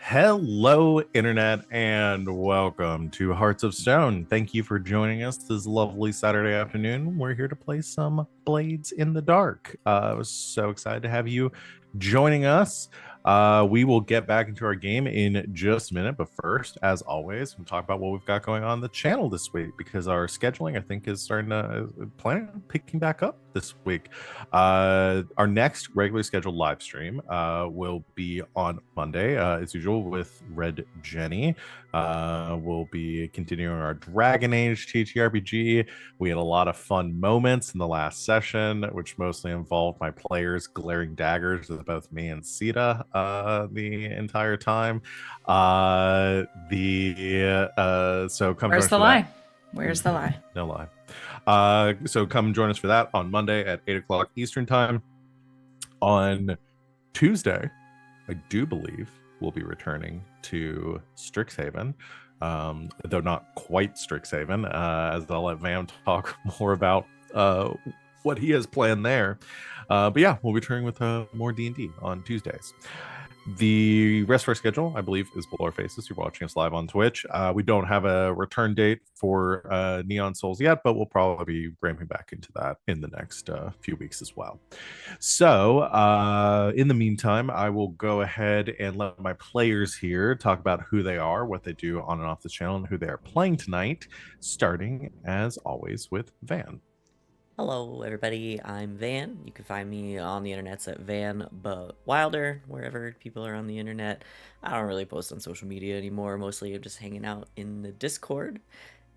Hello, Internet, and welcome to Hearts of Stone. Thank you for joining us this lovely Saturday afternoon. We're here to play some Blades in the Dark. I was so excited to have you joining us. We will get back into our game in just a minute, but first, as always, we'll talk about what we've got going on the channel this week because our scheduling, I think, is starting to planning on picking back up this week. Our next regularly scheduled live stream will be on Monday, as usual, with Red Jenny. We'll be continuing our Dragon Age TTRPG. We had a lot of fun moments in the last session, which mostly involved my players glaring daggers at both me and Sita the entire time. So come join Where's us the for lie? that. Where's the lie? No lie. So come join us for that on Monday at 8 o'clock Eastern time. On Tuesday, I do believe we'll be returning to Strixhaven, though not quite Strixhaven, as I'll let Vam talk more about what he has planned there. But yeah, we'll be returning with more D&D on Tuesdays. The rest of our schedule, I believe, is below our faces. You're watching us live on Twitch. We don't have a return date for Neon Souls yet, but we'll probably be ramping back into that in the next few weeks as well. So, in the meantime, I will go ahead and let my players here talk about who they are, what they do on and off the channel, and who they are playing tonight, starting, as always, with Van. Hello, everybody. I'm Van. You can find me on the internets at Van but Wilder, wherever people are on the internet. I don't really post on social media anymore. Mostly I'm just hanging out in the Discord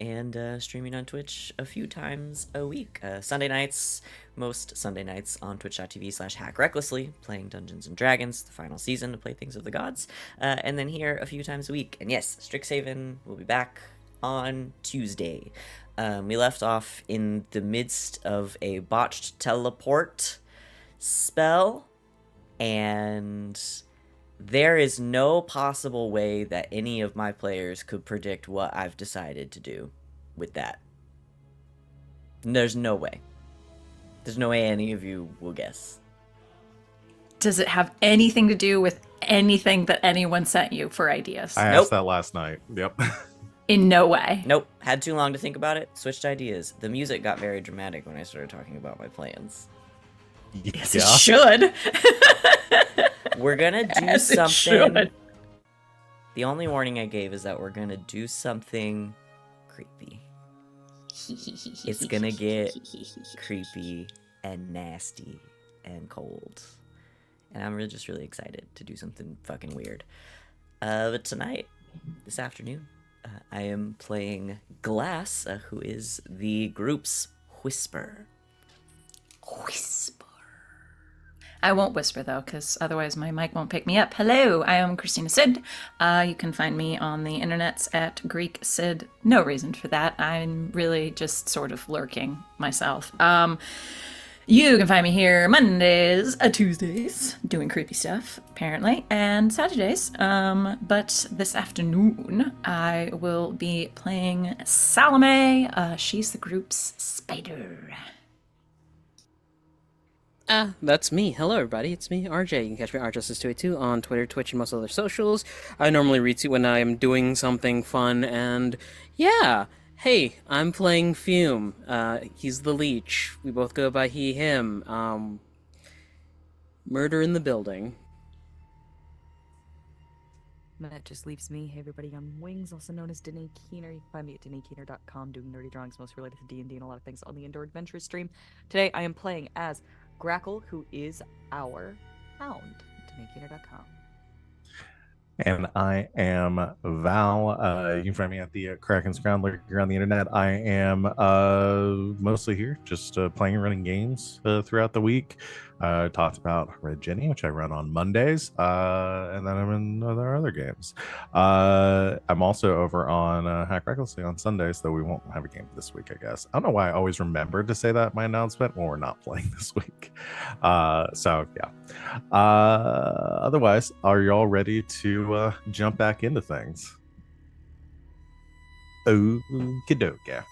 and streaming on Twitch a few times a week. Sunday nights, most Sunday nights on twitch.tv/hackrecklessly, playing Dungeons & Dragons, the final season to play Things of the Gods. And then here a few times a week. And yes, Strixhaven will be back on Tuesday. We left off in the midst of a botched teleport spell, and there is no possible way that any of my players could predict what I've decided to do with that. There's no way. There's no way any of you will guess. Does it have anything to do with anything that anyone sent you for ideas? I asked that last night. Yep. In no way. Nope. Had too long to think about it. Switched ideas. The music got very dramatic when I started talking about my plans. Yes, it should. We're gonna do something. The only warning I gave is that we're gonna do something creepy. It's gonna get creepy and nasty and cold. And I'm just really excited to do something fucking weird. But tonight, this afternoon, I am playing Glass, who is the group's Whisper. I won't whisper, though, because otherwise my mic won't pick me up. Hello, I am Christina Sid. You can find me on the internets at Greek Sid. No reason for that. I'm really just sort of lurking myself. You can find me here Mondays, Tuesdays, doing creepy stuff, apparently, and Saturdays. But this afternoon, I will be playing Salome. She's the group's spider. That's me. Hello, everybody. It's me, RJ. You can catch me at RJustice282 on Twitter, Twitch, and most other socials. I normally retweet when I am doing something fun, and yeah. Hey, I'm playing Fume. He's the leech. We both go by he, him. Murder in the building. That just leaves me. Hey everybody, I'm Wings, also known as Danae Keener. You can find me at DanaeKeener.com doing nerdy drawings most related to D&D and a lot of things on the Indoor Adventure stream. Today I am playing as Grackle, who is our hound. DanaeKeener.com. And I am Val. You can find me at the Kraken's Groundler on the internet. I am mostly here, just playing and running games throughout the week. Talked about Red Jenny, which I run on Mondays, and then I'm in other games. I'm also over on Hack Recklessly on Sundays, though we won't have a game this week, I guess. I don't know why I always remember to say that in my announcement when we're not playing this week. So yeah. Otherwise, are you all ready to jump back into things? Okie dokie.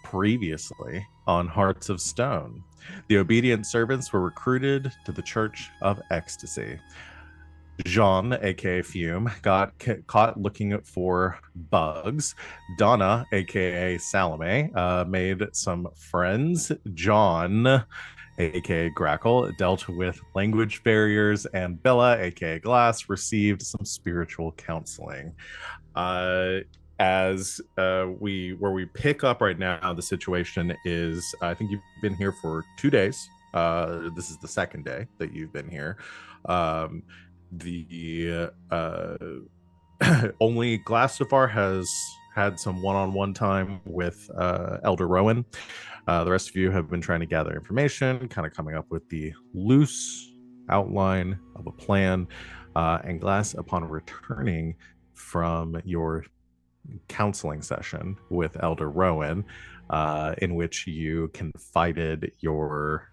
Previously on Hearts of Stone, the obedient servants were recruited to the Church of Ecstasy. Jean, aka Fume, got caught looking for bugs. Donna, aka Salome, made some friends. John, aka Grackle, dealt with language barriers, and Bella, aka Glass, received some spiritual counseling. As we pick up right now, the situation is, I think you've been here for 2 days. This is the second day that you've been here. The only Glass so far has had some one-on-one time with Elder Rowan. The rest of you have been trying to gather information, kind of coming up with the loose outline of a plan. And Glass, upon returning from your counseling session with Elder Rowan, in which you confided your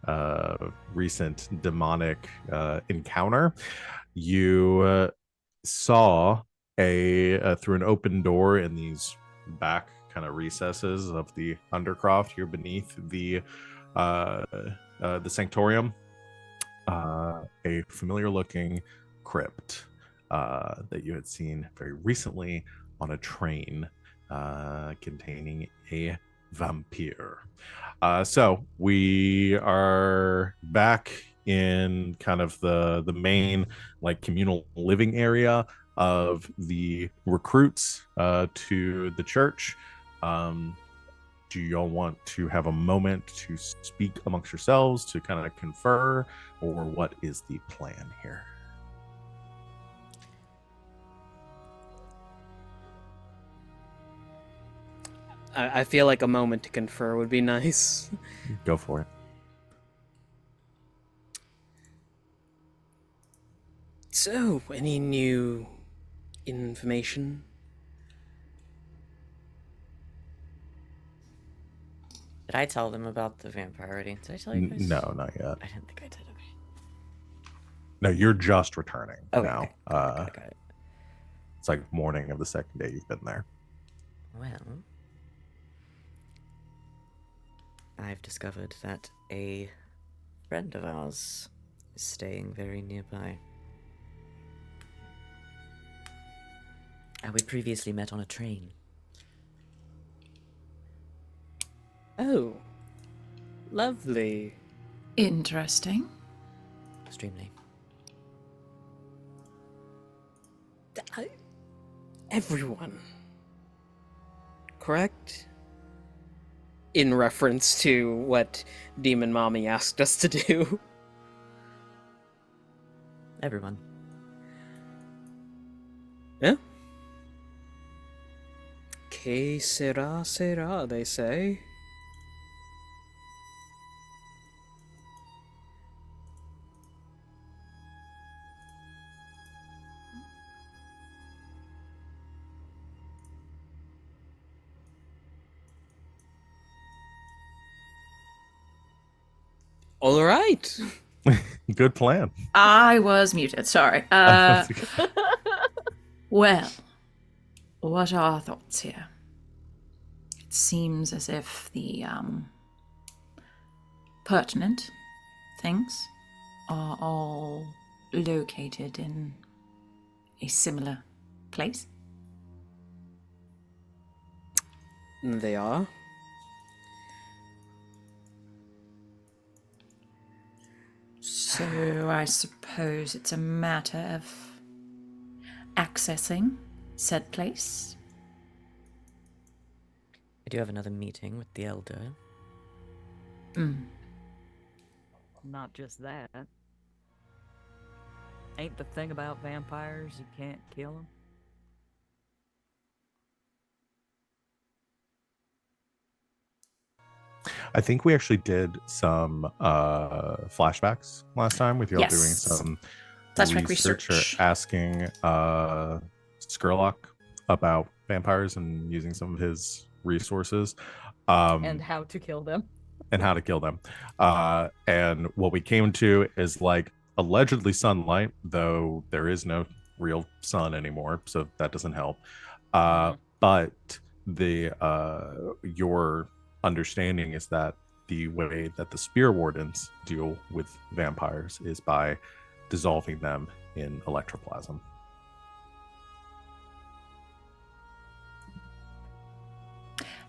recent demonic encounter, you saw through an open door in these back kind of recesses of the undercroft here beneath the sanctorium, a familiar looking crypt that you had seen very recently on a train containing a vampire. So we are back in kind of the main like communal living area of the recruits to the church. Do y'all want to have a moment to speak amongst yourselves to kind of confer, or what is the plan here? I feel like a moment to confer would be nice. Go for it. So, any new information? Did I tell them about the vampire already? Did I tell you guys? No, not yet. I didn't think I did. Okay. No, you're just returning now. Okay. Got it. It's like morning of the second day you've been there. Well, I've discovered that a friend of ours is staying very nearby. And we previously met on a train. Oh, lovely. Interesting. Extremely. Everyone. Correct? In reference to what Demon Mommy asked us to do. Everyone. Yeah? Que sera, sera, they say. All right. Good plan. I was muted, sorry. Well, what are our thoughts here? It seems as if the pertinent things are all located in a similar place. They are. So I suppose it's a matter of accessing said place. I do have another meeting with the Elder. Not just that. Ain't the thing about vampires you can't kill them? I think we actually did some flashbacks last time with y'all Yes. doing some Flashback research research. or asking Skurlock about vampires and using some of his resources. And how to kill them. And how to kill them. And what we came to is like allegedly sunlight, though there is no real sun anymore, so that doesn't help. But the your understanding is that the way that the spear wardens deal with vampires is by dissolving them in electroplasm.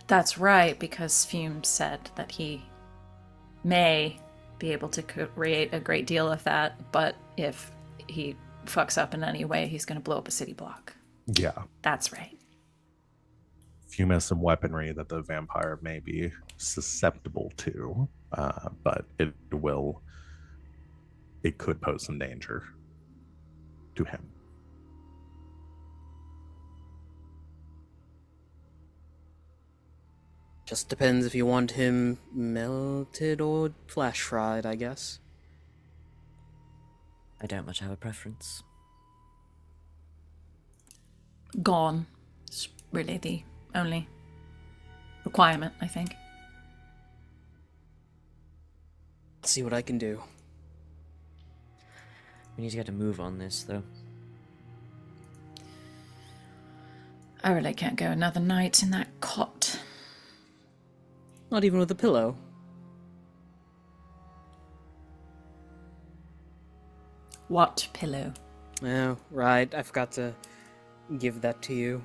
That's right, because Fume said that he may be able to create a great deal of that, but if he fucks up in any way, he's going to blow up a city block. Yeah. That's right. Fume has some weaponry that the vampire may be susceptible to, but it could pose some danger to him. Just depends if you want him melted or flash fried, I guess. I don't much have a preference. Gone is really the only requirement, I think. Let's see what I can do. We need to get a move on this, though. I really can't go another night in that cot. Not even with a pillow. What pillow? Oh, right. I forgot to give that to you.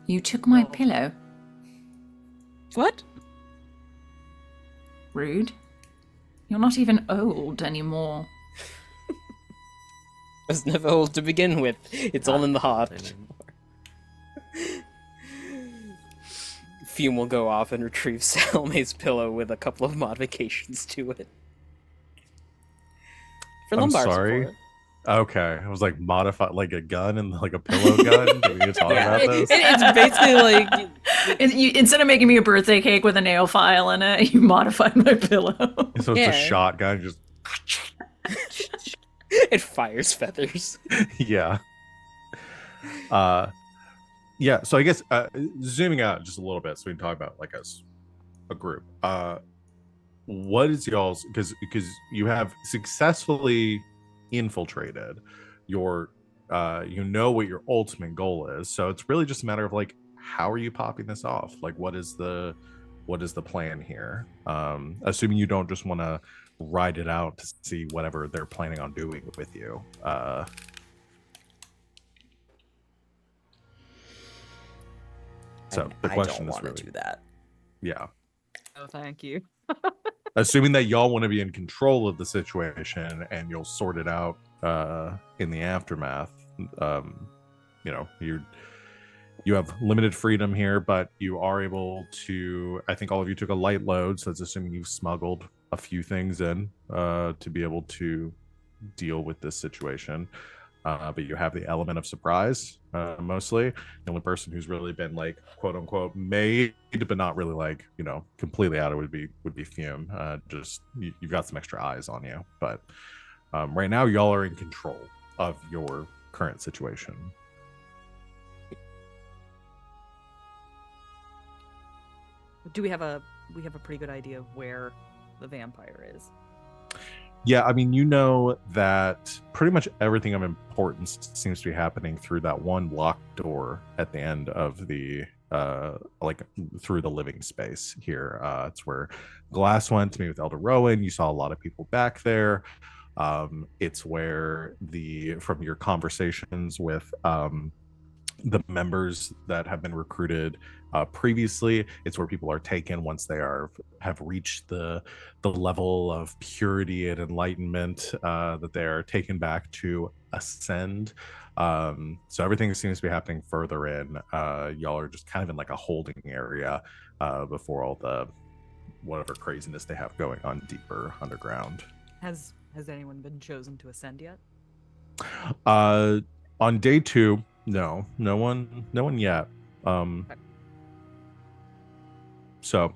You took my pillow? What? Rude. You're not even old anymore. I was never old to begin with. It's all in the heart. Fume will go off and retrieve Salome's pillow with a couple of modifications to it. For I'm lumbar sorry. support. Okay, I was like modified, like a gun and like a pillow gun. Do we need to talk about this? It's basically like... Instead of making me a birthday cake with a nail file in it, you modified my pillow. So it's a shotgun, just It fires feathers. yeah. Yeah, so I guess zooming out just a little bit so we can talk about like us a group. What is y'all's, because you have successfully infiltrated your you know what your ultimate goal is, so it's really just a matter of like, how are you popping this off? Like, what is the plan here? Assuming you don't just want to ride it out to see whatever they're planning on doing with you. So the question I is don't want really, to do that. yeah. Oh, thank you. Assuming that y'all want to be in control of the situation and you'll sort it out in the aftermath. You know, you have limited freedom here, but you are able to, I think all of you took a light load, so that's assuming you've smuggled a few things in to be able to deal with this situation. But you have the element of surprise, mostly. The only person who's really been like, quote unquote, made, but not really like, you know, completely out of would be Fume. Just you've got some extra eyes on you, but right now y'all are in control of your current situation. Do we have a pretty good idea of where the vampire is? Yeah, I mean, you know that pretty much everything of importance seems to be happening through that one locked door at the end of the like through the living space here. It's where Glass went to meet with Elder Rowan. You saw a lot of people back there. It's where from your conversations with the members that have been recruited previously, it's where people are taken once they have reached the level of purity and enlightenment that they are taken back to ascend. So everything seems to be happening further in. Y'all are just kind of in like a holding area before all the whatever craziness they have going on deeper underground. Has anyone been chosen to ascend yet? On day 2, no one yet. So,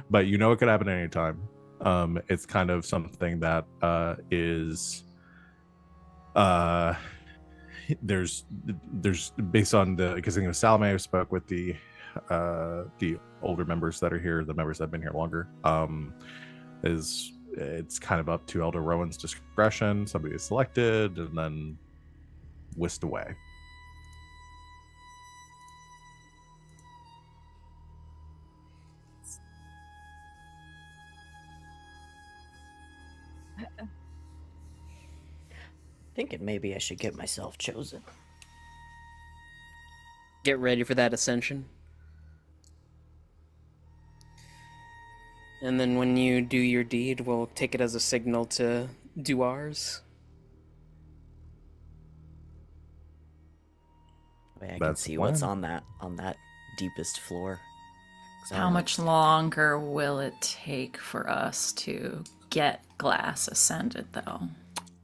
but you know it could happen anytime. It's kind of something that is there's based on because Salome spoke with the older members that are here, the members that have been here longer. It's kind of up to Elder Rowan's discretion. Somebody is selected and then whisked away. Thinking maybe I should get myself chosen. Get ready for that ascension. And then when you do your deed, we'll take it as a signal to do ours. Way I can That's the see what's plan. on that deepest floor. 'Cause I How don't know. much longer will it take for us to get Glass ascended, though?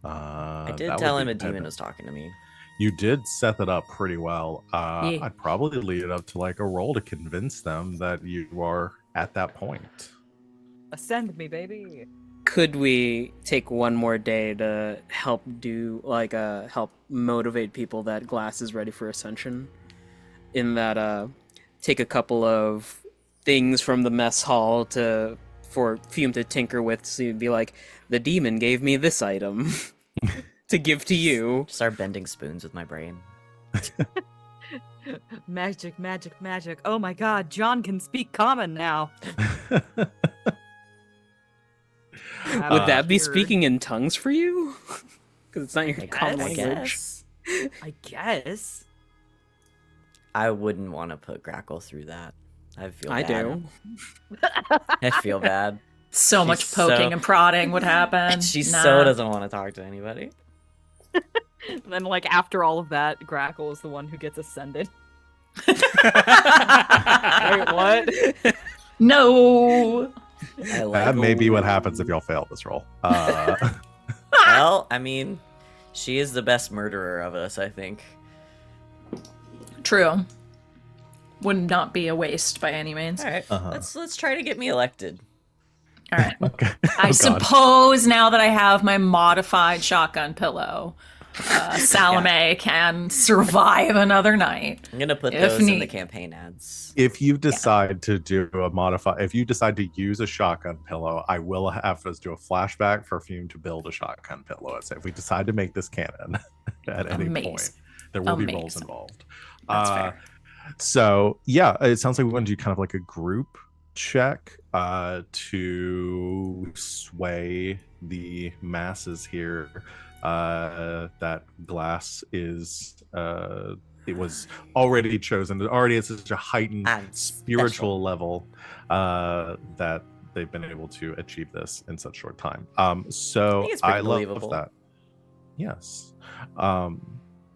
I did That tell would him be a demon dependent. was talking to me. You did set that up pretty well. Yeah. I'd probably lead it up to like a roll to convince them that you are at that point. Ascend me, baby. Could we take one more day to help help motivate people that Glass is ready for ascension? In that, take a couple of things from the mess hall for Fume to tinker with, so you'd be like, the demon gave me this item to give to you. Just start bending spoons with my brain. Magic, magic, magic. Oh my god, John can speak common now. Would that be Weird. speaking in tongues for you? Because it's not your I common guess. language. I guess. I wouldn't want to put Grackle through that. I feel I bad. do. I feel bad. So much She's poking so- and prodding would happen. She Nah. so doesn't want to talk to anybody. And then, like, after all of that, Grackle is the one who gets ascended. Wait, what? No. I like That may be what happens if y'all fail this roll. Well, I mean, she is the best murderer of us, I think. True. Would not be a waste by any means. All right, Uh-huh. let's try to get me elected. All right. Okay. I Oh, God. suppose now that I have my modified shotgun pillow, Salome can survive another night. I'm gonna put If those in the need. campaign ads. If you decide to do a modify, if you decide to use a shotgun pillow, I will have us do a flashback for Fume to build a shotgun pillow. So if we decide to make this canon at any Amazing. point, there will be rolls Amazing. involved. That's fair. So yeah, it sounds like we want to do kind of like a group check to sway the masses here. That Glass is it was already chosen, already at such a heightened And spiritual special. level that they've been able to achieve this in such short time. So think it's pretty I love believable. that. Yes.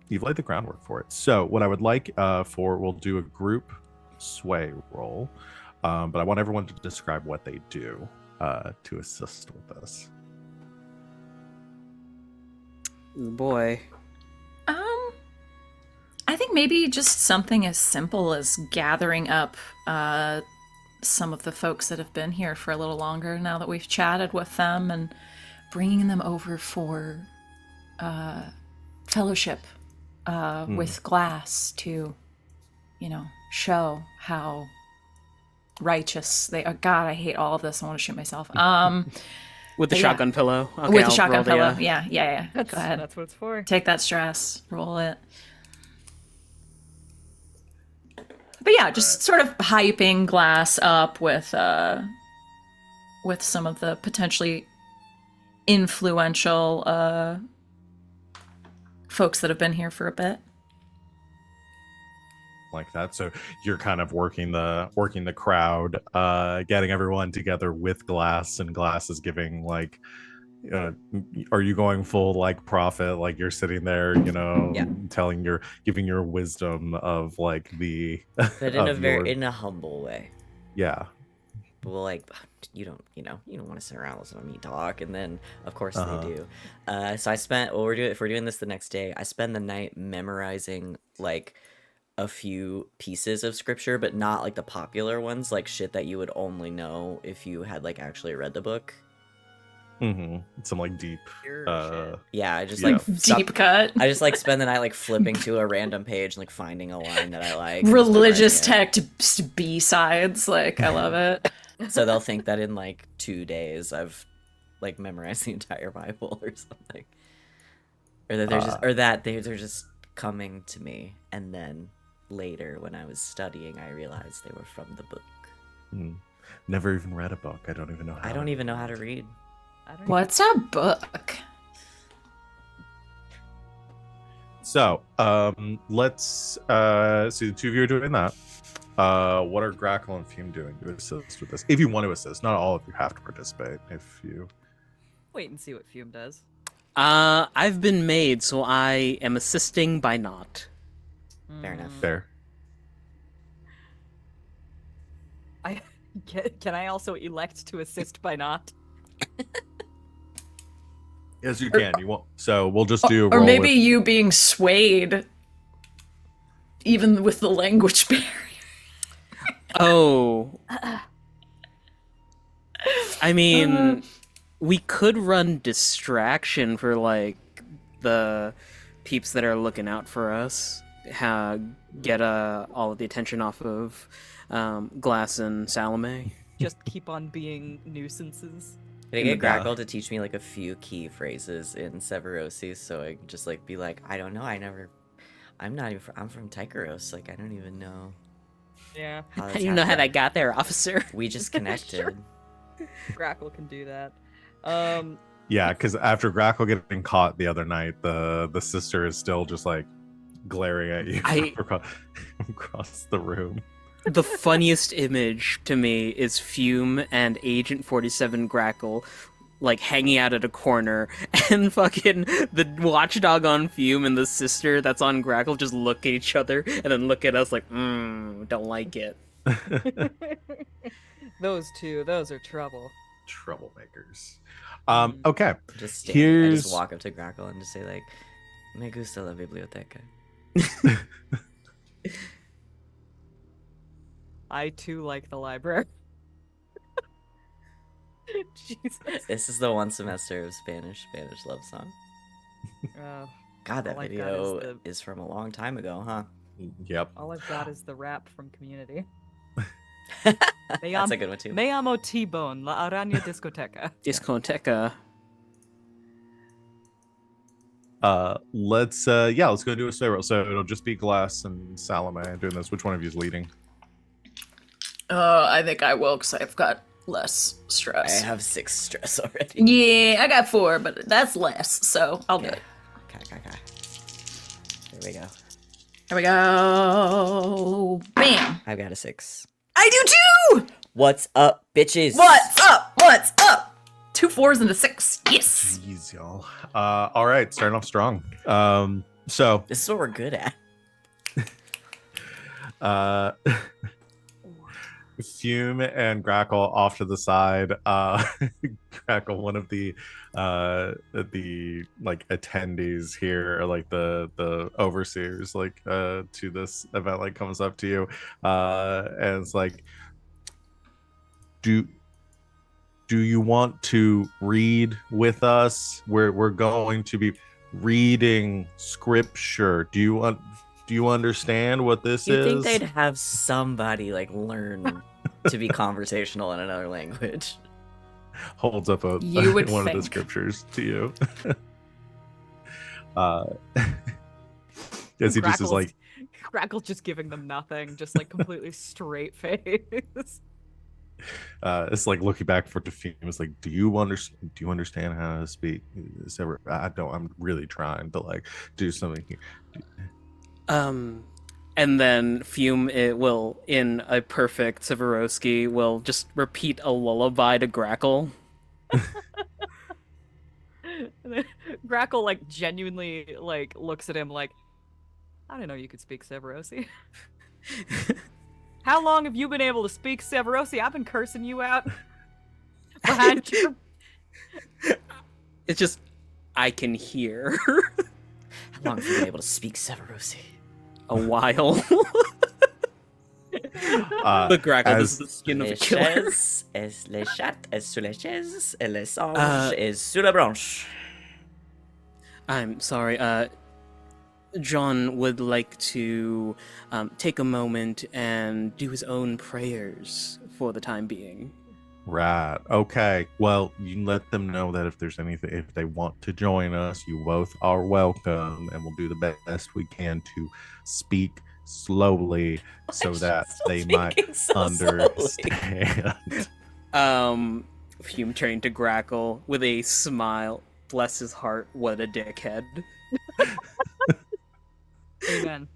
You've laid the groundwork for it. So what I would like we'll do a group sway roll, but I want everyone to describe what they do to assist with this. Ooh, boy. I think maybe just something as simple as gathering up some of the folks that have been here for a little longer now that we've chatted with them and bringing them over for fellowship with Glass to, show how righteous they are. God, I hate all of this. I want to shoot myself. With the Yeah. shotgun pillow. Okay, with the I'll shotgun roll the, pillow. Yeah. Go ahead. That's what it's for. Take that stress. Roll it. But yeah, just sort of hyping Glass up with some of the potentially influential folks that have been here for a bit. Like that. So you're kind of working the crowd, getting everyone together with Glass, and Glass is giving like are you going full like prophet, like you're sitting there, Yeah. giving your wisdom of like the But in of in a humble way. yeah. Well, like, you don't want to sit around listening to me talk, and then of course Uh-huh. they do. So I spent if we're doing this the next day, I spend the night memorizing like a few pieces of scripture, but not like the popular ones, like shit that you would only know if you had like actually read the book. Some like deep Shit. Yeah, I just Yeah. like Deep cut. I just like spend the night like flipping to a random page and like finding a line that I like. and just Religious memorizing text B-sides. Like, I love it. it. So they'll think that in like 2 days I've like memorized the entire Bible or something, or that they're just coming to me, and then later when I was studying, I realized they were from the book. Never even read a book. I don't even know how. I don't even know how to read. I don't What's a book? So let's see, the two of you are doing that. What are Grackle and Fume doing to assist with this? If you want to assist, not all of you have to participate. If you Wait and see what Fume does. I've been made, so I am assisting by not. Fair enough. fair, Can I also elect to assist by not? yes, you can. You won't. So we'll just do. A Or roll maybe with, you being swayed, even with the language barrier. Oh. I mean, we could run distraction for, like, the peeps that are looking out for us. Get all of the attention off of Glass and Salome. Just keep on being nuisances. Can I In get the back. Grackle to teach me like a few key phrases in Severosi so I can just like be like, I don't know, I'm not even I'm from Tykeros, like I don't even know Yeah, how How that's do you know how happened. that got there, officer? We just connected. Grackle can do that. yeah, because after Grackle getting caught the other night, the sister is still just like glaring at you across the room. The funniest image to me is Fume and Agent 47 Grackle, like, hanging out at a corner, and fucking the watchdog on Fume and the sister that's on Grackle just look at each other and then look at us like, don't like it. Those two, those are trouble. Troublemakers. Mm. Okay. Just standing, I Here's just walk up to Grackle and just say like, me gusta la biblioteca. I too like the library. Jesus. This is the one semester of Spanish love song. God, that all I've got video is from a long time ago, huh? Yep. All I've got is the rap from Community. That's a good one too. Me amo T-Bone, la araña discoteca. Discoteca. Let's go do a sway roll. So it'll just be Glass and Salome doing this. Which one of you is leading? I think I will, because I've got less I stress. have 6 stress already. Yeah, I got 4, but that's less, so I'll do it. Okay. There we go. Here we go. Bam! I've got a 6. I do too! What's up, bitches? What's up? What's up? 2 4s and a 6. Yes! Jeez, y'all. All right, starting off strong. So This is what we're good at. Fume and Grackle off to the side. Grackle, one of the like attendees here, or like the overseers, like to this event, like comes up to you, and it's like, do you want to read with us? We're going to be reading scripture. Do you understand what this You is? think they'd have somebody like learn to be conversational in another language? Holds up You would one of the think. scriptures to you. As he just is like, Grackle's just giving them nothing, just like completely straight face. it's like looking back for Fume. It's like, do you understand how to speak? I don't. I'm really trying to like do something here. And then Fume, it will, in a perfect Severowski, will just repeat a lullaby to Grackle. And then Grackle like genuinely like looks at him like, I didn't know you could speak Severosi. How long have you been able to speak Severosi? I've been cursing you out behind your... It's just, I can hear. How long have you been able to speak Severosi? A while. The Grackle, this is the skin of a Les killer. chaises, es les chat, es sous les chaises, et les anges, es sous la branche. I'm sorry, John would like to take a moment and do his own prayers for the time being. Right. Okay. Well, you can let them know that if there's anything, if they want to join us, you both are welcome, and we'll do the best we can to speak slowly so that they might understand. Fume turning to Grackle with a smile. Bless his heart, what a dickhead. Amen.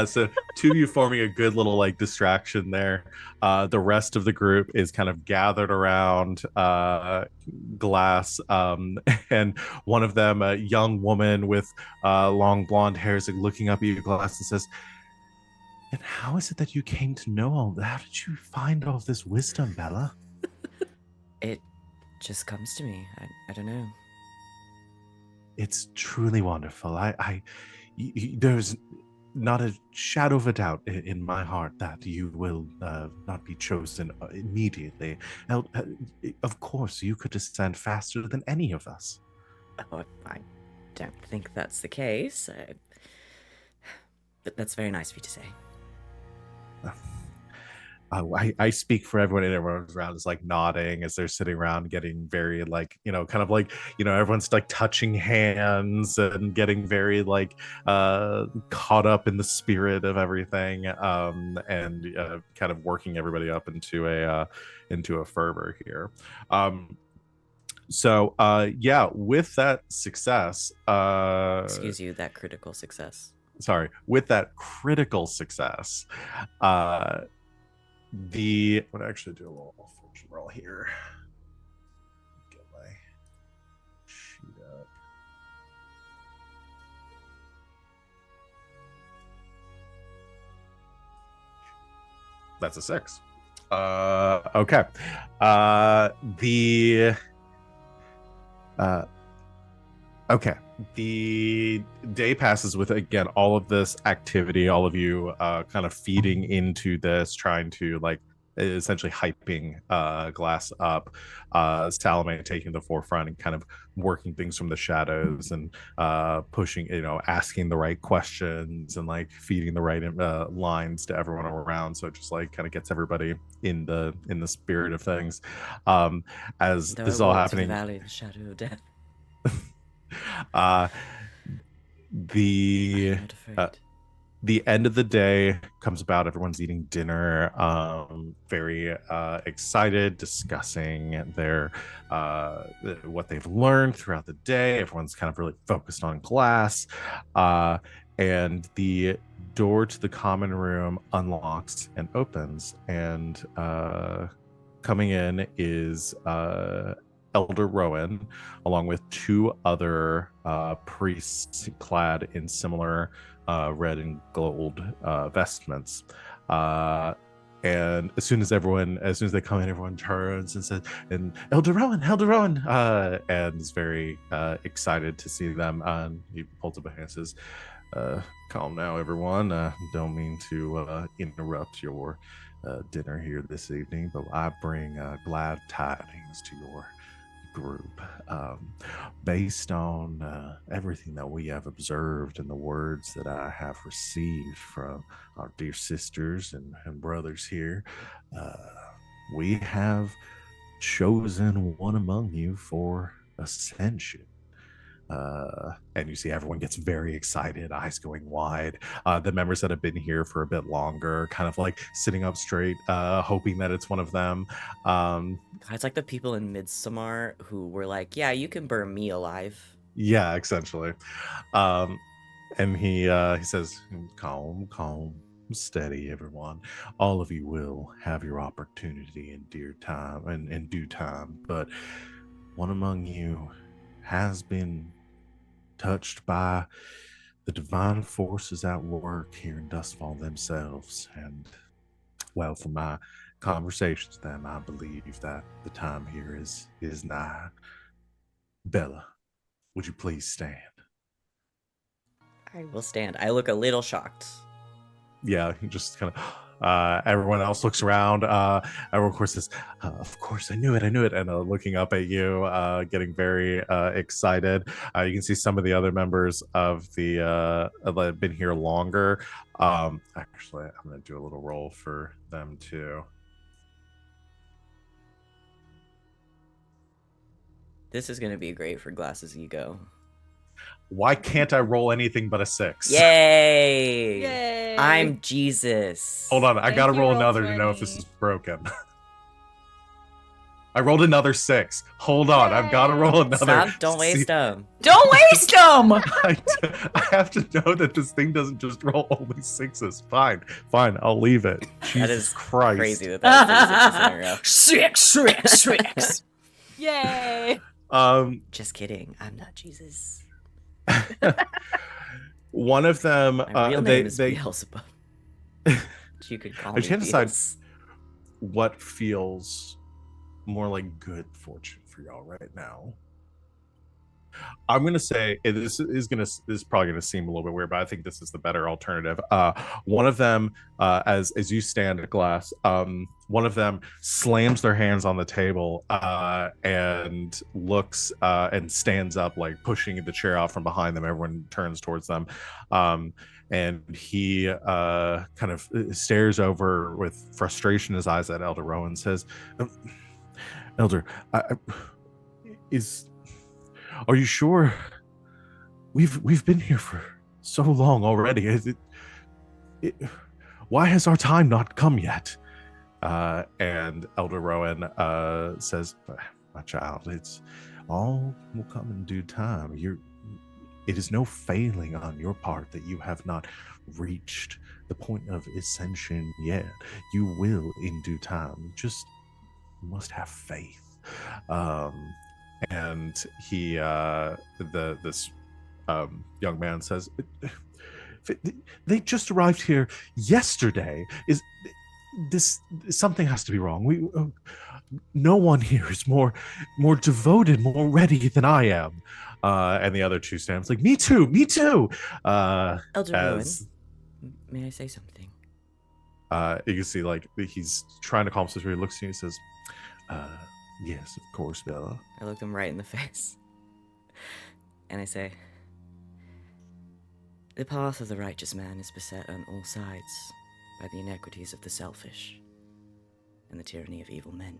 So two of you forming a good little like distraction there. The rest of the group is kind of gathered around Glass, and one of them, a young woman with long blonde hair, is like, looking up at you, Glass, and says, "And how is it that you came to know all that? How did you find all this wisdom, Bella?" It just comes to me. I don't know. It's truly wonderful. There's not a shadow of a doubt in my heart that you will not be chosen immediately. Of course, you could ascend faster than any of us. Oh, I don't think that's the case. But that's very nice of you to say. I speak for everyone, and everyone around is like nodding as they're sitting around, getting very like, kind of like, everyone's like touching hands and getting very like caught up in the spirit of everything, and kind of working everybody up into a fervor here. So yeah, with that success, Excuse you, that critical success. sorry, with that critical success, I'm gonna actually do a little fortune roll here. Get my sheet up. That's a 6. Okay. Okay. The day passes with, again, all of this activity, all of you kind of feeding into this, trying to like essentially hyping Glass up, Salome taking the forefront and kind of working things from the shadows and pushing, asking the right questions and like feeding the right lines to everyone around. So it just like kind of gets everybody in the spirit of things. As Though this is I all walk through happening, the valley of the shadow of death, the I'm not afraid. the end of the day comes about. Everyone's eating dinner, very excited, discussing their what they've learned throughout the day. Everyone's kind of really focused on Glass, and the door to the common room unlocks and opens, and coming in is Elder Rowan, along with 2 other priests clad in similar red and gold vestments. And as soon as they come in, everyone turns and says, "And Elder Rowan," and is very excited to see them. And he holds up a hand and says, "Calm now, everyone. Don't mean to interrupt your dinner here this evening, but I bring glad tidings to your group, based on everything that we have observed and the words that I have received from our dear sisters and brothers here. We have chosen one among you for ascension." And you see everyone gets very excited, eyes going wide. The members that have been here for a bit longer, kind of like sitting up straight, hoping that it's one of them. It's like the people in Midsommar who were like, "Yeah, you can burn me alive." Yeah, essentially. And he says, calm, steady, everyone. All of you will have your opportunity in due time, but one among you has been touched by the divine forces at work here in Dustfall themselves. And well, from my conversations with them, I believe that the time here is nigh. Bella, would you please stand? I will stand. I look a little shocked. Yeah, he just kind of everyone else looks around. Everyone, of course, says, "Of course, I knew it," and looking up at you, getting very excited. You can see some of the other members of the that have been here longer. Actually, I'm going to do a little roll for them too. This is going to be great for Glass's ego. Why can't I roll anything but a 6? Yay! Yay! I'm Jesus. Hold on, I Thank gotta you, roll another to know if Roll20. this is broken. I rolled another 6. Hold on, I've got to roll another. Stop! Don't waste them. Don't waste them. I have to know that this thing doesn't just roll only 6s. Fine, I'll leave it. That Jesus is Christ. crazy that that's 3 6s in a row. 6. Yay! Just kidding. I'm not Jesus. One of them, My real name is Beelzebub. You could call I me can't decide Beels. what feels more like good fortune for y'all right now. I'm gonna say this is probably gonna seem a little bit weird, but I think this is the better alternative. One of them, as you stand at glass, one of them slams their hands on the table and looks and stands up, like pushing the chair out from behind them. Everyone turns towards them, and he kind of stares over with frustration in his eyes at Elder Rowan and says, "Elder, are you sure? We've been here for so long already. Why has our time not come yet?" And Elder Rowan says, "My child, it's all will come in due time. It is no failing on your part that you have not reached the point of ascension yet. You will in due time. Just must have faith." And he this young man says, "They just arrived here yesterday. Is this something has to be wrong? No one here is more devoted, more ready than I am." And the other two stand like, me too. Elder Rowan, may I say something? You can see like he's trying to calm himself. He looks at you and says, "Yes, of course, Bella." I look him right in the face. And I say, "The path of the righteous man is beset on all sides by the inequities of the selfish and the tyranny of evil men."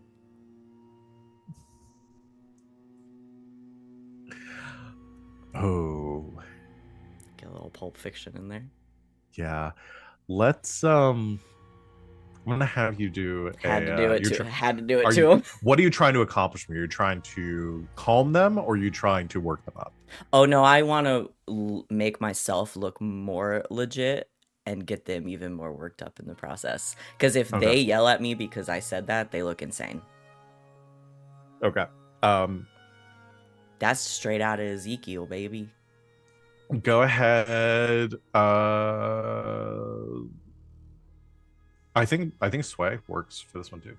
Oh, Get a little Pulp Fiction in there. yeah. Let's I'm gonna have you do Had to do it you're to are to you- him. What are you trying to accomplish from here? You're trying to calm them, or are you trying to work them up? Oh no, I want to make myself look more legit and get them even more worked up in the process. Because if Okay. they yell at me because I said that, they look insane. Okay. That's straight out of Ezekiel, baby. Go ahead. I think sway works for this one too.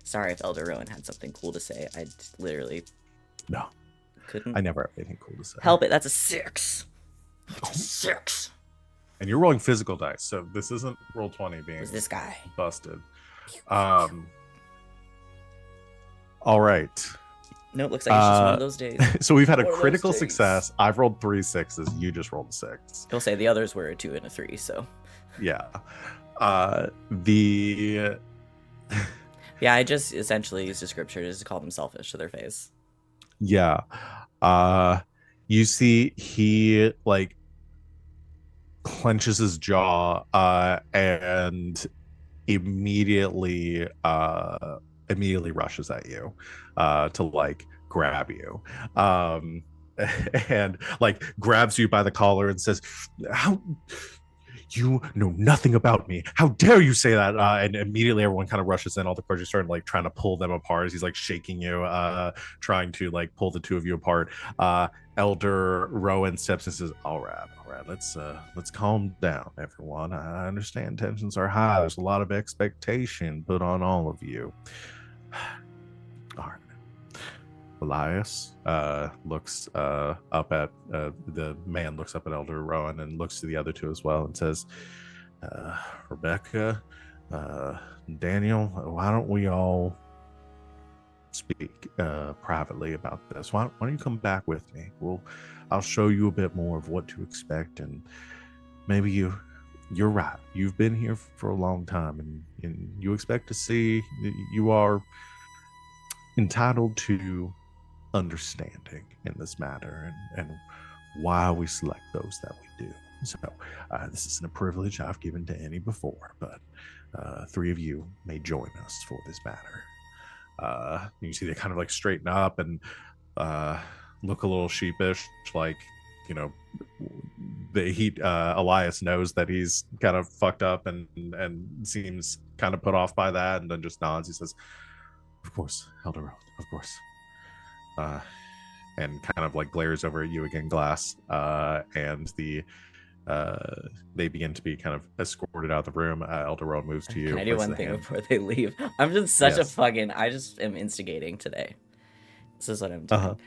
Sorry if Elder Rowan had something cool to say. I just literally No, couldn't I never have anything cool to say. help it. That's a 6. That's a 6. And you're rolling physical dice, so this isn't roll 20 being Who's this guy? busted. All right. No, it looks like it's just one of those days. So we've had a One of those critical days. success. I've rolled 3 6s. You just rolled a 6. He'll say the others were a 2 and a 3, so. Yeah. Yeah, I just essentially used a scripture to just call them selfish to their face. Yeah. You see he like clenches his jaw and immediately rushes at you to like grab you. And like grabs you by the collar and says, "How you know nothing about me. How dare you say that?" And immediately everyone kind of rushes in. All the clergy start like trying to pull them apart as he's like shaking you, trying to like pull the two of you apart. Elder Rowan steps and says, all right, let's calm down, everyone. I understand tensions are high. There's a lot of expectation put on all of you. All right. Elias looks up at the man looks up at Elder Rowan and looks to the other two as well and says, Rebecca, Daniel, why don't we all speak privately about this? Why don't you come back with me? I'll show you a bit more of what to expect, and maybe you're right. You've been here for a long time, and you expect to see. You are entitled to understanding in this matter and why we select those that we do. So this isn't a privilege I've given to any before, but 3 of you may join us for this matter. You see they kind of like straighten up and look a little sheepish, like, you know, Elias knows that he's kind of fucked up and seems kind of put off by that, and then just nods. He says, "Of course, Elder Roth, of course." And kind of like glares over at you again, Glass. And they begin to be kind of escorted out of the room. Elder Roth moves to you. Can I do one thing before they leave? I'm just such a fucking. I just am instigating today. This is what I'm doing.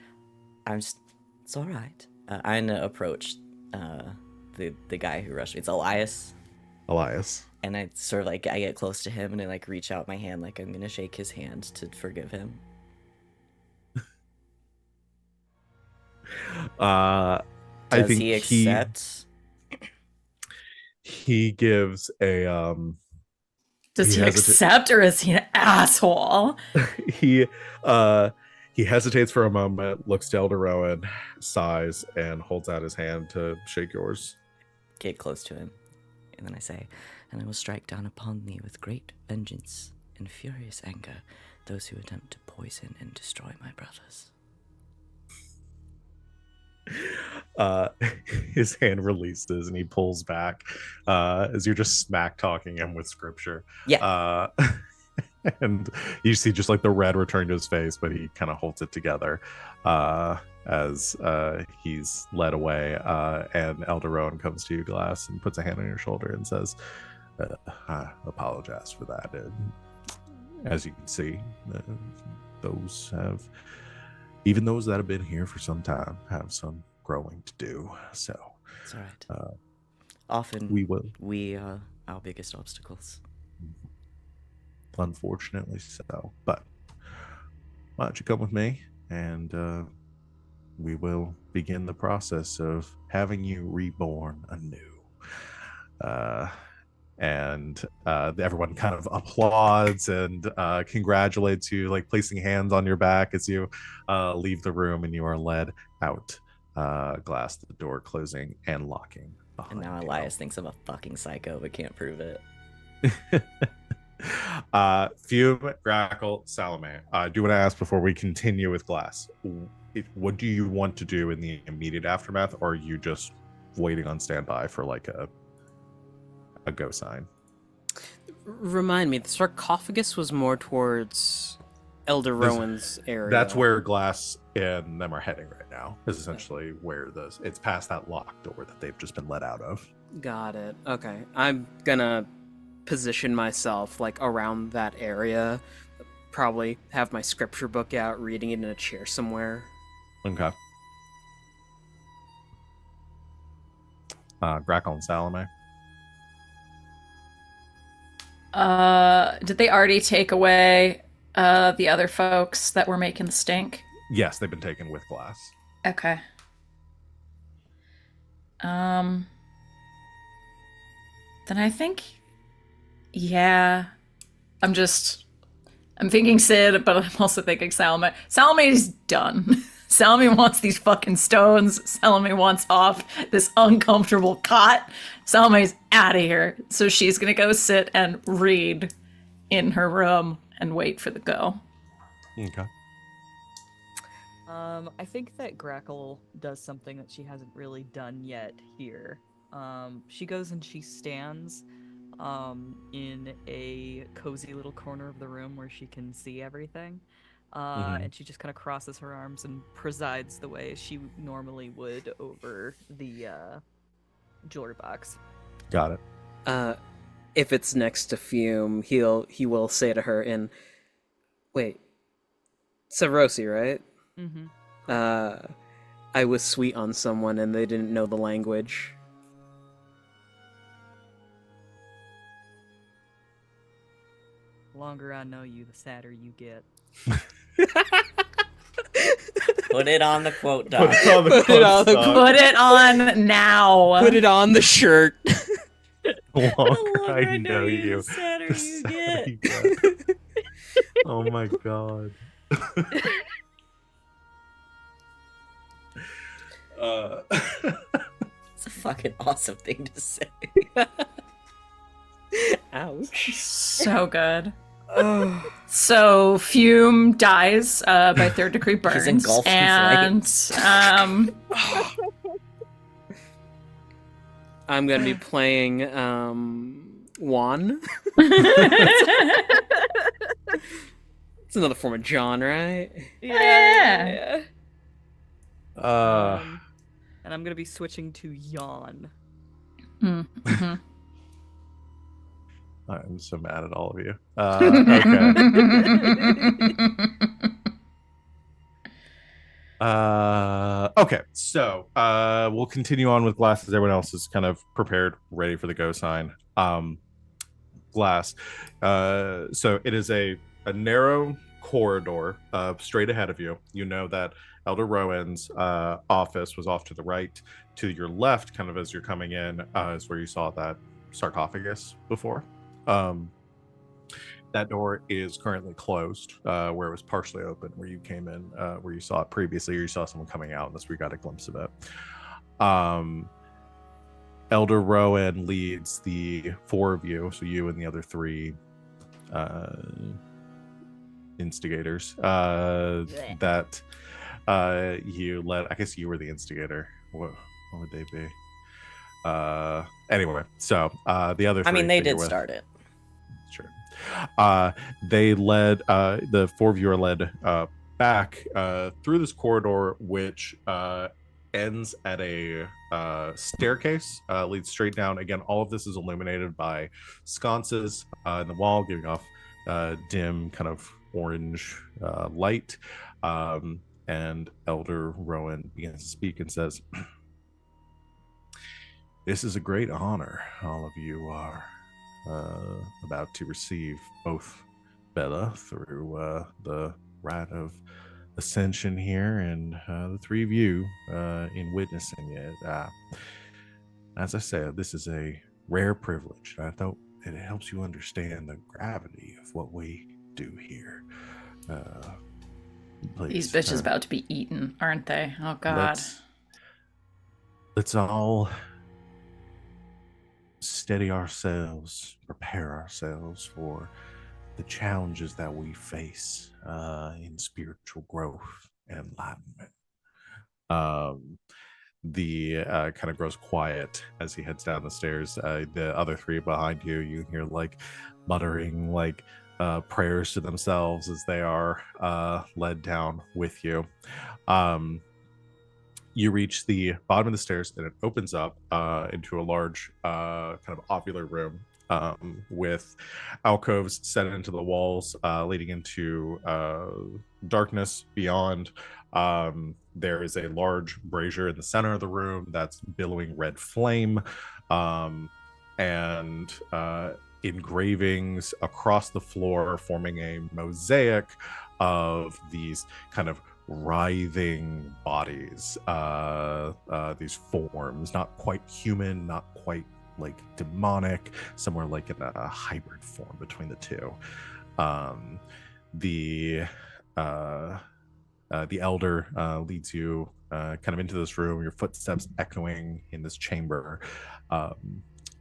It's all right. I'm gonna approach the guy who rushed me. It's Elias. And I sort of like I get close to him and I like reach out my hand like I'm gonna shake his hand to forgive him. I Does think he accept? He gives a Does he accept, or is he an asshole? He hesitates for a moment, looks to Elder Rowan, sighs, and holds out his hand to shake yours. Get close to him, and then I say, "And I will strike down upon thee with great vengeance and furious anger those who attempt to poison and destroy my brothers." His hand releases and he pulls back as you're just smack talking him with scripture. Yeah. And you see just like the red return to his face, but he kind of holds it together as he's led away. And Elder Rowan comes to you, Glass, and puts a hand on your shoulder and says, "I apologize for that. And as you can see, even those that have been here for some time have some growing to do. So it's all right. Often we are our biggest obstacles. Unfortunately so. But why don't you come with me and we will begin the process of having you reborn anew. And everyone kind of applauds and congratulates you, like placing hands on your back as you leave the room and you are led out. Glass, the door closing and locking behind And now you. Elias thinks I'm a fucking psycho but can't prove it. Fume, Grackle, Salome. I do want to ask before we continue with Glass, what do you want to do in the immediate aftermath, or are you just waiting on standby for like a go sign? Remind me, the sarcophagus was more towards Elder Rowan's area. That's where Glass and them are heading right now. Is essentially where it's past that locked door that they've just been let out of. Got it. Okay. I'm gonna position myself like around that area. Probably have my scripture book out, reading it in a chair somewhere. Okay. Grackle and Salome. Did they already take away the other folks that were making the stink? Yes, they've been taken with Glass. Okay. Then I think, yeah, I'm thinking Sid, but I'm also thinking Salome. Salome's done. Salome wants these fucking stones. Salome wants off this uncomfortable cot. Salome's out of here. So she's gonna go sit and read in her room and wait for the go. Okay. I think that Grackle does something that she hasn't really done yet here. She goes and she stands in a cozy little corner of the room where she can see everything. And she just kind of crosses her arms and presides the way she normally would over the jewelry box. Got it. If it's next to Fume, he will say to her in, wait, Severosi, right? Mm-hmm. I was sweet on someone and they didn't know the language. The longer I know you, the sadder you get. Put it on the quote doc. Put it on now. Put it on the shirt. The longer I know you, the sadder the you sadder get. you get. Oh my god. It's a fucking awesome thing to say. Ouch. So good. So Fume dies by third degree burns, He's engulfed in and I'm gonna be playing Juan. It's another form of John, right? Yeah. And I'm gonna be switching to Yawn. Mm-hmm. I'm so mad at all of you. Okay. Okay, so we'll continue on with Glass as everyone else is kind of prepared, ready for the go sign. Glass. So it is a narrow corridor straight ahead of you. You know that Elder Rowan's office was off to the right. To your left, kind of as you're coming in, is where you saw that sarcophagus before. That door is currently closed, where it was partially open, where you came in, where you saw it previously, or you saw someone coming out, and that's where you got a glimpse of it. Elder Rowan leads the four of you, so you and the other three instigators that you led. I guess you were the instigator. What would they be? Anyway, so the other three, I mean, they did start it. Sure. They led, the four of you are led back through this corridor, which ends at a staircase, leads straight down. Again, all of this is illuminated by sconces in the wall, giving off dim kind of orange light. And Elder Rowan begins to speak and says, "This is a great honor. All of you are about to receive, both Bella through the rite of ascension here, and the three of you in witnessing it. As I said, this is a rare privilege. I thought it helps you understand the gravity of what we do here. Please, These bitches about to be eaten, aren't they? Oh God. Let's all steady ourselves, prepare ourselves for the challenges that we face in spiritual growth and enlightenment." The kind of grows quiet as he heads down the stairs. The other three behind you, you hear like muttering like prayers to themselves as they are led down with you. You reach the bottom of the stairs, and it opens up into a large kind of ovular room with alcoves set into the walls, leading into darkness beyond. There is a large brazier in the center of the room that's billowing red flame, and engravings across the floor, forming a mosaic of these kind of writhing bodies, these forms, not quite human, not quite like demonic, somewhere like in a hybrid form between the two. The elder leads you kind of into this room, your footsteps echoing in this chamber.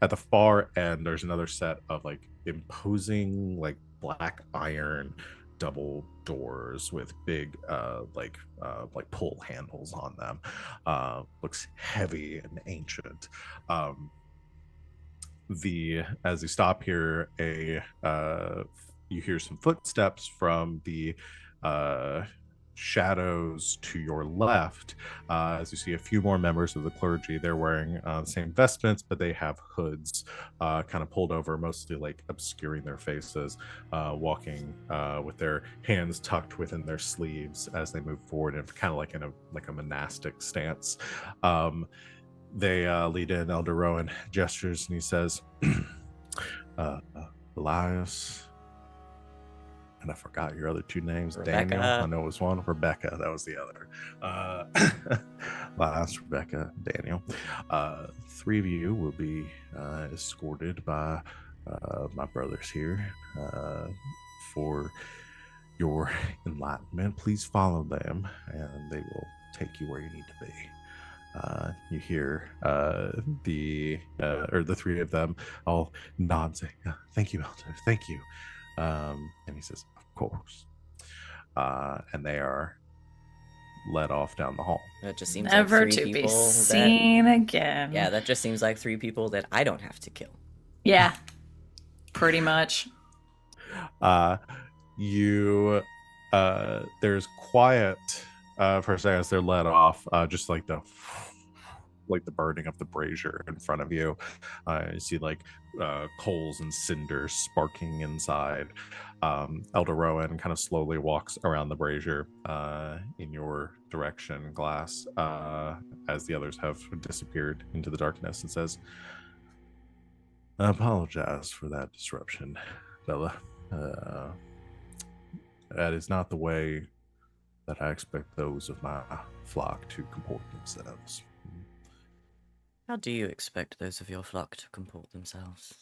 At the far end, there's another set of like imposing like black iron double doors with big like pull handles on them. Looks heavy and ancient. As you stop here, you hear some footsteps from the shadows to your left, as you see a few more members of the clergy. They're wearing the same vestments, but they have hoods kind of pulled over, mostly like obscuring their faces, walking with their hands tucked within their sleeves as they move forward, and kind of like in a monastic stance. They lead in. Elder Rowan gestures and he says, Elias, and I forgot your other two names. Rebecca. Daniel, I know it was one. Rebecca, that was the other. Last, Rebecca, Daniel. Three of you will be escorted by my brothers here for your enlightenment. Please follow them, and they will take you where you need to be. You hear the three of them all nod, saying, "Thank you, Elder. Thank you." And he says, of course. And they are led off down the hall. That just seems Never like to three be people seen again. Yeah, that just seems like 3 people that I don't have to kill. Yeah, pretty much. There's quiet for a second as they're led off, just like the burning of the brazier in front of you. You see like coals and cinders sparking inside. Elder Rowan kind of slowly walks around the brazier in your direction, Glass, as the others have disappeared into the darkness, and says, I apologize for that disruption, Bella. That is not the way that I expect those of my flock to comport themselves. How do you expect those of your flock to comport themselves?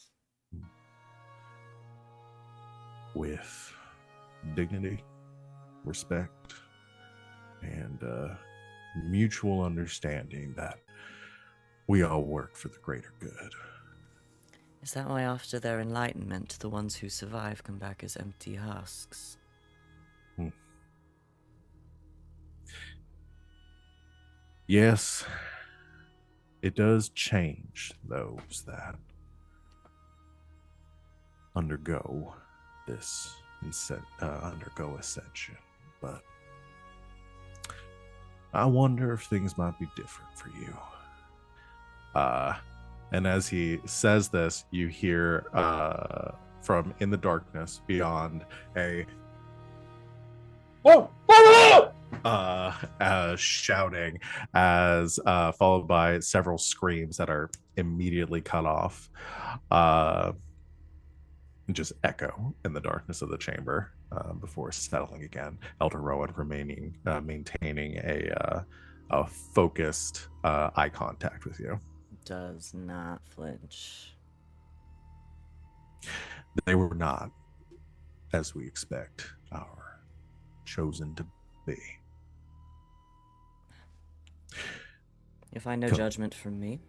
With dignity, respect, and mutual understanding that we all work for the greater good. Is that why after their enlightenment, the ones who survive come back as empty husks? Yes, it does change those that undergo this undergo ascension, but I wonder if things might be different for you. And as he says this, you hear from in the darkness beyond a whoa, whoa, whoa! Shouting, as followed by several screams that are immediately cut off, and just echo in the darkness of the chamber before settling again. Elder Rowan maintaining a focused eye contact with you. Does not flinch. They were not, as we expect, our chosen to be. You'll find no Come. judgment from me.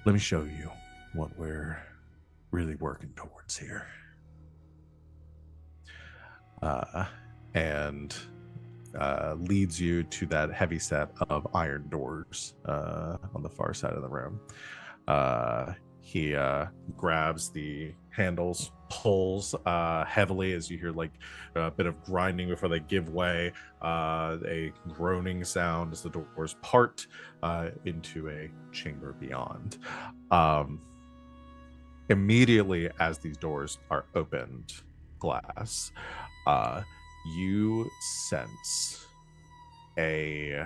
Let me show you what we're really working towards here. And leads you to that heavy set of iron doors on the far side of the room. He grabs the handles, pulls heavily as you hear like a bit of grinding before they give way, a groaning sound as the doors part into a chamber beyond. Immediately as these doors are opened, Glass, you sense a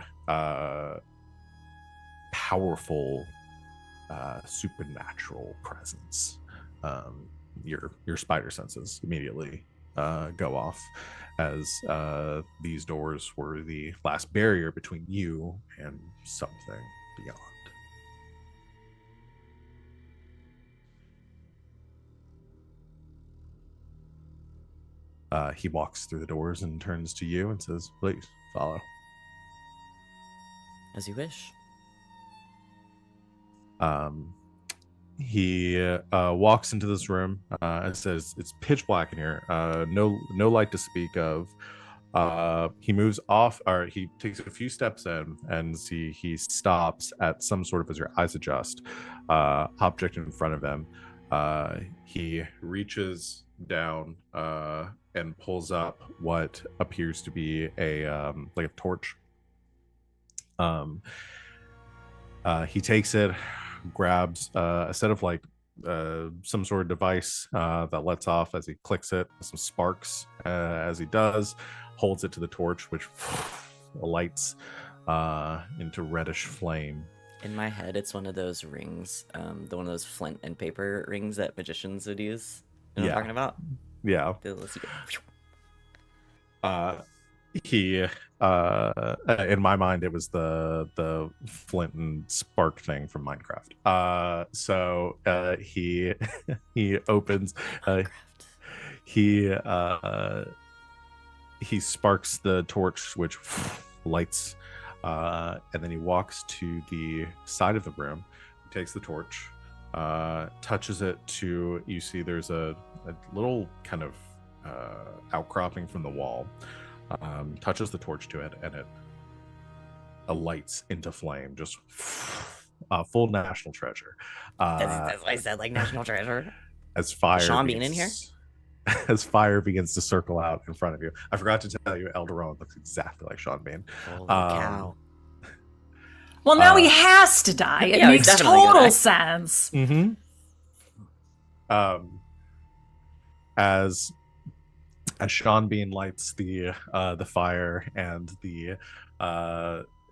powerful supernatural presence. Your spider senses immediately go off as these doors were the last barrier between you and something beyond. He walks through the doors and turns to you and says, please follow. As you wish. He walks into this room and says, it's pitch black in here. No light to speak of. He moves off, or he takes a few steps in, and he stops at some sort of, as your eyes adjust, object in front of him. He reaches down and pulls up what appears to be a like a torch. He takes it, grabs a set of like some sort of device that lets off as he clicks it, some sparks as he does, holds it to the torch, which lights into reddish flame. In my head, it's one of those rings, one of those flint and paper rings that magicians would use. You know what I'm talking about? Yeah. Let's go. He in my mind it was the flint and spark thing from Minecraft. So he opens he sparks the torch, which lights, and then he walks to the side of the room, takes the torch, touches it to, you see there's a little kind of outcropping from the wall, touches the torch to it, and it alights into flame, just full national treasure. That's why I said like national treasure. As fire Is Sean Bean in here? As fire begins to circle out in front of you. I forgot to tell you, Elderon looks exactly like Sean Bean. Holy cow. Well, now he has to die. It Yeah, he's makes definitely gonna total die. sense. Mm-hmm. As Sean Bean lights the fire, and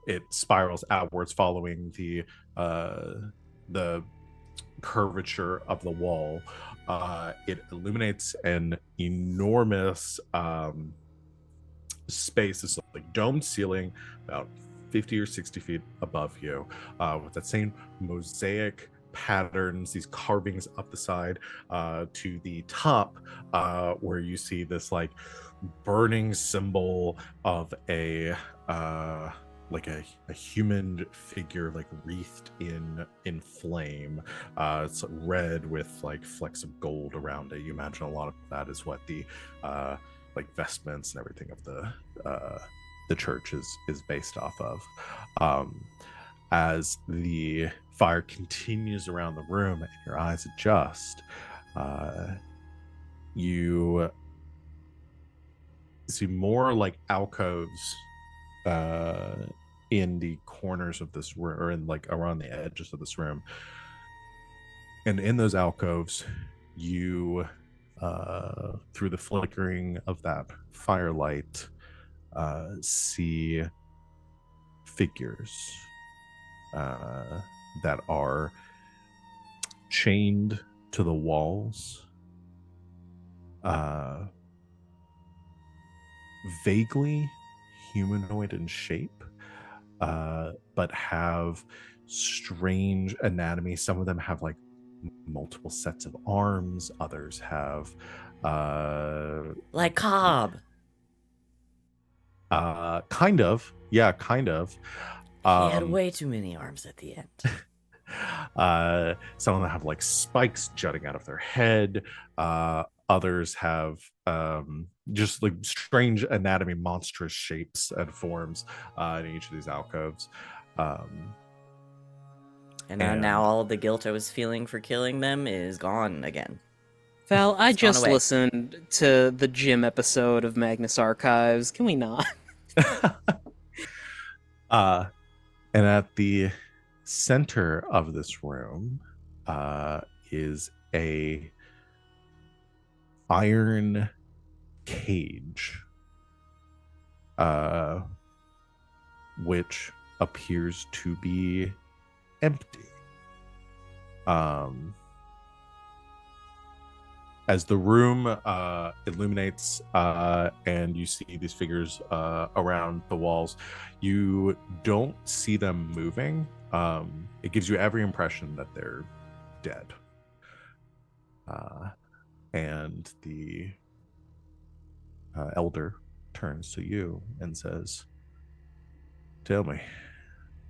it spirals outwards, following the curvature of the wall. It illuminates an enormous space. It's like domed ceiling, about 50 or 60 feet above you, with that same mosaic patterns, these carvings up the side, to the top, where you see this like burning symbol of a human figure, like wreathed in flame. It's red with like flecks of gold around it. You imagine a lot of that is what the like vestments and everything of the church is based off of. As the fire continues around the room and your eyes adjust, you see more like alcoves in the corners of this room, or in like around the edges of this room. And in those alcoves, you through the flickering of that firelight, see figures that are chained to the walls, vaguely humanoid in shape, but have strange anatomy. Some of them have like multiple sets of arms, others have Like Cobb. kind of, yeah, kind of. He had way too many arms at the end. Some of them have like spikes jutting out of their head. Others have just like strange anatomy, monstrous shapes and forms in each of these alcoves. And now all of the guilt I was feeling for killing them is gone again. Val, I It's gone just away. listened to the Jim episode of Magnus Archives. Can we not? And at the center of this room is a iron cage, which appears to be empty. As the room illuminates, and you see these figures around the walls, you don't see them moving. It gives you every impression that they're dead. And the elder turns to you and says, "Tell me,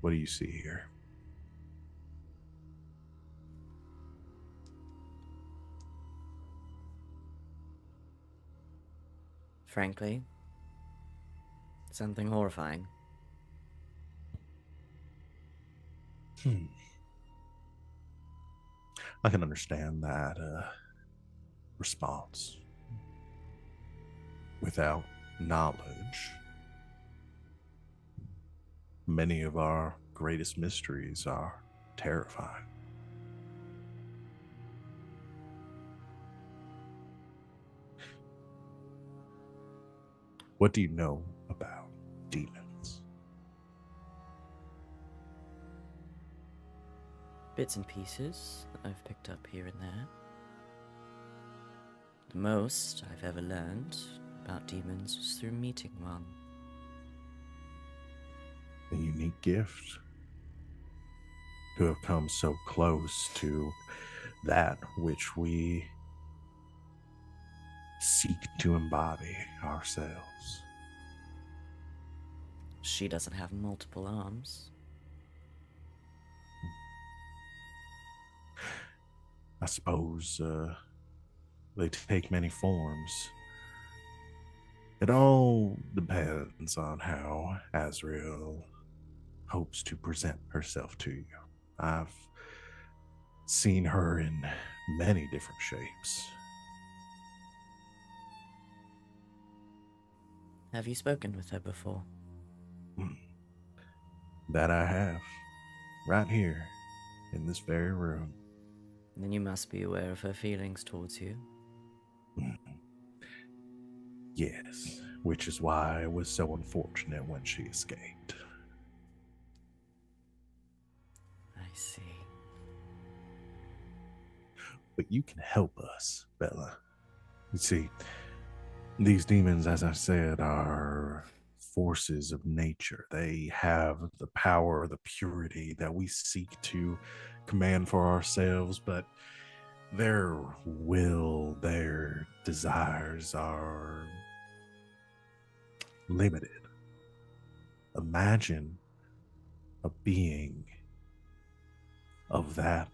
what do you see here?" Frankly, something horrifying. I can understand that response. Without knowledge, many of our greatest mysteries are terrifying. What do you know about demons? Bits and pieces I've picked up here and there. The most I've ever learned about demons was through meeting one. A unique gift to have come so close to that which we seek to embody ourselves. She doesn't have multiple arms. I suppose they take many forms. It all depends on how Azrael hopes to present herself to you. I've seen her in many different shapes. Have you spoken with her before? That I have, right here, in this very room. Then you must be aware of her feelings towards you. Yes, which is why it was so unfortunate when she escaped. I see. But you can help us, Bella. You see, these demons, as I said, are forces of nature. They have the power, the purity that we seek to command for ourselves, but their will, their desires are limited. Imagine a being of that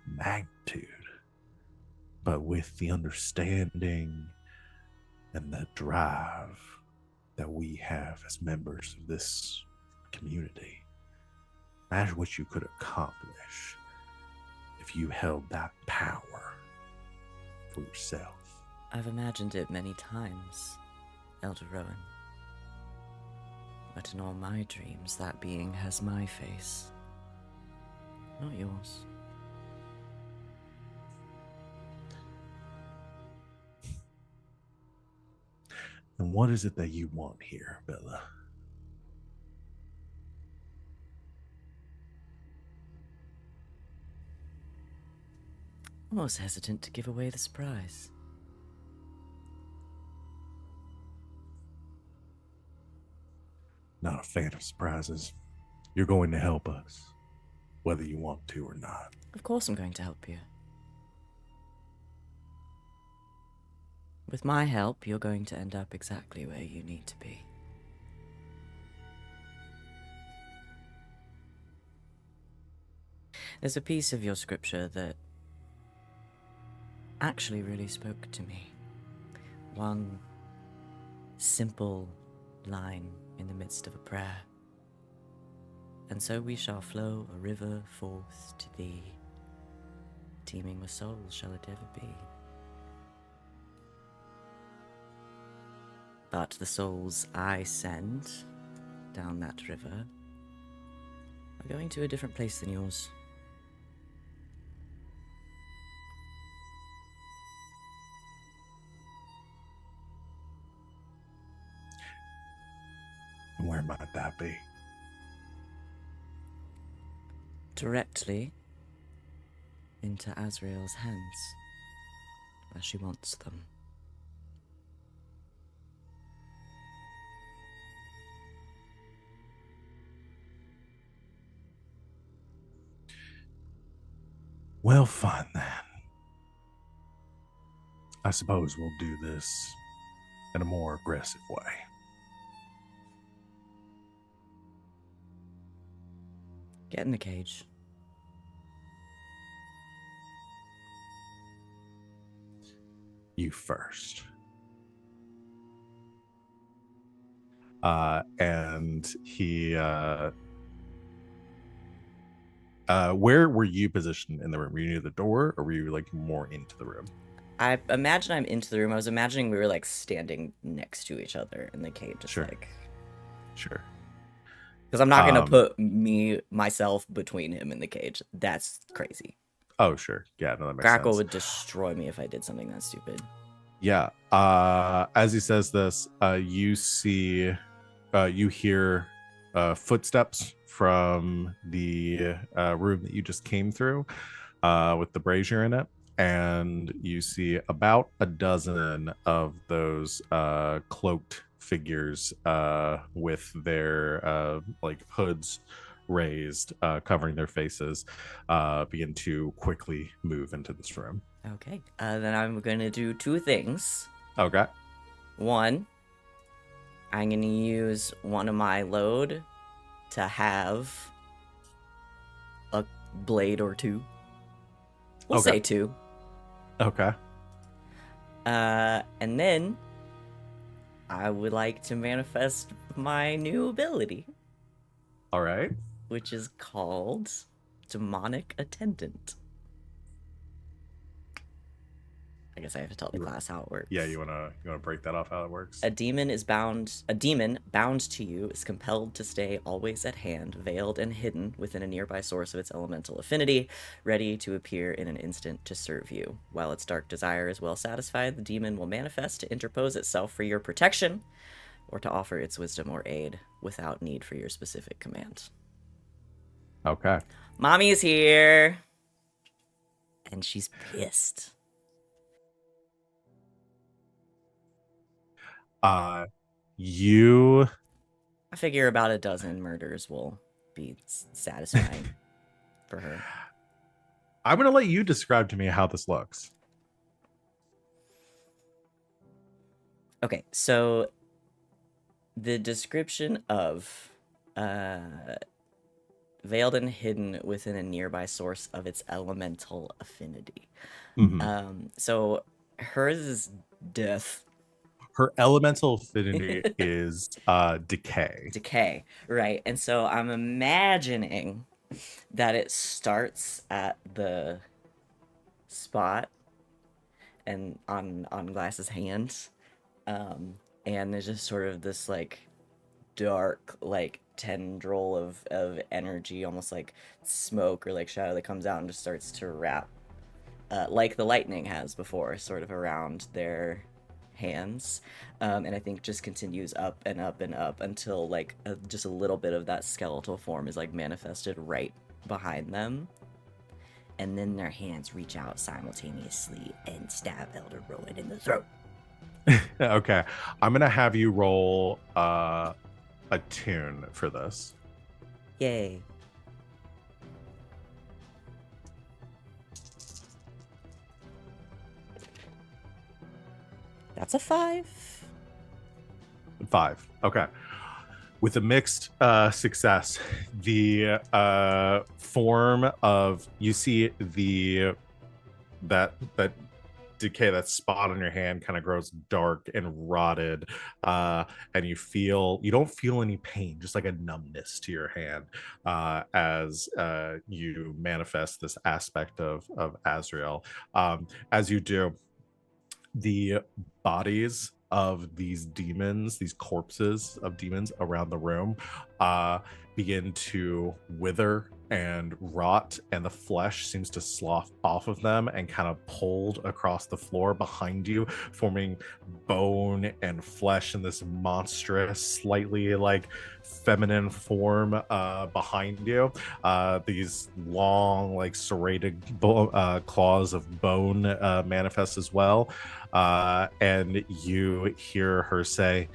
magnitude, but with the understanding and the drive that we have as members of this community. Imagine what you could accomplish if you held that power for yourself. I've imagined it many times, Elder Rowan. But in all my dreams, that being has my face, not yours. And what is it that you want here, Bella? Almost hesitant to give away the surprise. Not a fan of surprises. You're going to help us, whether you want to or not. Of course I'm going to help you. With my help, you're going to end up exactly where you need to be. There's a piece of your scripture that actually really spoke to me. One simple line in the midst of a prayer. And so we shall flow a river forth to thee. Teeming with souls shall it ever be. But the souls I send down that river are going to a different place than yours. And where might that be? Directly into Azrael's hands, as she wants them. Well, fine then. I suppose we'll do this in a more aggressive way. Get in the cage. You first. And he where were you positioned in the room? Were you near the door or were you like more into the room? I imagine I'm into the room. I was imagining we were like standing next to each other in the cage. Just Sure. like, Sure. because I'm not gonna put myself between him and the cage. That's crazy. Oh, sure. Yeah, no, that makes Grackle sense. would destroy me if I did something that stupid. Yeah. As he says this, you hear footsteps from the room that you just came through with the brazier in it. And you see about a dozen of those cloaked figures with their like hoods raised, covering their faces, begin to quickly move into this room. Okay. Then I'm gonna do two things. Okay. One, I'm gonna use one of my load to have a blade or two. We'll Okay. say 2. Okay. And then I would like to manifest my new ability, All right. which is called Demonic Attendant. I guess I have to tell the class how it works. Yeah, you wanna break that off how it works? A demon bound to you is compelled to stay always at hand, veiled and hidden within a nearby source of its elemental affinity, ready to appear in an instant to serve you. While its dark desire is well satisfied, the demon will manifest to interpose itself for your protection, or to offer its wisdom or aid without need for your specific command. Okay. Mommy's here! And she's pissed. You I figure about a dozen murders will be satisfying for her. I'm gonna let you describe to me how this looks. Okay, so the description of veiled and hidden within a nearby source of its elemental affinity. Mhm. So hers is death. Her elemental affinity is decay. Decay, right? And so I'm imagining that it starts at the spot and on Glass's hands, and there's just sort of this like dark like tendril of energy, almost like smoke or like shadow, that comes out and just starts to wrap like the lightning has before, sort of around their hands, and I think just continues up and up and up until like just a little bit of that skeletal form is like manifested right behind them, and then their hands reach out simultaneously and stab Elder Rowan in the throat. Okay. I'm gonna have you roll a tune for this. Yay. That's a 5. 5. Okay. With a mixed success, the form of, you see that decay, that spot on your hand kind of grows dark and rotted, and you don't feel any pain, just like a numbness to your hand, as you manifest this aspect of Azrael. As you do, the bodies of these demons, these corpses of demons around the room, begin to wither and rot, and the flesh seems to slough off of them and kind of pulled across the floor behind you, forming bone and flesh in this monstrous, slightly like feminine form behind you. These long, like serrated claws of bone manifest as well, and you hear her say,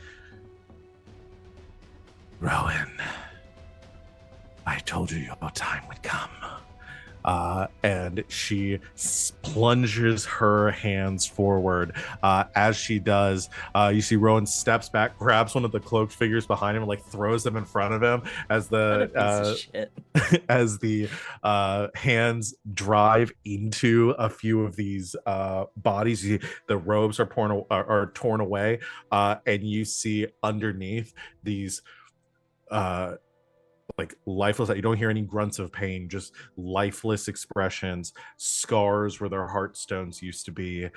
"Rowan, I told you your time would come." And she plunges her hands forward. As she does, you see Rowan steps back, grabs one of the cloaked figures behind him, and like throws them in front of him as What a the piece of shit. as the hands drive into a few of these bodies. You see the robes are torn away, and you see underneath these like lifeless, you don't hear any grunts of pain, just lifeless expressions, scars where their heartstones used to be.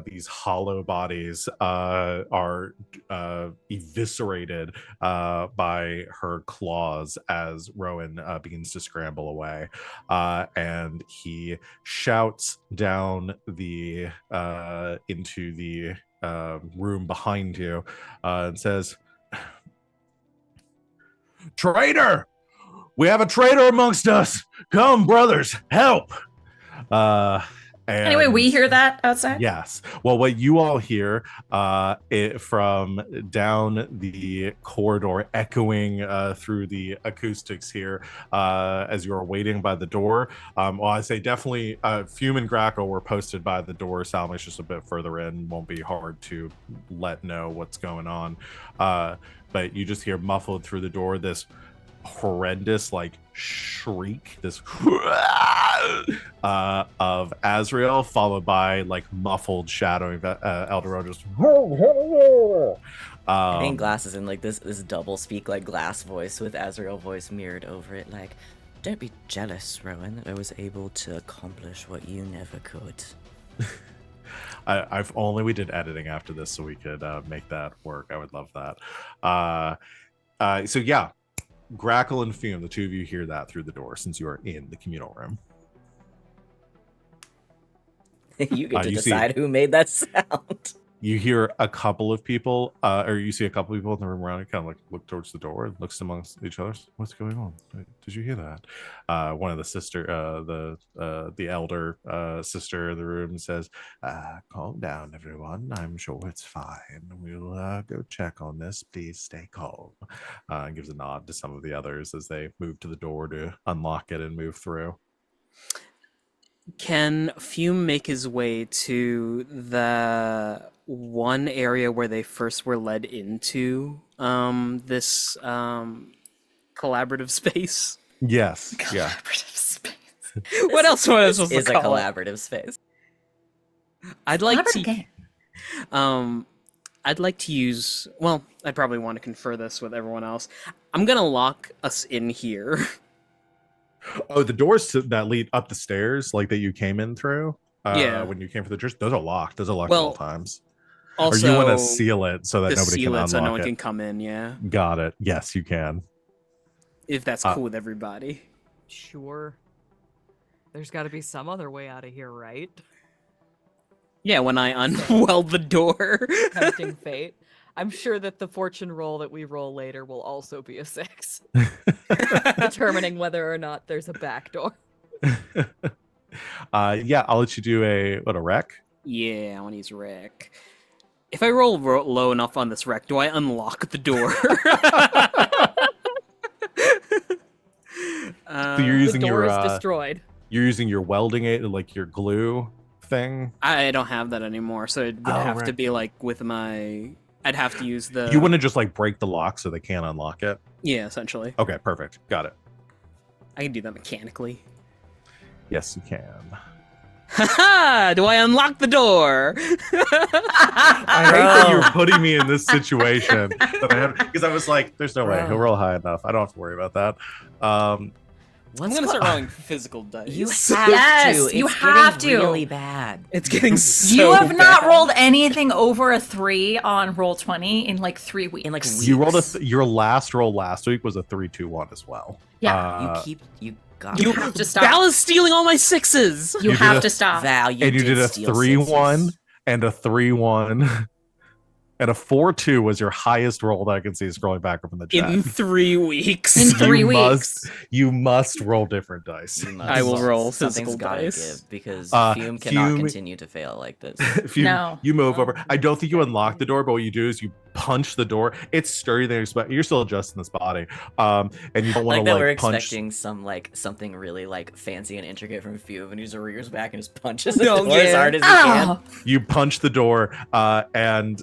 These hollow bodies are eviscerated by her claws as Rowan begins to scramble away, and he shouts down the into the room behind you, and says, "Traitor! We have a traitor amongst us! Come, brothers, help!" Anyway, we hear that outside? Yes. Well, what you all hear from down the corridor, echoing through the acoustics here, as you are waiting by the door. Well, I say definitely Fume and Grackle were posted by the door. Salome's just a bit further in. Won't be hard to let know what's going on. But you just hear muffled through the door this, horrendous like shriek, this of Azrael, followed by like muffled shadowing Eldorado just Getting glasses and like this double speak like glass voice with Azrael voice mirrored over it, like, don't be jealous, Rowan, that I was able to accomplish what you never could. I've only we did editing after this so we could make that work. I would love that. So yeah, Grackle and Fume, the two of you hear that through the door since you are in the communal room. You get to you decide who made that sound. You hear a couple of people, or you see a couple of people in the room around you, kind of like look towards the door and looks amongst each other. What's going on? Did you hear that? One of the sister, the elder sister in the room says, "Calm down, everyone. I'm sure it's fine. We'll go check on this. Please stay calm." And gives a nod to some of the others as they move to the door to unlock it and move through. Can Fume make his way to the one area where they first were led into this collaborative space? Yes. Yeah. Collaborative space. What else was I supposed to Is a call it? collaborative space. I'd like Collaborative to. game. I'd like to use. Well, I'd probably want to confer this with everyone else. I'm gonna lock us in here. Oh, the doors that lead up the stairs, like that you came in through. Yeah. When you came for the church, those are locked. Those are locked Well, at all times. Also, or you want to seal it so that to nobody seal can it so unlock no one it. can come in. Yeah, Got it. Yes, you can. if that's cool with everybody. Sure. There's got to be some other way out of here, right? Yeah, when I unweld the door. Tempting fate. I'm sure that the fortune roll that we roll later will also be a 6, determining whether or not there's a back door. Yeah, I'll let you do a rec. Yeah, I want to use wreck. If I roll low enough on this wreck, do I unlock the door? So you're using The door your is destroyed. you're using your welding aid, like your glue thing. I don't have that anymore, so it would have to right. be like with my. I'd have to use the. You want to just like break the lock so they can't unlock it. Yeah, essentially. Okay, perfect. Got it. I can do that mechanically. Yes, you can. Haha! Do I unlock the door? I hate that you're putting me in this situation because I was like, "There's no way he'll roll high enough. I don't have to worry about that." I'm gonna start rolling physical dice. You have Yes, to. It's you have getting to. really bad. It's getting so You have not bad. rolled anything over a 3 on Roll20 in like 3 weeks. In like weeks. You rolled your last roll last week was a 3-2-1 as well. Yeah. You got You it. have to stop. Val is stealing all my 6s. You You have did to stop. Val, you and you did a steal 3-1 sixes. and a 3-1 and a 4-2 was your highest roll that I can see scrolling back up in the chat. In 3 weeks. In 3 You weeks. you must roll different dice. You must. I will roll Something's physical gotta dice. give because Uh, Fume cannot Fume- continue to fail like this. If you No. you move Oh, over, I don't think you unlock the door, but what you do is you punch the door. It's sturdier than you expect. You're still adjusting this body, and you don't want Like to that we're punch. expecting something really like fancy and intricate from Fume, and he just rears back and just punches the No, door as yeah. hard as he can. Oh, You punch the door, and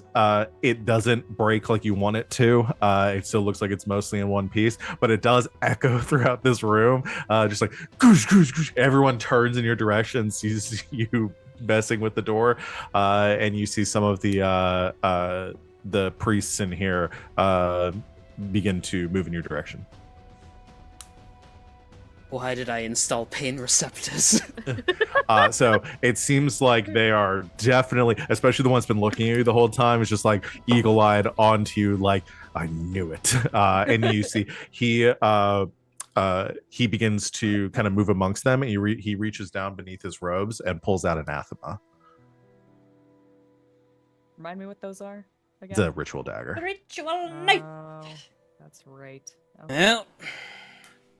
it doesn't break like you want it to. It still looks like it's mostly in one piece, but it does echo throughout this room, just like goosh, goosh, goosh. Everyone turns in your direction, sees you messing with the door, and you see some of the priests in here begin to move in your direction. Why did I install pain receptors? So it seems like they are definitely, especially the one's been looking at you the whole time, is just like eagle-eyed onto you, like I knew it. And you see he begins to kind of move amongst them, and he reaches down beneath his robes and pulls out anathema. Remind me what those are again? It's a ritual dagger. Ritual knife. Oh, that's right. Okay.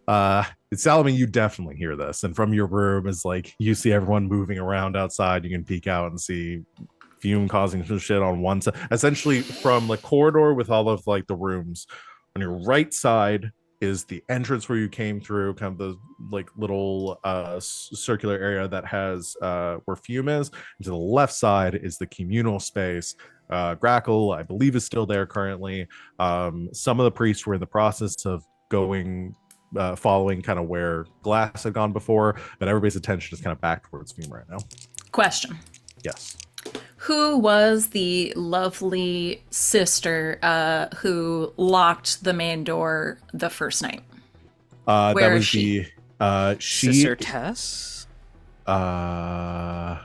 Well, Salome, you definitely hear this, and from your room is like you see everyone moving around outside. You can peek out and see Fume causing some shit on one side, essentially from the corridor with all of like the rooms. On your right side is the entrance where you came through, kind of the like little circular area that has where Fume is. And to the left side is the communal space. Grackle, I believe, is still there currently. Some of the priests were in the process of going, following kind of where Glass had gone before, but everybody's attention is kind of back towards Fume right now. Question. Yes. Who was the lovely sister who locked the main door the first night? That Where was is she? Sister Tess? I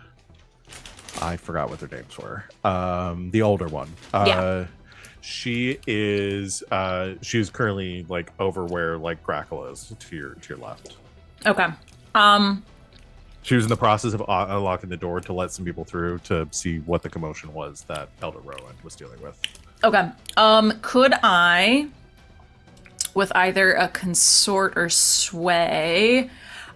forgot what their names were. The older one. Yeah. She is currently like over where like Grackle is to your left. Okay. She was in the process of unlocking the door to let some people through to see what the commotion was that Elder Rowan was dealing with. Okay. Could I, with either a consort or sway,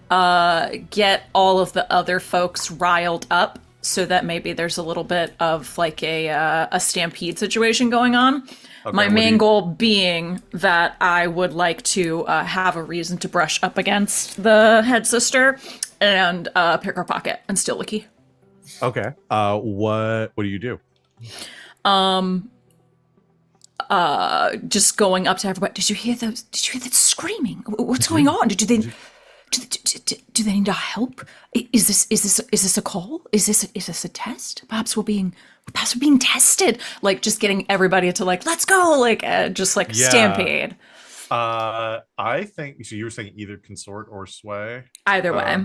get all of the other folks riled up so that maybe there's a little bit of like a stampede situation going on? Okay, My main goal being that I would like to have a reason to brush up against the head sister and pick her pocket and steal the key. Okay. What do you do? Just going up to everybody. Did you hear those? Did you hear that screaming? What's going on? Do they need our help? Is this a call? Is this a test? Perhaps we're being tested. Like just getting everybody to like, let's go, like just like stampede. I think so. You were saying either consort or sway. Either way,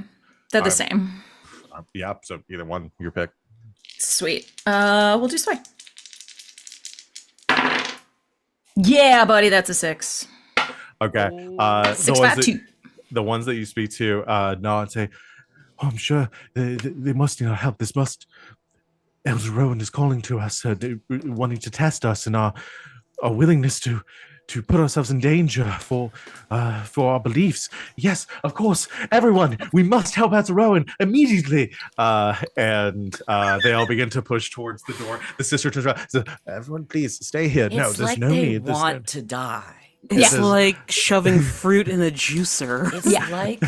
they're the same. Yeah. So either one, your pick. Sweet. We'll do sway. Yeah, buddy, that's a 6. Okay. 6, 5, 2. The ones that you speak to nod and say, "Oh, I'm sure they must need our help. This must. Elder Rowan is calling to us, wanting to test us and our willingness to put ourselves in danger for our beliefs. Yes, of course, everyone, we must help Elder Rowan immediately." And they all begin to push towards the door. The sister turns around, says, "Everyone, please stay here. No, It's there's like no they need. want to die. It's Yeah. like shoving fruit in a juicer. It's like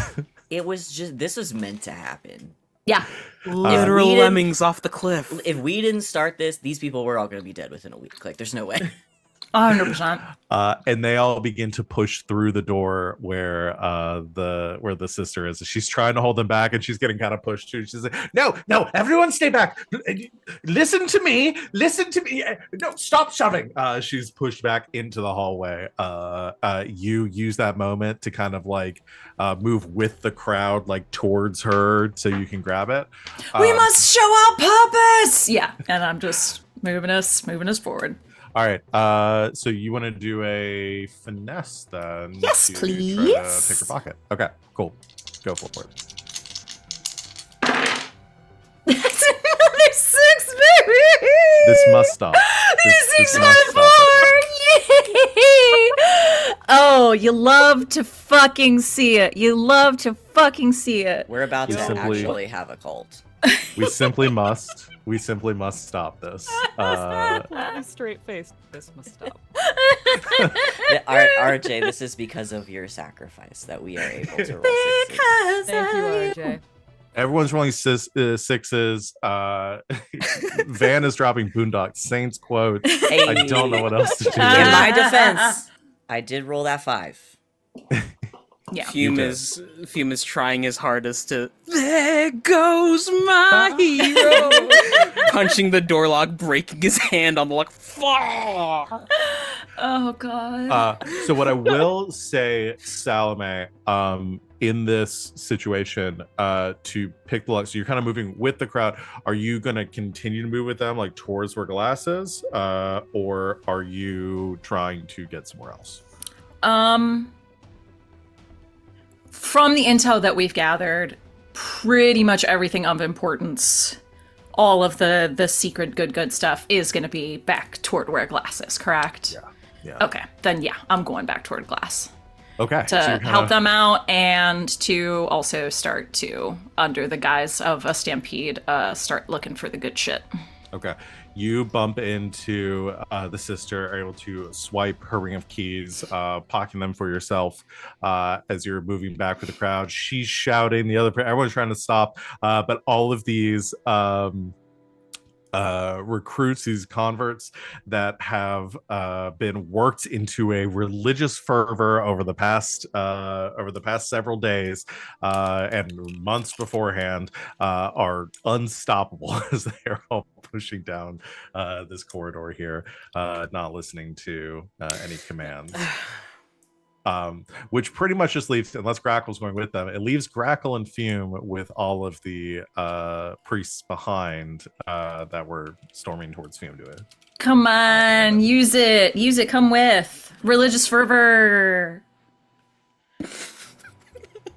it was just this was meant to happen. Yeah. Literal we didn't- lemmings off the cliff. If we didn't start this, these people were all going to be dead within a week. Like, there's no way. 100%. And they all begin to push through the door where the sister is. She's trying to hold them back, and she's getting kind of pushed too. She's like, "No, everyone, stay back. Listen to me. No, stop shoving." She's pushed back into the hallway. You use that moment to kind of like move with the crowd, like towards her, so you can grab it. We must show our purpose. Yeah, and I'm just moving us forward. All right. So you want to do a finesse then? Yes, to please. Try to pick your pocket. Okay, cool. Go for it. That's another 6, baby. This must stop. This must is stop. Yay! Oh, you love to fucking see it. You love to fucking see it. We're about to Simply- actually have a cult. We simply must. We simply must stop this. Straight face. This must stop. RJ, this is because of your sacrifice that we are able to roll 6s. Because Thank you, RJ. Everyone's rolling sixes. Van is dropping Boondock Saints quotes. I don't know what else to do. In my defense, I did roll that 5. Yeah. Fume is trying his hardest to. There goes my hero. Punching the door lock, breaking his hand on the lock. Oh god. So what I will say, Salome, in this situation, to pick the lock, so you're kind of moving with the crowd. Are you going to continue to move with them, like towards where Glass is, or are you trying to get somewhere else? From the intel that we've gathered, pretty much everything of importance, all of the secret good stuff is going to be back toward where Glass is, correct? Yeah. Okay, then yeah, I'm going back toward Glass Okay. to so you're kinda- help them out and to also start to, under the guise of a stampede, start looking for the good shit. Okay. You bump into the sister, are able to swipe her ring of keys, pocketing them for yourself as you're moving back with the crowd. She's shouting, everyone's trying to stop, but all of these recruits, these converts that have been worked into a religious fervor over the past several days and months beforehand, are unstoppable as they are all pushing down this corridor here, not listening to any commands. Which pretty much just leaves, unless Grackle's going with them, it leaves Grackle and Fume with all of the priests behind that were storming towards Fume to it. Come on, use it. Use it. Come with. Religious fervor.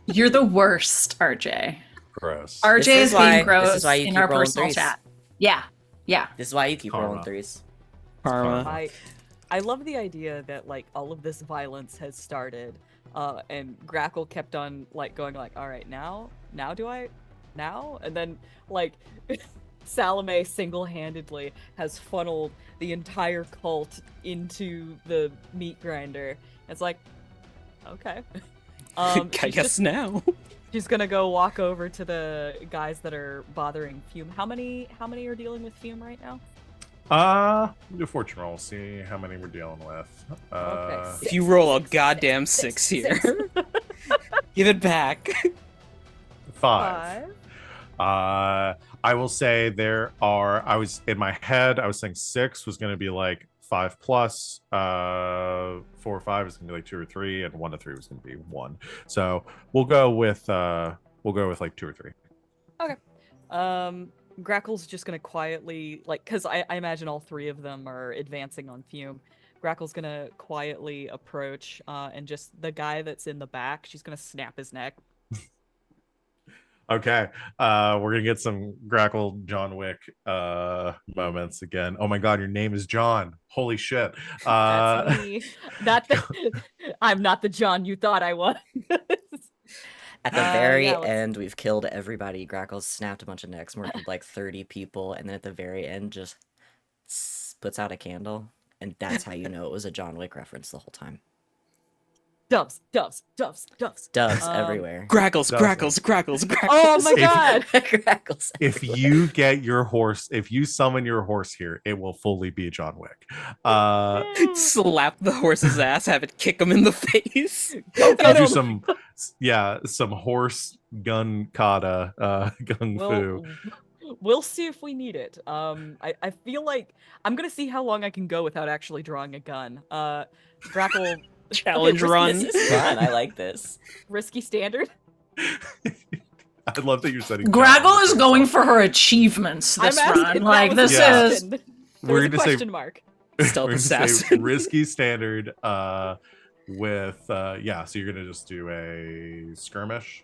You're the worst, RJ. Gross. RJ is being gross this is why you in keep our rolling personal threes. chat. Yeah. Yeah. This is why you keep Karma. rolling threes. Karma. I love the idea that like all of this violence has started, and Grackle kept on like going like, all right, now do I, now, and then like Salome single-handedly has funneled the entire cult into the meat grinder. It's like, okay, I guess now. she's gonna go walk over to the guys that are bothering Fume. How many are dealing with Fume right now? Do fortune roll, see how many we're dealing with. Okay. If you roll a goddamn six here, give it back. 5. I will say there are, I was in my head, I was saying 6 was going to be like 5 plus, 4 or 5 is going to be like 2 or 3, and 1 to 3 was going to be 1. So we'll go with like 2 or 3. Okay. Grackle's just gonna quietly, like, because I imagine all 3 of them are advancing on Fume. Grackle's gonna quietly approach, and just the guy that's in the back, she's gonna snap his neck. Okay, we're gonna get some Grackle John Wick moments again. Oh my god, your name is John. Holy shit. That's me. I'm not the John you thought I was. At the very yeah, end, we've killed everybody. Grackle's snapped a bunch of necks, murdered like 30 people, and then at the very end, just puts out a candle, and that's how you know it was a John Wick reference the whole time. Doves. Doves everywhere. Grackles. Oh my god! Grackles. If you get your horse, if you summon your horse here, it will fully be John Wick. Slap the horse's ass, have it kick him in the face. I'll do some horse gun kata gung fu. We'll see if we need it. I feel like I'm gonna see how long I can go without actually drawing a gun. Grackle Challenge run. This is fun. I like this. risky standard. I love that you're setting. Grackle is going for her achievements this I'm run. asking, Like, this Yeah. is. There's We're a gonna say question mark. Stealth we're gonna say assassin. risky standard with so you're gonna just do a skirmish.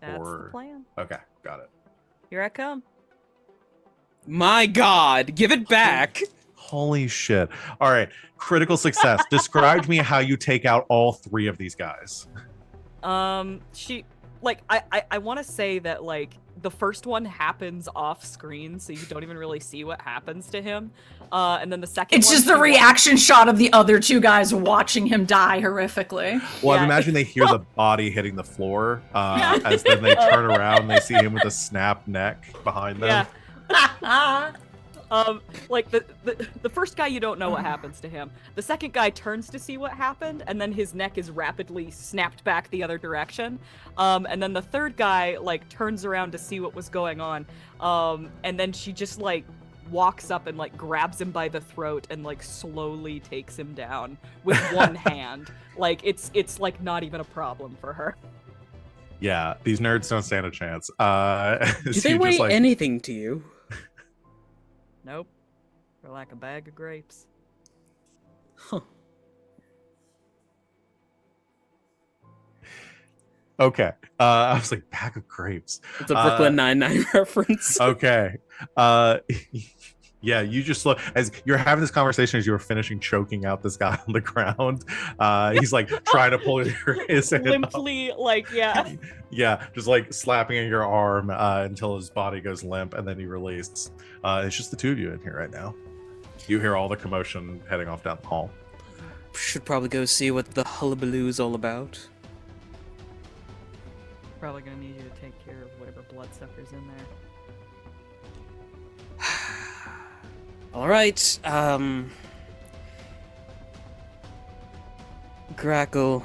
That's Or- the plan. Okay, got it. Here I come. My god, give it back. Holy shit. All right, critical success. Describe to me how you take out all 3 of these guys. She, like, I want to say that, like, the first one happens off screen, so you don't even really see what happens to him. And then the second It's one, just the reaction shot of the other 2 guys watching him die horrifically. Well, Yeah. I imagine they hear the body hitting the floor as then they turn around and they see him with a snapped neck behind them. Yeah. Like the first guy, you don't know what happens to him. The second guy turns to see what happened, and then his neck is rapidly snapped back the other direction. And then the third guy like turns around to see what was going on. And then she just like walks up and like grabs him by the throat and like slowly takes him down with one hand. Like it's like not even a problem for her. Yeah, these nerds don't stand a chance. Do so they you're weigh just like, anything to you? Nope. They're like a bag of grapes. Huh. okay. I was like, bag of grapes. It's a Brooklyn Nine-Nine reference. Okay. Yeah, you just look as you're having this conversation as you were finishing choking out this guy on the ground. He's like trying to pull his head up. Limply, like, yeah. Yeah, just like slapping at your arm until his body goes limp, and then he releases. It's just the 2 of you in here right now. You hear all the commotion heading off down the hall. Should probably go see what the hullabaloo is all about. Probably gonna need you to take care of whatever bloodsucker's in there. All right. Grackle,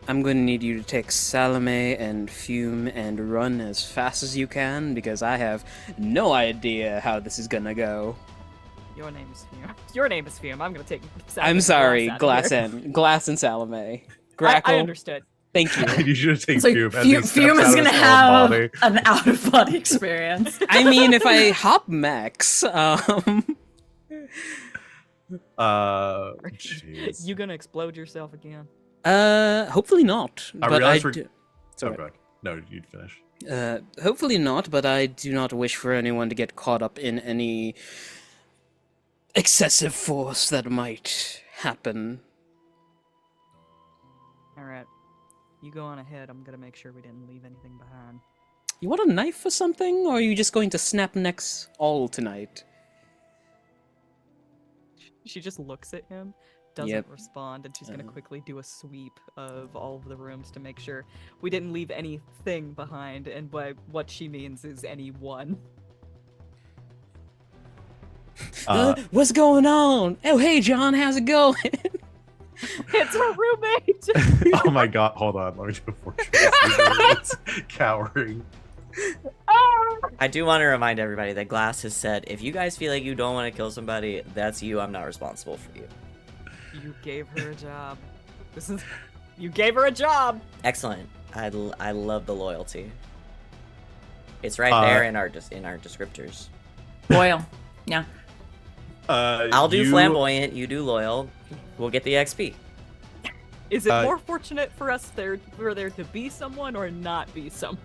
I'm going to need you to take Salome and Fume and run as fast as you can because I have no idea how this is gonna go. Your name is Fume. Your name is Fume. I'm gonna take. I'm sorry, Glass Glass and Salome. Grackle, I understood. thank you. You should have taken So Fume. As he steps Fume out is of gonna his own have body. an out of body experience. I mean, if I hop max, Jeez. You gonna explode yourself again? hopefully not. I But realize I we're- do- Oh, sorry. God. No, you'd finish. Hopefully not, but I do not wish for anyone to get caught up in any excessive force that might happen. All right. You go on ahead. I'm gonna make sure we didn't leave anything behind. You want a knife or something, or are you just going to snap necks all tonight? She just looks at him, doesn't Yep. respond, and she's gonna quickly do a sweep of all of the rooms to make sure we didn't leave anything behind. And by what she means is anyone. What's going on? Oh, hey, John, how's it going? It's her roommate. Oh my God! Hold on. Let me do a fortune. It's cowering. I do want to remind everybody that Glass has said, if you guys feel like you don't want to kill somebody, that's you. I'm not responsible for you. You gave her a job. You gave her a job. Excellent. I love the loyalty. It's right there in our descriptors. Loyal. Yeah. I'll do flamboyant. You do loyal. We'll get the XP. Is it more fortunate for us for there to be someone or not be someone?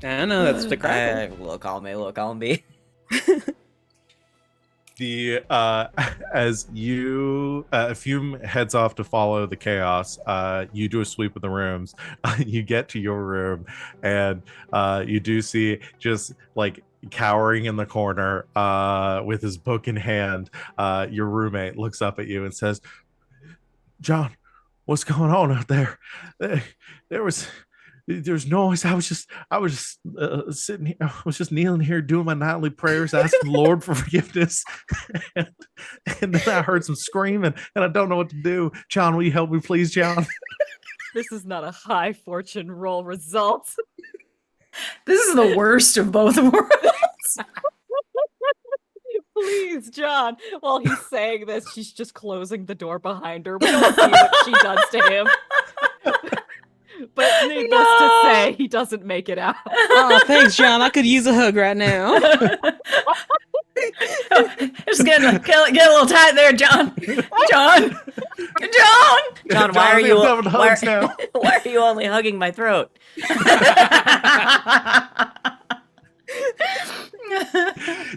I know, that's the Grackle. Look on me. The as you Fume heads off to follow the chaos, you do a sweep of the rooms. You get to your room, and you do see just like cowering in the corner with his book in hand. Your roommate looks up at you and says, "John, what's going on out there? There's noise. I was just sitting here. I was just kneeling here doing my nightly prayers, asking the Lord for forgiveness, and then I heard some screaming, and I don't know what to do. John, will you help me, please, John?" This is not a high fortune roll result. This is the worst of both worlds. Please, John. While he's saying this, she's just closing the door behind her. We don't see what she does to him. But needless to say, he doesn't make it out. Oh, thanks, John. I could use a hug right now. Just get a little tight there, John. John. John, why are you Double hugs now? why are you only hugging my throat?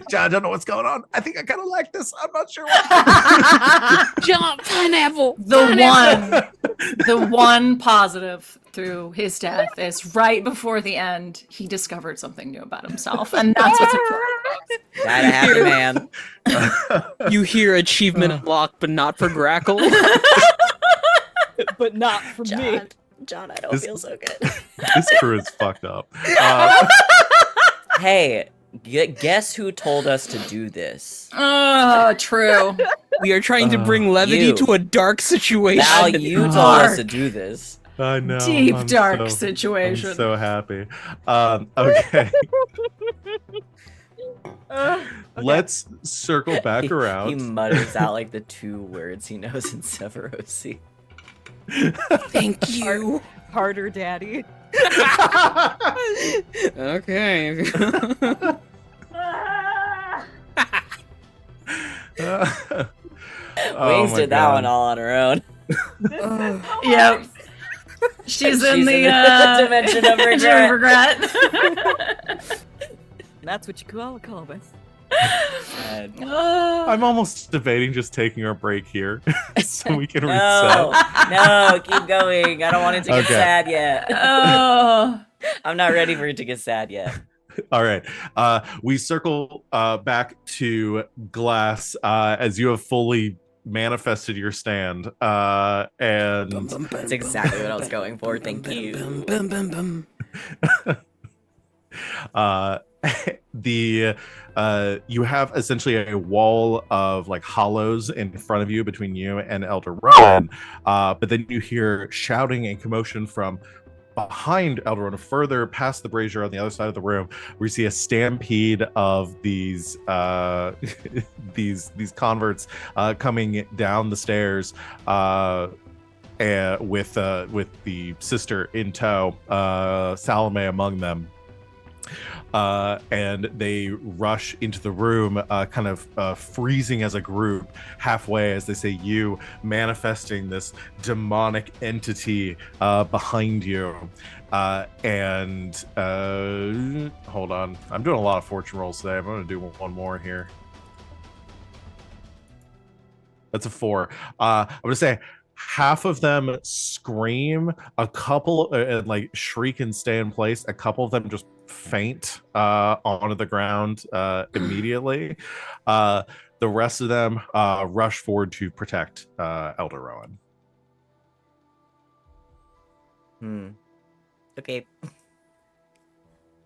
John, I don't know what's going on. I think I kind of like this. I'm not sure what. John, pineapple. The one positive through his death is right before the end, he discovered something new about himself, and that's what's important. Died a happy man. You hear achievement unlocked, but not for Grackle. But not for me. John, I don't feel so good. This crew is fucked up. Hey, guess who told us to do this? Oh, true. We are trying to bring levity you. to a dark situation. Val, you told us to do this. I know. Deep, I'm dark situation. I'm so happy. Okay. Let's circle back He around. mutters out like the 2 words he knows in Severosi. Thank you. Harder, daddy. Okay. Wings did that one all on her own. Yep. She's in the dimension of regret. That's what you call a callback. I'm almost debating just taking our break here so we can reset. No, keep going. I don't want it to get Okay. sad yet. Oh. I'm not ready for it to get sad yet. All right. We circle back to Glass as you have fully manifested your stand. And That's exactly what I was going for. Thank you. the you have essentially a wall of like hollows in front of you between you and Elder Rowan, but then you hear shouting and commotion from behind Elder Rowan, further past the brazier on the other side of the room. We see a stampede of these these converts coming down the stairs. And with the sister in tow, Salome among them. And they rush into the room, kind of freezing as a group halfway as they say you, manifesting this demonic entity behind you. And hold on, I'm doing a lot of fortune rolls today. I'm going to do one more here. That's a 4. I'm going to say half of them scream, a couple and like shriek and stay in place. A couple of them just faint onto the ground immediately. The rest of them rush forward to protect Elder Rowan. Okay.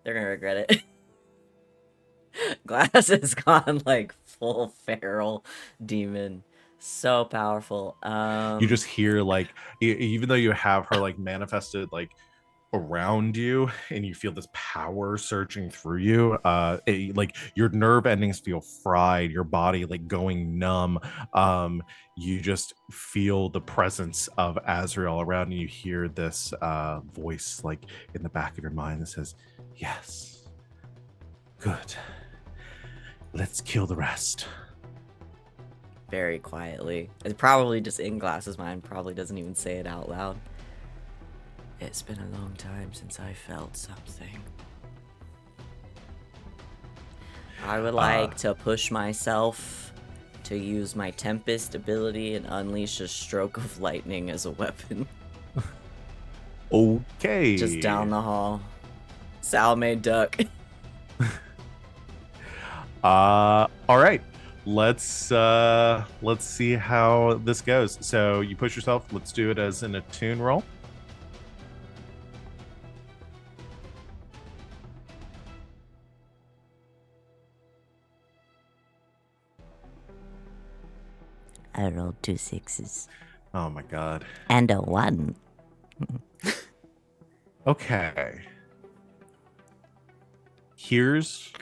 They're gonna regret it. Glass has gone like full feral demon. So powerful. You just hear like, even though you have her like manifested like around you, and you feel this power surging through you, like your nerve endings feel fried, your body like going numb. You just feel the presence of Azrael around, and you hear this voice like in the back of your mind that says, "Yes, good. Let's kill the rest." Very quietly. It's probably just in Glass's mind, probably doesn't even say it out loud. It's been a long time since I felt something. I would like to push myself to use my Tempest ability and unleash a stroke of lightning as a weapon. Okay. Just down the hall. Salome duck. All right. Let's see how this goes. So you push yourself. Let's do it as an attune roll. I rolled 2 6s. Oh my god. And a 1. Okay. Here's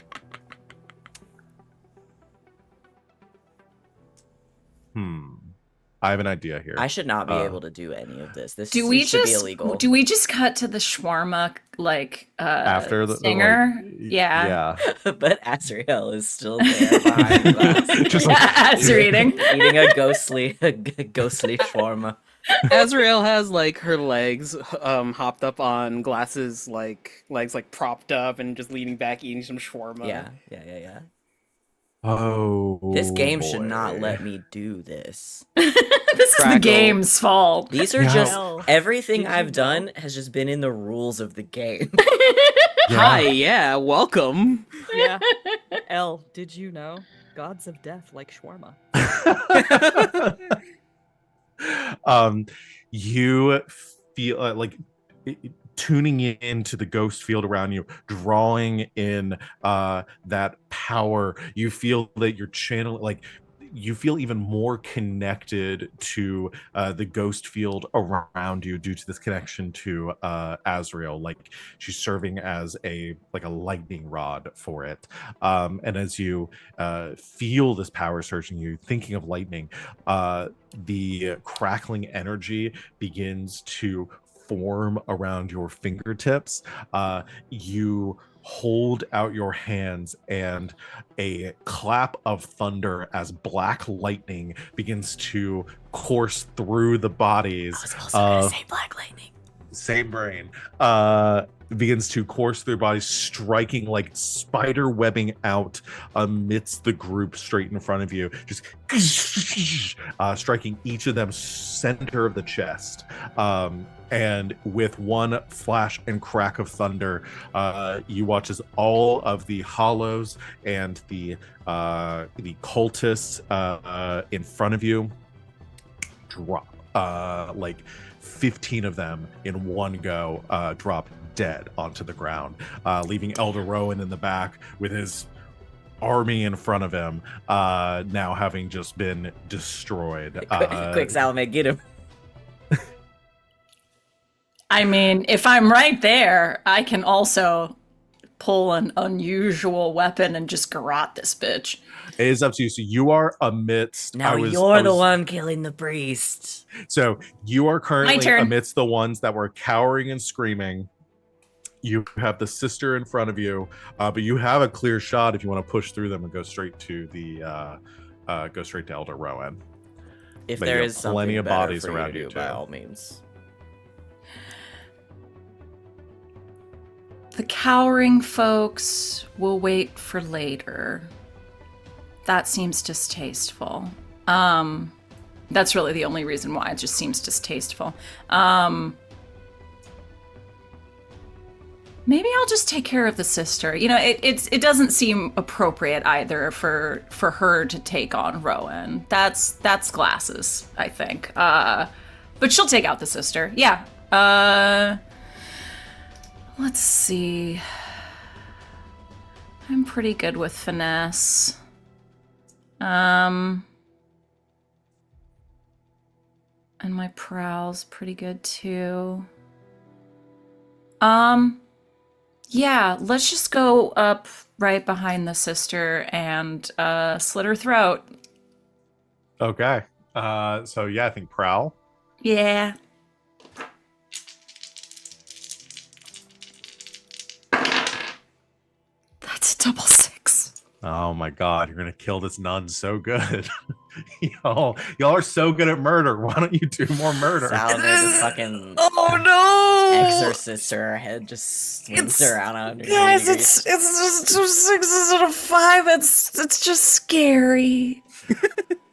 I have an idea here. I should not be able to do any of this. This Do we should just be illegal. do we just cut to the shawarma like after the singer? yeah. But Azrael is still there behind Glass. Just As reading. Eating a ghostly shawarma. Azrael has like her legs hopped up on Glass's like legs, like propped up and just leaning back eating some shawarma. Yeah. Oh, This game should boy. not let me do this. This is the Grackle. game's fault. These are Yeah. just everything I've done has just been in the rules of the game. Hi, yeah, welcome. Yeah. Elle, did you know? Gods of death like shawarma. You feel like tuning into the ghost field around you, drawing in that power. You feel that you're channeling, like you feel even more connected to the ghost field around you due to this connection to Azrael. Like she's serving as a lightning rod for it. And as you feel this power surging you, thinking of lightning, the crackling energy begins to form around your fingertips. You hold out your hands, and a clap of thunder as black lightning begins to course through the bodies. I was also gonna say Black Lightning. Same brain. Begins to course through bodies, striking like spider webbing out amidst the group straight in front of you, just striking each of them center of the chest. And with one flash and crack of thunder, you watch as all of the hollows and the cultists in front of you drop. Like 15 of them in one go drop dead onto the ground, leaving Elder Rowan in the back with his army in front of him, now having just been destroyed. Quick, Salome, get him. I mean, if I'm right there, I can also pull an unusual weapon and just garrote this bitch. It is up to you. So you are amidst. Now you're the one killing the priest. So you are My currently turn. amidst the ones that were cowering and screaming. You have the sister in front of you, but you have a clear shot if you want to push through them and go straight to Elder Rowan. If But there you have is plenty something of better bodies for around you you to do, by too. all means. The cowering folks will wait for later. That seems distasteful. That's really the only reason why. It just seems distasteful. Maybe I'll just take care of the sister. You know, it doesn't seem appropriate either for her to take on Rowan. That's glasses, I think. But she'll take out the sister. Yeah. Let's see. I'm pretty good with finesse. And my prowl's pretty good too. Yeah, let's just go up right behind the sister and slit her throat. Okay. So yeah, I think prowl. Yeah. That's a double 6. Oh my god, you're gonna kill this nun so good. y'all are so good at murder. Why don't you do more murder? Salome just fucking Oh no! exorcists her head, just swings her around 180 Guys, degrees. it's just 2 6s and a 5. It's just scary.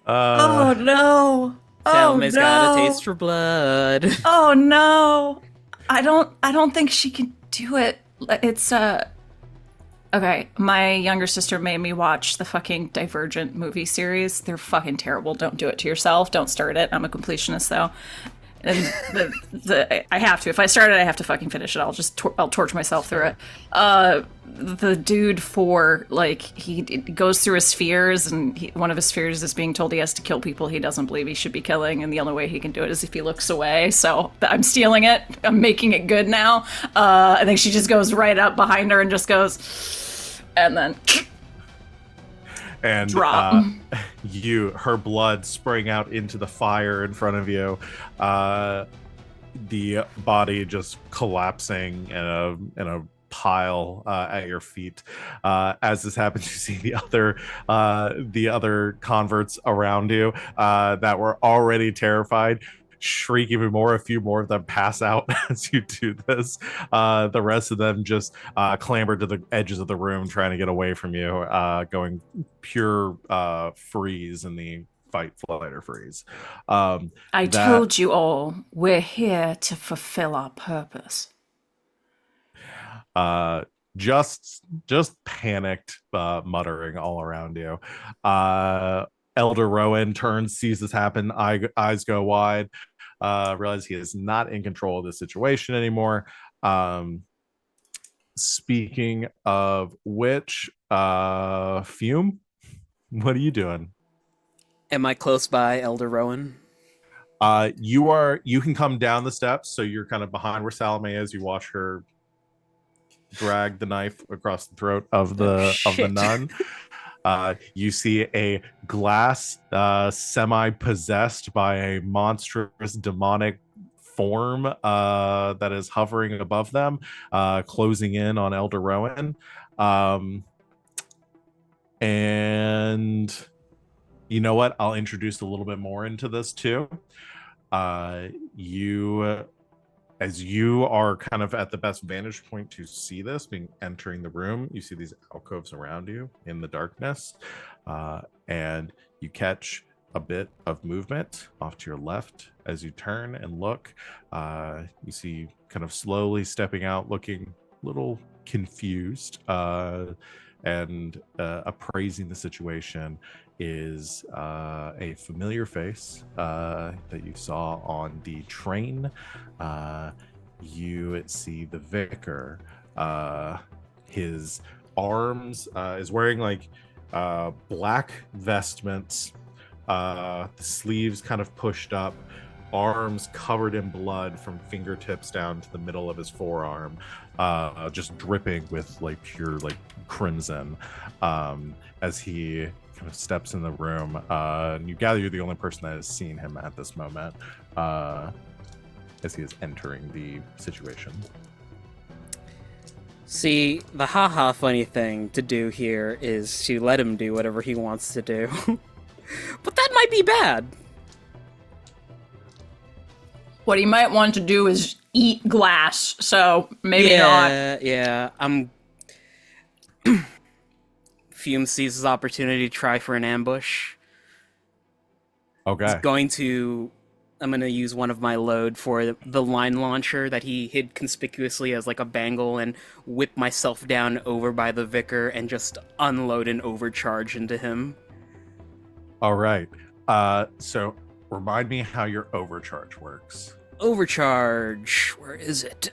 Oh no! Salome's Oh no! got a taste for blood. Oh no! I don't think she can do it. It's okay, my younger sister made me watch the fucking Divergent movie series. They're fucking terrible. Don't do it to yourself. Don't start it. I'm a completionist though. And I have to. If I start it, I have to fucking finish it. I'll torture myself through it. The dude he goes through his fears, and one of his fears is being told he has to kill people he doesn't believe he should be killing, and the only way he can do it is if he looks away. So I'm stealing it. I'm making it good now. I think she just goes right up behind her and just goes, and then and drop. Her blood spraying out into the fire in front of you. The body just collapsing in a pile at your feet. As this happens, you see the other converts around you that were already terrified shriek even more. A few more of them pass out as you do this. The rest of them just clamber to the edges of the room, trying to get away from you, going pure freeze in the fight, flight, or freeze. I told you all, we're here to fulfill our purpose. Just panicked muttering all around you. Elder Rowan turns, sees this happen, eyes go wide, realizes he is not in control of the situation anymore. Speaking of which, Fume, what are you doing? Am I close by Elder Rowan? You can come down the steps, so you're kind of behind where Salome is. You watch her drag the knife across the throat of the nun. You see a glass semi-possessed by a monstrous demonic form that is hovering above them, closing in on Elder Rowan. And you know what? I'll introduce a little bit more into this too. As you are kind of at the best vantage point to see this, entering the room, you see these alcoves around you in the darkness, and you catch a bit of movement off to your left as you turn and look. You see kind of slowly stepping out, looking a little confused, and appraising the situation is a familiar face that you saw on the train you see the vicar. His arms is wearing like black vestments, the sleeves kind of pushed up, arms covered in blood from fingertips down to the middle of his forearm, just dripping with like pure like crimson, as he kind of steps in the room. And you gather you're the only person that has seen him at this moment, as he is entering the situation. See, the haha funny thing to do here is to let him do whatever he wants to do. But that might be bad. What he might want to do is eat glass, so maybe not. Yeah, Fume sees his opportunity to try for an ambush. Okay. I'm going to use one of my load for the line launcher that he hid conspicuously as like a bangle and whip myself down over by the vicar and just unload and overcharge into him. All right. So remind me how your overcharge works. Overcharge. Where is it?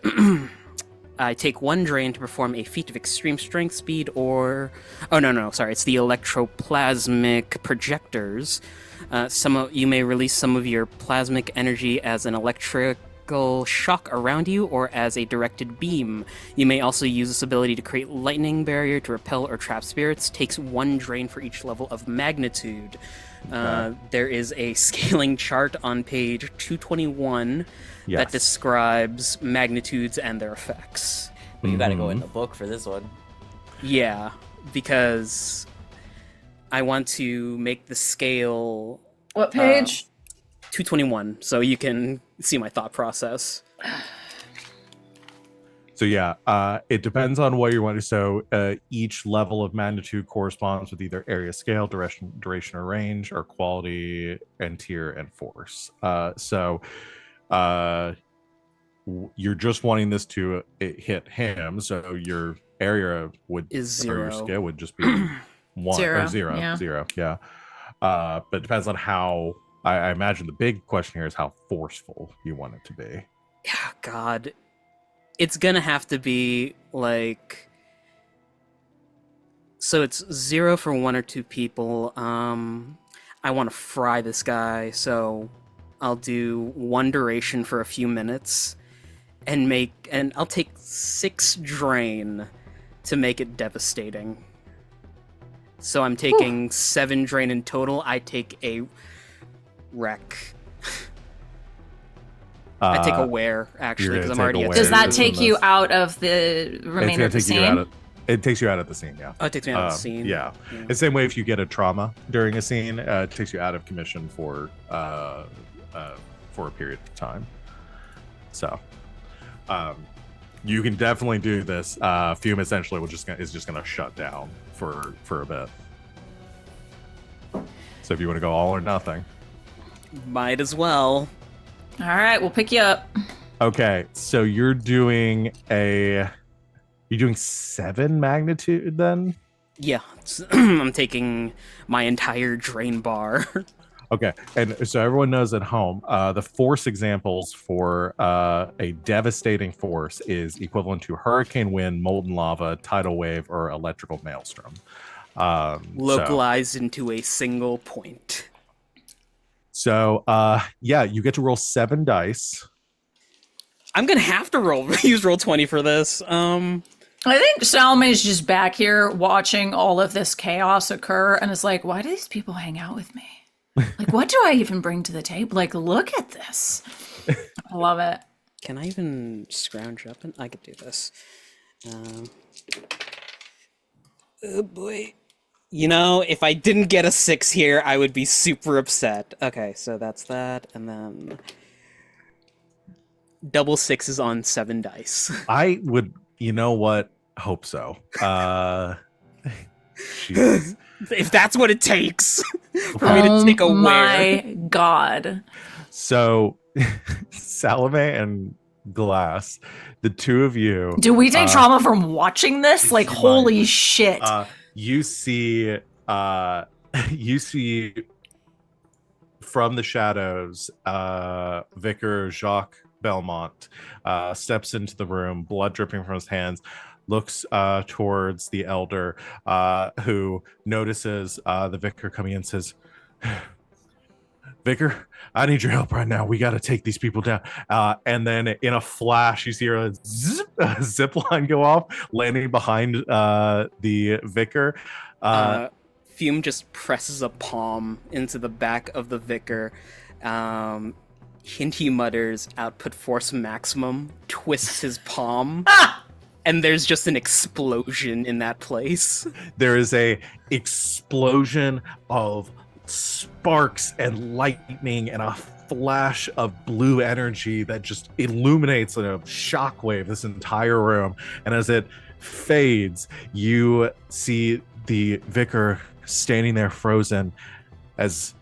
I take 1 drain to perform a feat of extreme strength, speed, or... Oh, no, sorry. It's the electroplasmic projectors. You may release some of your plasmic energy as an electrical shock around you or as a directed beam. You may also use this ability to create lightning barrier to repel or trap spirits. Takes 1 drain for each level of magnitude. There is a scaling chart on page 221 that describes magnitudes and their effects. Well, you gotta go in the book for this one. Yeah, because I want to make the scale... What page? 221, so you can see my thought process. So yeah, it depends on what you want to. So each level of magnitude corresponds with either area scale, duration or range, or quality and tier and force. You're just wanting this to hit him, so your area is 0. Or your scale would just be 1 0. or 0. Yeah. 0. Yeah. But it depends on how. I imagine the big question here is how forceful you want it to be. Yeah, God. It's gonna have to be, like... So it's 0 for 1 or 2 people. I want to fry this guy, so I'll do 1 duration for a few minutes, and I'll take 6 drain to make it devastating. So I'm taking 7 drain in total. I take a wreck. I take a wear, actually, because I'm already at... Does that take you out of the remainder of the scene? It takes you out of the scene, yeah. Oh, it takes me out of the scene? Yeah. The same way if you get a trauma during a scene, it takes you out of commission for a period of time. So, you can definitely do this. Fume essentially is just going to shut down for a bit. So if you want to go all or nothing. Might as well. All right, we'll pick you up. Okay, so you're doing 7 magnitude then? Yeah, I'm taking my entire drain bar. Okay, and so everyone knows at home, the force examples for a devastating force is equivalent to hurricane wind, molten lava, tidal wave, or electrical maelstrom. Localized into a single point. So, you get to roll 7 dice. I'm gonna have to use roll 20 for this. I think Salome's just back here watching all of this chaos occur and is like, why do these people hang out with me? Like, what do I even bring to the table? Like, look at this. I love it. Can I even scrounge up? I could do this. Oh boy. You know, if I didn't get a 6 here, I would be super upset. Okay, so that's that, and then... double 6s on 7 dice. I would, you know what? Hope so. Jesus. If that's what it takes for me to take a wear. Oh my God. So, Salome and Glass, the two of you... Do we take trauma from watching this? Like, holy shit. You see from the shadows, Vicar Jacques Belmont steps into the room, blood dripping from his hands, looks towards the elder, who notices the vicar coming in and says, Vicar, I need your help right now. We got to take these people down. And then in a flash, you see a zip line go off, landing behind the vicar. Fume just presses a palm into the back of the vicar. He mutters, output force maximum, twists his palm, and there's just an explosion in that place. There is a explosion of sparks and lightning and a flash of blue energy that just illuminates in a shockwave this entire room. And as it fades, you see the vicar standing there frozen as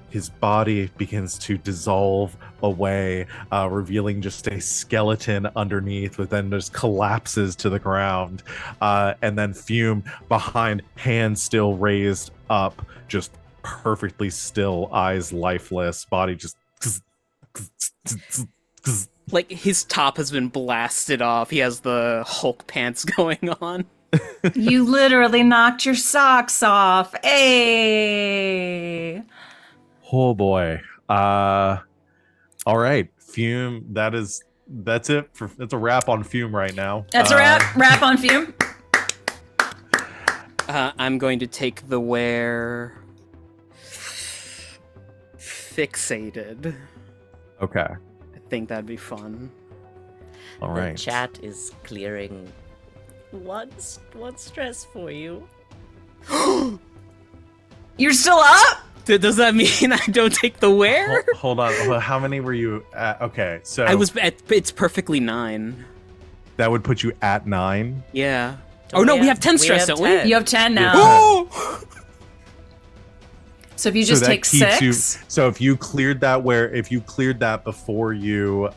his body begins to dissolve away, revealing just a skeleton underneath, but then just collapses to the ground. And then Fume behind, hands still raised up, just perfectly still, eyes lifeless, body just... Like, his top has been blasted off. He has the Hulk pants going on. You literally knocked your socks off. Hey. Oh boy. All right, Fume. That's it. That's a wrap on Fume right now. That's a wrap on Fume. I'm going to take the where fixated. Okay. I think that'd be fun. All right. The chat is clearing one stress for you. You're still up? Does that mean I don't take the where? Hold on. Well, how many were you at? Okay, so I was at, it's perfectly 9. that would put you at 9. Yeah. Don't Oh no, we we have- have 10 we stress, have don't 10. You have 10 now. we? So if you just that take keeps 6. So if you cleared that before you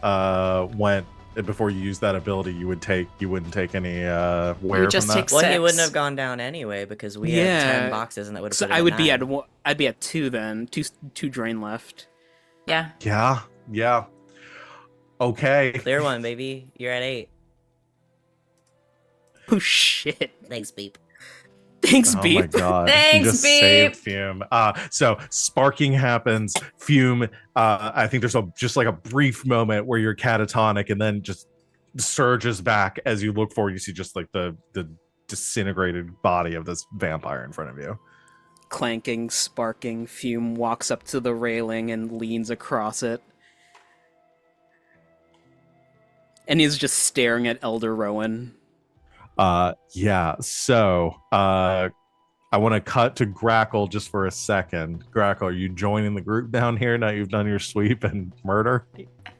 before you used that ability, you wouldn't take any wear just from that. take Well, he 6. wouldn't have gone down anyway because we had Yeah. 10 boxes and that would have So put it I would be 9. at I'd be at 2 then. Two drain left. Yeah. Yeah. Okay. Clear one, baby. You're at 8. Oh shit. Thanks, Beep. Thanks, Oh Beep. my god. Thanks, you just Beep. saved Fume. So sparking happens. Fume, I think there's just like a brief moment where you're catatonic and then just surges back as you look forward. You see just like the disintegrated body of this vampire in front of you. Clanking, sparking, Fume walks up to the railing and leans across it. And he's just staring at Elder Rowan. Yeah. So I want to cut to Grackle just for a second. Grackle, are you joining the group down here now you've done your sweep and murder?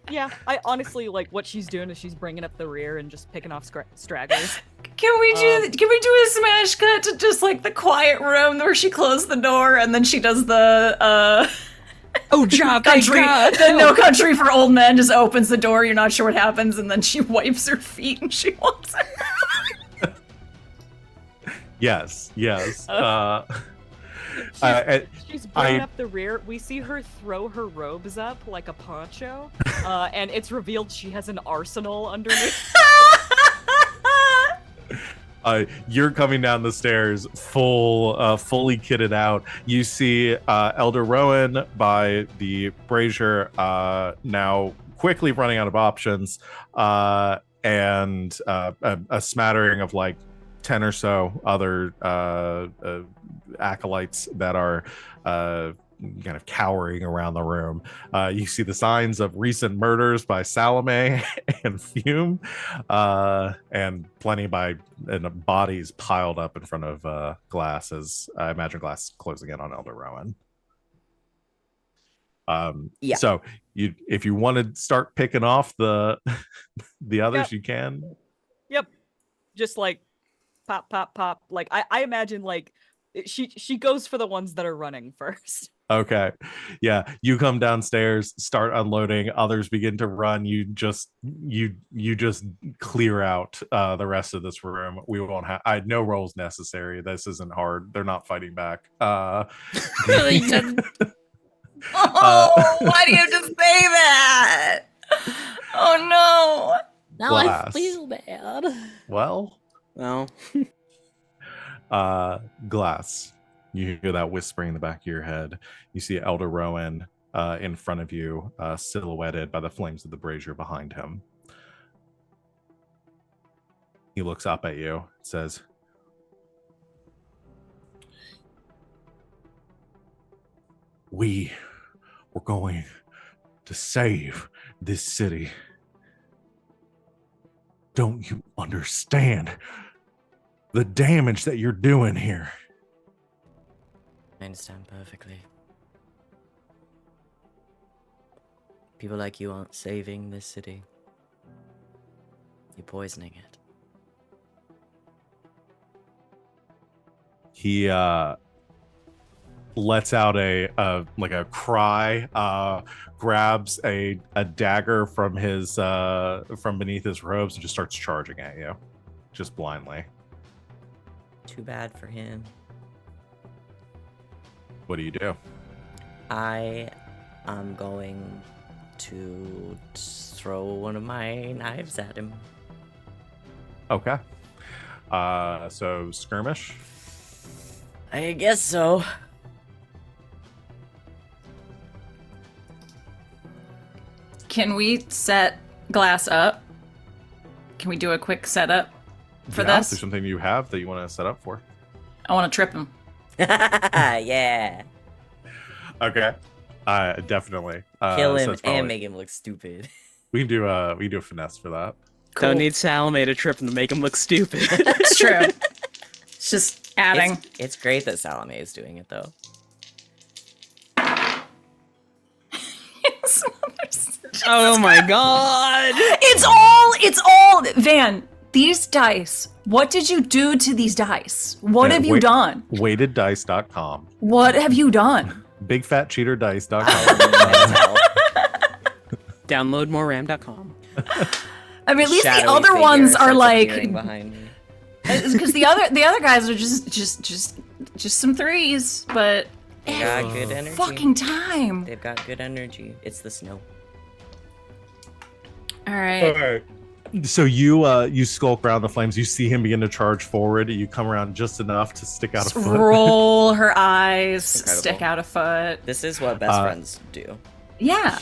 Yeah, I honestly like what she's doing is she's bringing up the rear and just picking off stragglers. Can we do a smash cut to just like the quiet room where she closed the door and then she does the Oh, job, thank country God. the No Country for Old Men, just opens the door, you're not sure what happens, and then she wipes her feet and she walks out. Yes. She's bringing up the rear. We see her throw her robes up like a poncho, and it's revealed she has an arsenal underneath. You're coming down the stairs fully kitted out. You see Elder Rowan by the brazier, now quickly running out of options, and a smattering of like 10 or so other acolytes that are kind of cowering around the room. You see the signs of recent murders by Salome and Fume, and plenty and bodies piled up in front of Glass, as I imagine Glass closing in on Elder Rowan. Yeah. So if you want to start picking off the others, Yep. you can. Yep, just like pop, pop, pop. Like I imagine like she goes for the ones that are running first. Okay. Yeah. You come downstairs, start unloading, others begin to run. You just clear out the rest of this room. We won't have no rolls necessary. This isn't hard. They're not fighting back. Oh, why do you have to say that? no. Now I Glass. feel bad. Well, Well, Glass. You hear that whispering in the back of your head. You see Elder Rowan in front of you, silhouetted by the flames of the brazier behind him. He looks up at you, says, "We were going to save this city. Don't you understand the damage that you're doing here?" I understand perfectly. People like you aren't saving this city. You're poisoning it. He lets out a cry, grabs a dagger from his from beneath his robes and just starts charging at you, just blindly. Too bad for him. What do you do? I am going to throw one of my knives at him. Okay. So skirmish. I guess so. Can we set Glass up? Can we do a quick setup for Yeah, this? there's something you have that you want to set up for. I want to trip him. Yeah. Okay. Definitely. Kill so him it's probably- and make him look stupid. we can do a finesse for that. don't need Salome to trip him to make him look stupid. It's true. It's just adding. It's great that Salome is doing it though. Oh my god! It's all Van. These dice. What did you do to these dice? What Yeah, have you done? Weighteddice.com. What have you done? Bigfatcheaterdice.com. Download moreram.com. I mean, at least the Shadowy other figure ones are starts like, appearing behind me. because the other guys are just some threes, but They got every good energy. fucking time. They've got good energy. It's the snow. All right. So you skulk around the flames. You see him begin to charge forward. You come around just enough to stick out a Just foot. roll her eyes, Incredible. stick out a foot. This is what best friends do. Yeah.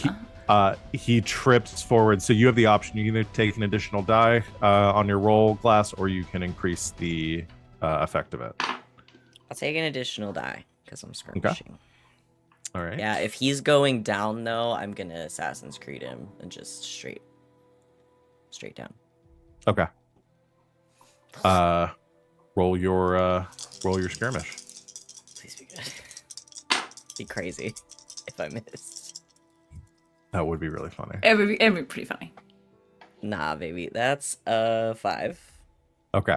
He trips forward. So you have the option. You can either take an additional die on your roll, Glass, or you can increase the effect of it. I'll take an additional die because I'm skirmishing. All right. Yeah, if he's going down though, I'm gonna Assassin's Creed him and just straight down. Okay. Roll your skirmish. Please be good. Be crazy if I missed. That would be really funny. It'd be pretty funny. Nah, baby, that's 5. Okay.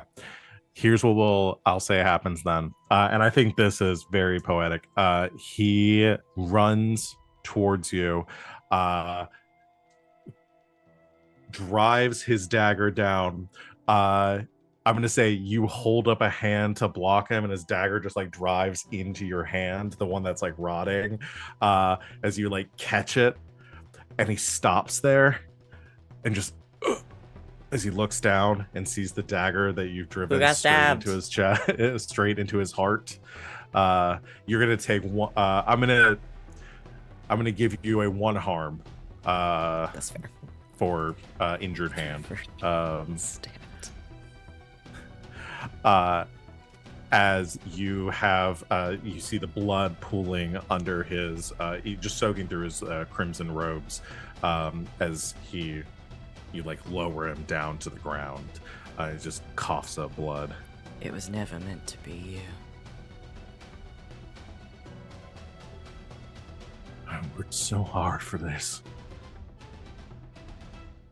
Here's what I'll say happens then. And I think this is very poetic. He runs towards you, drives his dagger down. I'm going to say you hold up a hand to block him, and his dagger just like drives into your hand, the one that's like rotting, as you like catch it, and he stops there and just as he looks down and sees the dagger that you've driven got straight stabbed? into his chest, straight into his heart. You're gonna take one. I'm gonna give you a 1 harm That's fair. for injured hand. Damn it. As you have, you see the blood pooling under his, just soaking through his crimson robes, as you like lower him down to the ground. He just coughs up blood. It was never meant to be you. I worked so hard for this.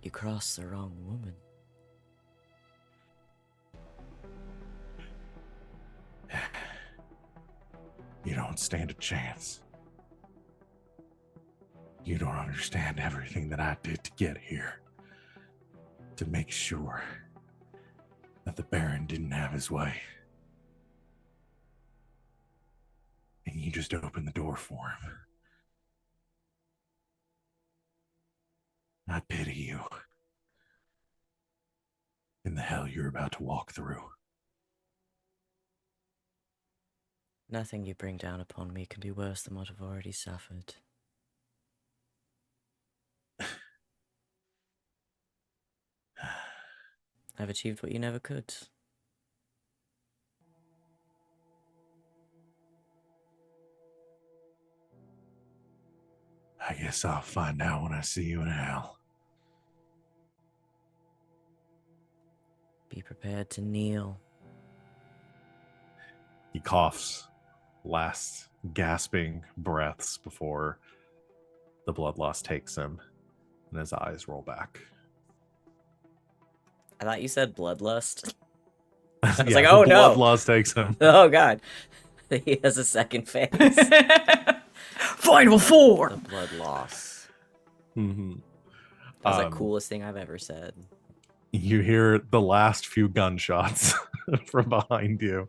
You crossed the wrong woman. You don't stand a chance. You don't understand everything that I did to get here. To make sure that the Baron didn't have his way. And you just opened the door for him. I pity you. hell you're about to walk through. Nothing you bring down upon me can be worse than what I've already suffered. I've achieved what you never could. I guess I'll find out when I see you in hell. Be prepared to kneel. He coughs, last gasping breaths before the blood loss takes him, and his eyes roll back. I thought you said bloodlust. I was Yeah, like, oh the no. blood loss takes him. Oh god. He has a second phase. Final four. The blood loss. Mm-hmm. That's the coolest thing I've ever said. You hear the last few gunshots from behind you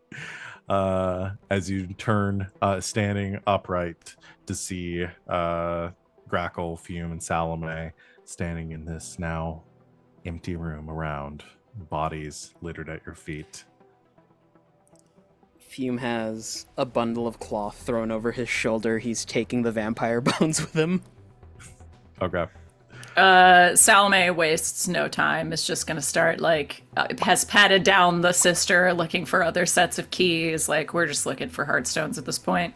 as you turn, standing upright to see Grackle, Fume, and Salome standing in this now empty room around bodies littered at your feet. Fume has a bundle of cloth thrown over his shoulder. He's taking the vampire bones with him. Okay. Salome wastes no time. Is just gonna start has patted down the sister, looking for other sets of keys. Like, we're just looking for heartstones at this point.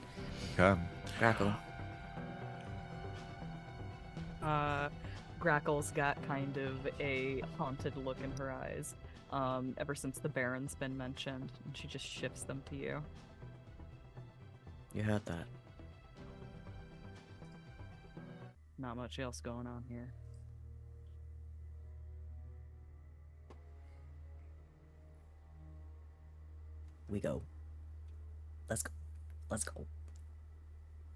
Okay. Grackle. Grackle's got kind of a haunted look in her eyes. Ever since the Baron's been mentioned, and she just shifts them to you. You heard that. Not much else going on here. We go. Let's go. Let's go.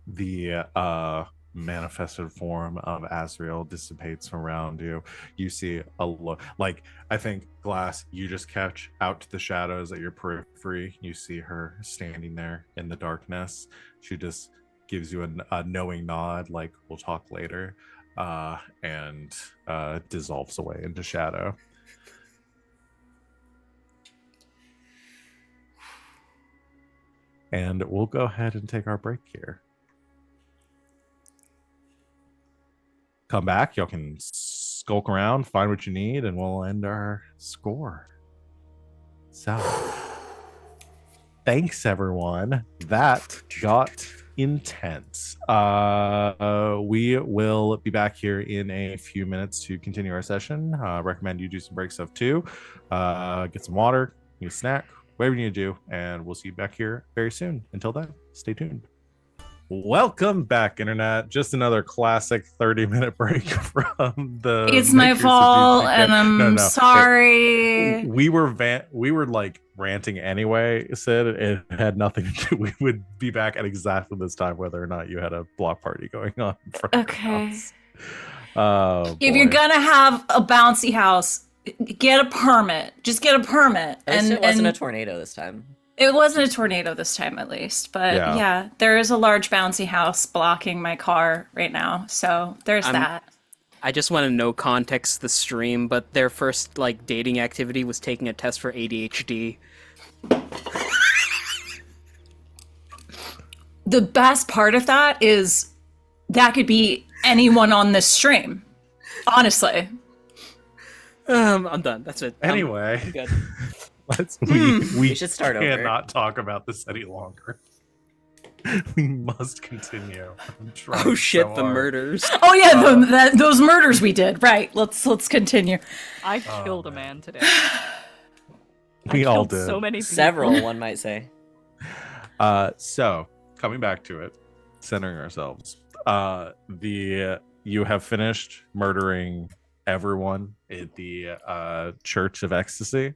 The manifested form of Azrael dissipates from around you. You see a look like, I think, Glass, you just catch out to the shadows at your periphery. You see her standing there in the darkness. She just gives you a knowing nod, like, we'll talk later, and dissolves away into shadow. And we'll go ahead and take our break here. Come back, y'all can skulk around, find what you need, and we'll end our score. So, thanks everyone. That got intense. We will be back here in a few minutes to continue our session. Recommend you do some break stuff too. Get some water, get a snack, whatever you need to do, and we'll see you back here very soon. Until then, stay tuned. Welcome back, internet. Just another classic 30-minute break from the. It's my makers of fault, GTK. and I'm sorry. We were like ranting anyway, Sid. It had nothing to do. We would be back at exactly this time, whether or not you had a block party going on. In front of Okay. Oh, If you're gonna have a bouncy house, get a permit. Just get a permit. At least it wasn't a tornado this time. It wasn't a tornado this time, at least. But yeah, there is a large bouncy house blocking my car right now. So there's that. I just want to know context the stream, but their first dating activity was taking a test for ADHD. The best part of that is that could be anyone on this stream. Honestly. I'm done. That's it. Anyway. I'm good. We should start over. Cannot talk about this any longer. We must continue. I'm trying Oh shit! so The hard. murders. Oh yeah, those murders we did. Right. Let's continue. I killed a man today. We I all killed did. so many people. Several, one might say. So coming back to it, centering ourselves. You have finished murdering everyone at the Church of Ecstasy.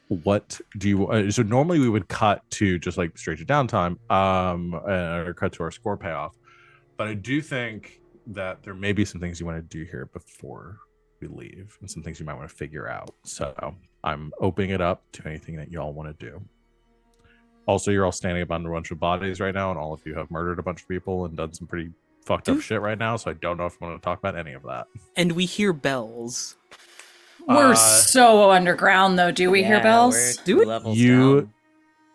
What do you so normally we would cut to just straight to downtime or cut to our score payoff, but I do think that there may be some things you want to do here before we leave and some things you might want to figure out, so I'm opening it up to anything that y'all want to do. Also, you're all standing up on a bunch of bodies right now, and all of you have murdered a bunch of people and done some pretty fucked up shit right now, so I don't know if you want to talk about any of that. And we hear bells. We're so underground, though. Do we hear bells? We're Do 2 it? levels You down.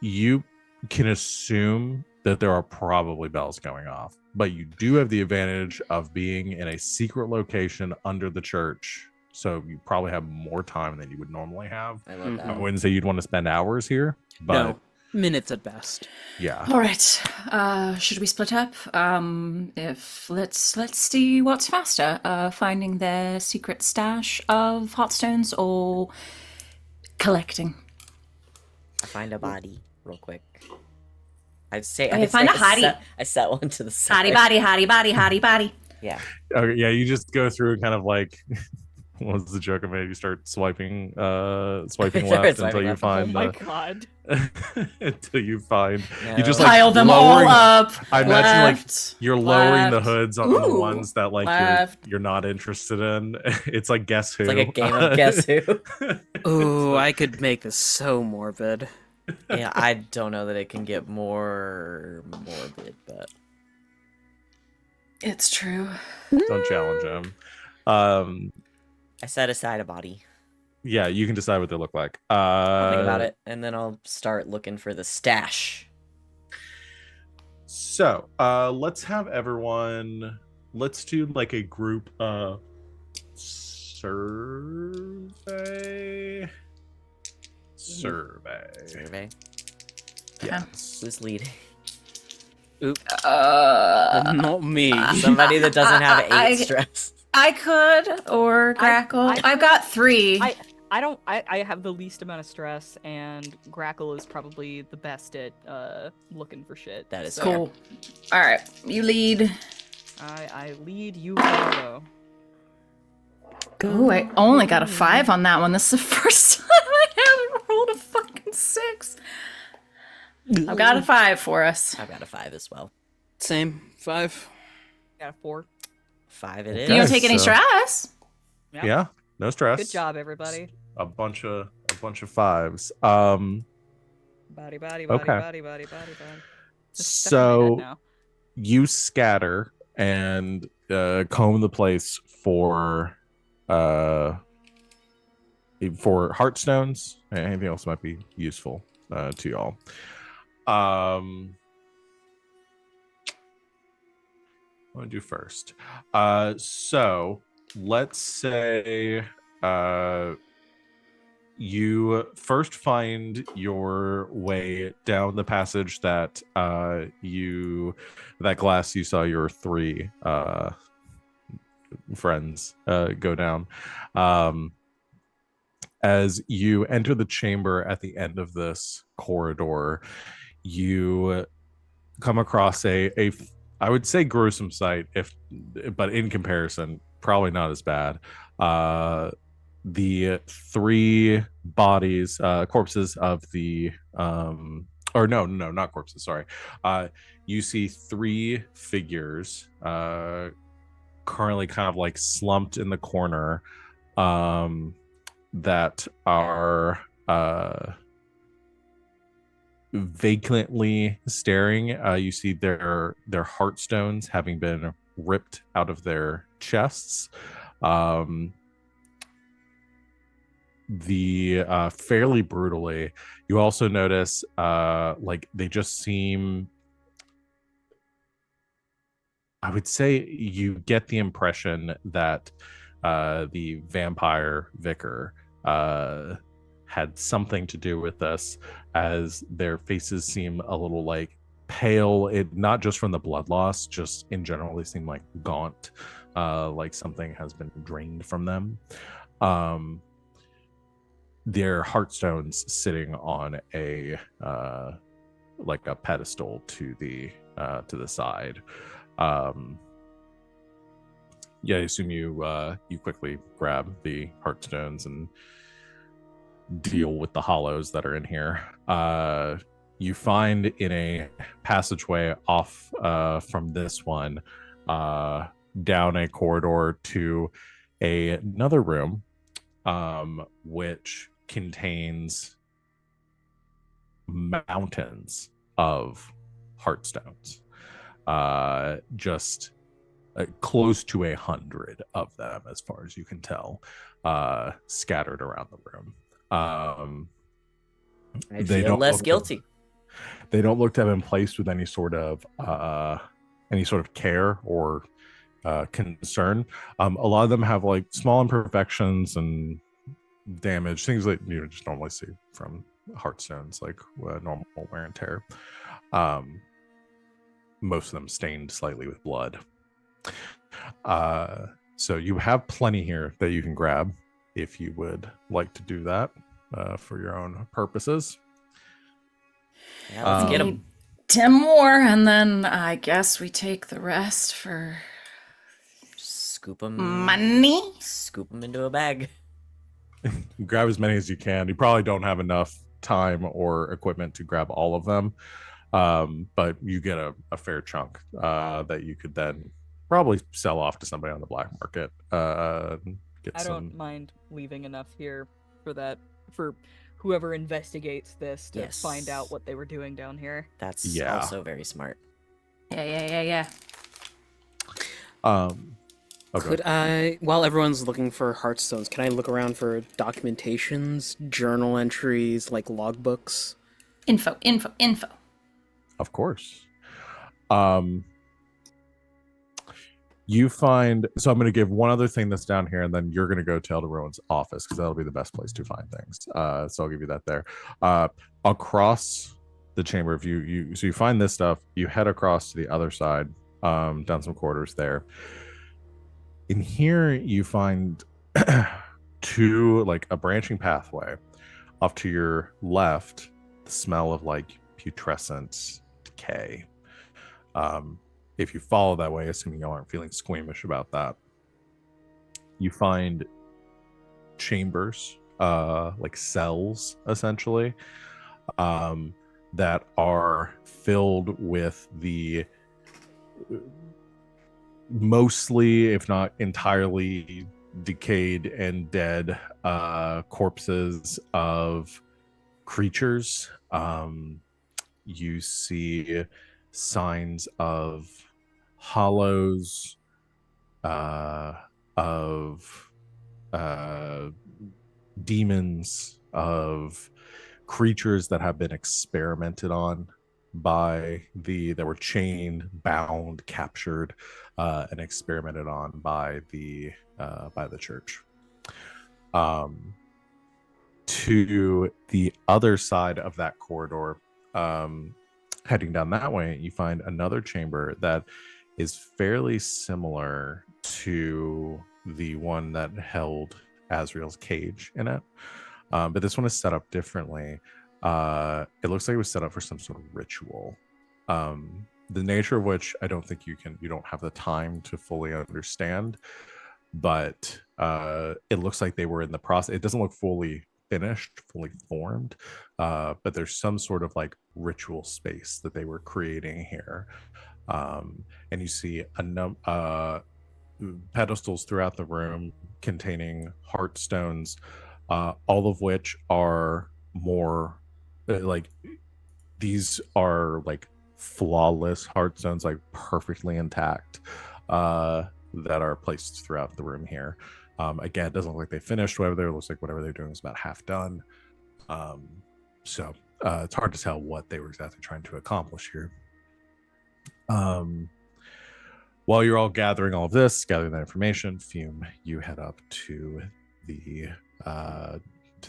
you can assume that there are probably bells going off, but you do have the advantage of being in a secret location under the church, so you probably have more time than you would normally have. I love I that. wouldn't say you'd want to spend hours here, but No, minutes at best. yeah. All right. Should we split up? If let's see what's faster. Finding their secret stash of hot stones or collecting. I find a body real quick. I'd say Okay, find a hottie. I set one to the side. Hottie body, hottie body, hottie body. Yeah. Okay, yeah, you just go through and kind of like what was the joke I made? You start swiping left Swiping until you left. find Oh my god. until you find No. you just Pile like them all lowering, up. I imagine like Left, you're lowering the left. hoods on the Ooh, ones that like left. you're not interested in. It's like Guess Who. It's like a game of Guess Who. Ooh, I could make this so morbid. Yeah, I don't know that it can get more morbid, but It's true. Don't challenge him. I set aside a body. Yeah, you can decide what they look like. I'll think about it, and then I'll start looking for the stash. So, let's have everyone. Let's do like a group survey. Survey. Yes. Who's leading? Not me. Somebody that doesn't have 8 I- stress. I could, or Grackle. I've got 3. I have the least amount of stress, and Grackle is probably the best at looking for shit. That is so Cool. All right, you lead. I lead, you follow. Oh, I only got a 5 on that one. This is the first time I haven't rolled a fucking 6. I've got a 5 for us. I've got a 5 as well. Same. 5. Got a 4. 5 it is. You don't Okay, take any so- stress. Yep. Yeah, no stress. Good job, everybody. A bunch of 5s. Body, body, body, Okay. body, body, body, body. Just stuck in my So head now. you scatter and comb the place for heartstones. Anything else might be useful to y'all. What do I do first? So let's say you first find your way down the passage that that glass you saw your 3 friends go down. As you enter the chamber at the end of this corridor, you come across a I would say gruesome sight, but in comparison, probably not as bad. The 3 bodies, corpses of the or no, not corpses, sorry. You see 3 figures currently kind of like slumped in the corner that are vacantly staring. You see their heartstones having been ripped out of their chests. Fairly brutally. You also notice like they just seem, I would say you get the impression that the vampire vicar had something to do with this, as their faces seem a little like pale, not just from the blood loss, just in general they seem like gaunt, like something has been drained from them. Their heartstones sitting on a like a pedestal to the side. Yeah, I assume you quickly grab the heartstones and deal with the hollows that are in here. You find in a passageway off from this one, down a corridor to another room, which contains mountains of heartstones. Just close to 100 of them, as far as you can tell, scattered around the room. I They feel don't less look guilty. they don't look to have been placed with any sort of care or concern. A lot of them have like small imperfections and damage, things that you just normally see from heartstones, like normal wear and tear. Most of them stained slightly with blood. So you have plenty here that you can grab if you would like to do that for your own purposes. Yeah, let's get him. 10 more, and then I guess we take the rest for Scoop him. money. Scoop him into a bag. You grab as many as you can. You probably don't have enough time or equipment to grab all of them, but you get a fair chunk that you could then probably sell off to somebody on the black market. I don't mind leaving enough here for that, for whoever investigates this to find out what they were doing down here. That's also very smart. Yeah. Okay. Could I, while everyone's looking for heartstones, can I look around for documentations, journal entries, like logbooks? Info. Of course. You find, so I'm going to give one other thing that's down here, and then you're going to go to Elder Rowan's office, because that'll be the best place to find things. So I'll give you that there. Across the chamber, if you find this stuff, you head across to the other side, down some corridors there. In here, you find two, like a branching pathway. Off to your left, the smell of like putrescent decay. If you follow that way, assuming you aren't feeling squeamish about that, you find chambers, like cells, essentially, that are filled with the mostly, if not entirely, decayed and dead corpses of creatures. You see signs of hollows, of demons, of creatures that have been experimented on by that were chained, bound, captured, and experimented on by the church. To the other side of that corridor, heading down that way, you find another chamber that is fairly similar to the one that held Azrael's cage in it, but this one is set up differently. It looks like it was set up for some sort of ritual, the nature of which I don't think you don't have the time to fully understand, but it looks like they were in the process. It doesn't look fully finished, fully formed, but there's some sort of like ritual space that they were creating here. And you see pedestals throughout the room containing heartstones, all of which are more like, these are like flawless heartstones, like perfectly intact, that are placed throughout the room here. Again, it doesn't look like they finished whatever it looks like whatever they're doing is about half done. So it's hard to tell what they were exactly trying to accomplish here. While you're all gathering all of this, gathering that information, Fume, you head up to the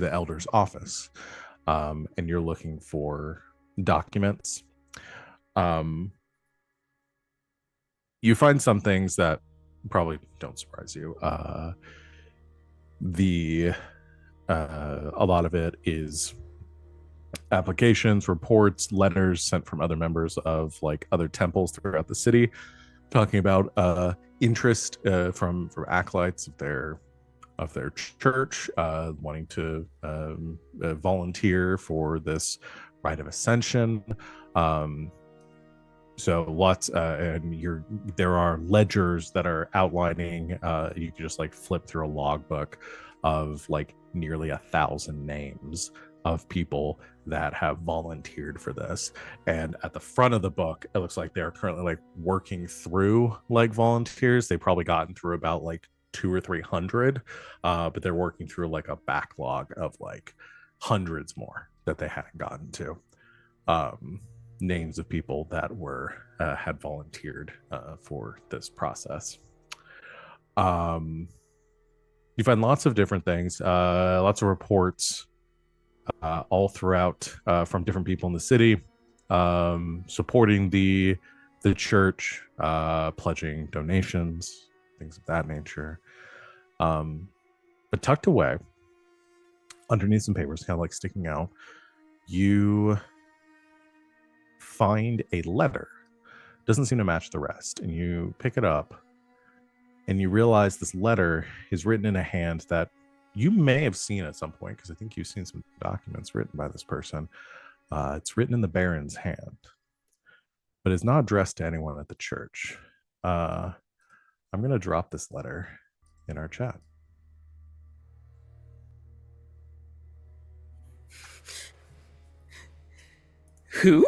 elder's office, and you're looking for documents. You find some things that probably don't surprise you. A lot of it is applications, reports, letters sent from other members of like other temples throughout the city, talking about interest from acolytes of their church, wanting to volunteer for this rite of ascension. So lots, and there are ledgers that are outlining. You can just like flip through a logbook of like nearly 1,000 names of people that have volunteered for this. And at the front of the book, it looks like they're currently like working through like volunteers. They've probably gotten through about like 200 or 300, but they're working through like a backlog of like hundreds more that they hadn't gotten to. Names of people that were had volunteered for this process. You find lots of different things, lots of reports all throughout from different people in the city, supporting the church, pledging donations, things of that nature. But tucked away underneath some papers, kind of like sticking out, you find a letter. Doesn't seem to match the rest, and you pick it up and you realize this letter is written in a hand that you may have seen at some point, because I think you've seen some documents written by this person. It's written in the Baron's hand, but it's not addressed to anyone at the church. I'm going to drop this letter in our chat. Who?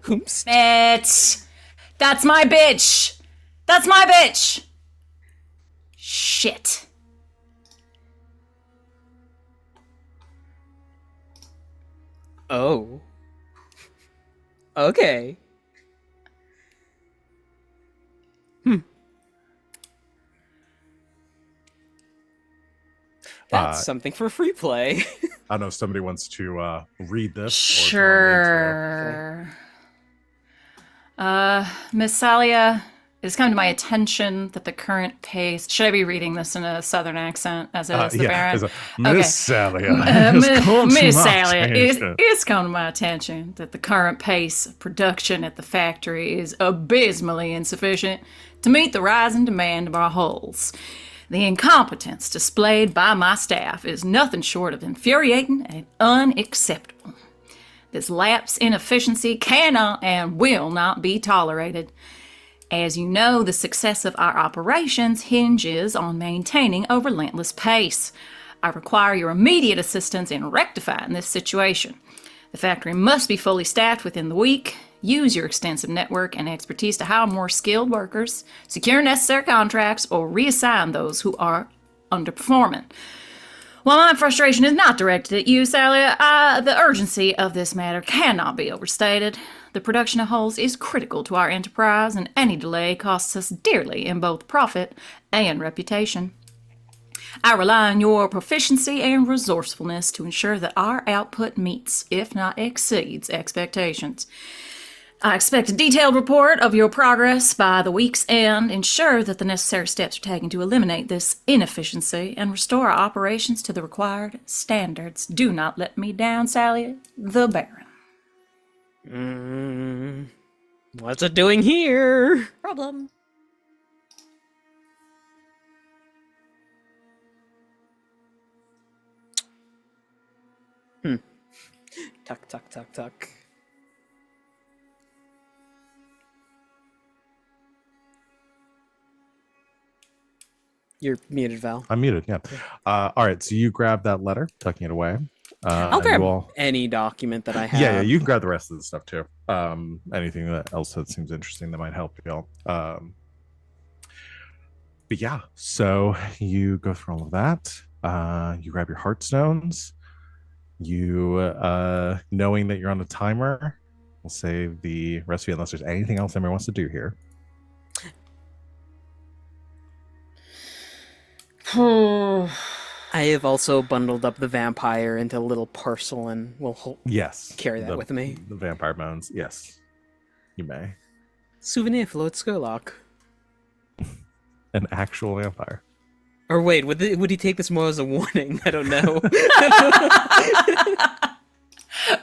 Whomst? Bitch! That's my bitch! That's my bitch! Shit. Oh. Okay. That's something for free play. I don't know if somebody wants to read this. Sure. Miss Salia, it has come to my attention that the current pace. Should I be reading this in a southern accent as it is the Baron? Miss Salia. Miss Salia, it's come to my attention that the current pace of production at the factory is abysmally insufficient to meet the rising demand of our hulls. The incompetence displayed by my staff is nothing short of infuriating and unacceptable. This lapse in efficiency cannot and will not be tolerated. As you know, the success of our operations hinges on maintaining a relentless pace. I require your immediate assistance in rectifying this situation. The factory must be fully staffed within the week. Use your extensive network and expertise to hire more skilled workers, secure necessary contracts, or reassign those who are underperforming. While my frustration is not directed at you, Sally, the urgency of this matter cannot be overstated. The production of hulls is critical to our enterprise, and any delay costs us dearly in both profit and reputation. I rely on your proficiency and resourcefulness to ensure that our output meets, if not exceeds, expectations. I expect a detailed report of your progress by the week's end. Ensure that the necessary steps are taken to eliminate this inefficiency and restore our operations to the required standards. Do not let me down, Sally, the Baron. What's it doing here? Problem. Tuck, tuck, tuck, tuck. You're muted, Val. I'm muted, yeah. All right, so you grab that letter, tucking it away. I'll grab any document that I have. Yeah, you can grab the rest of the stuff too. Anything else that seems interesting that might help you. But yeah, so you go through all of that. You grab your heartstones. You, knowing that you're on a timer, we'll save the rest of you unless there's anything else anyone wants to do here. I have also bundled up the vampire into a little parcel and will carry that with me. The vampire bones, yes. You may. Souvenir for Lord Skurlock. An actual vampire. Or wait, would he take this more as a warning? I don't know.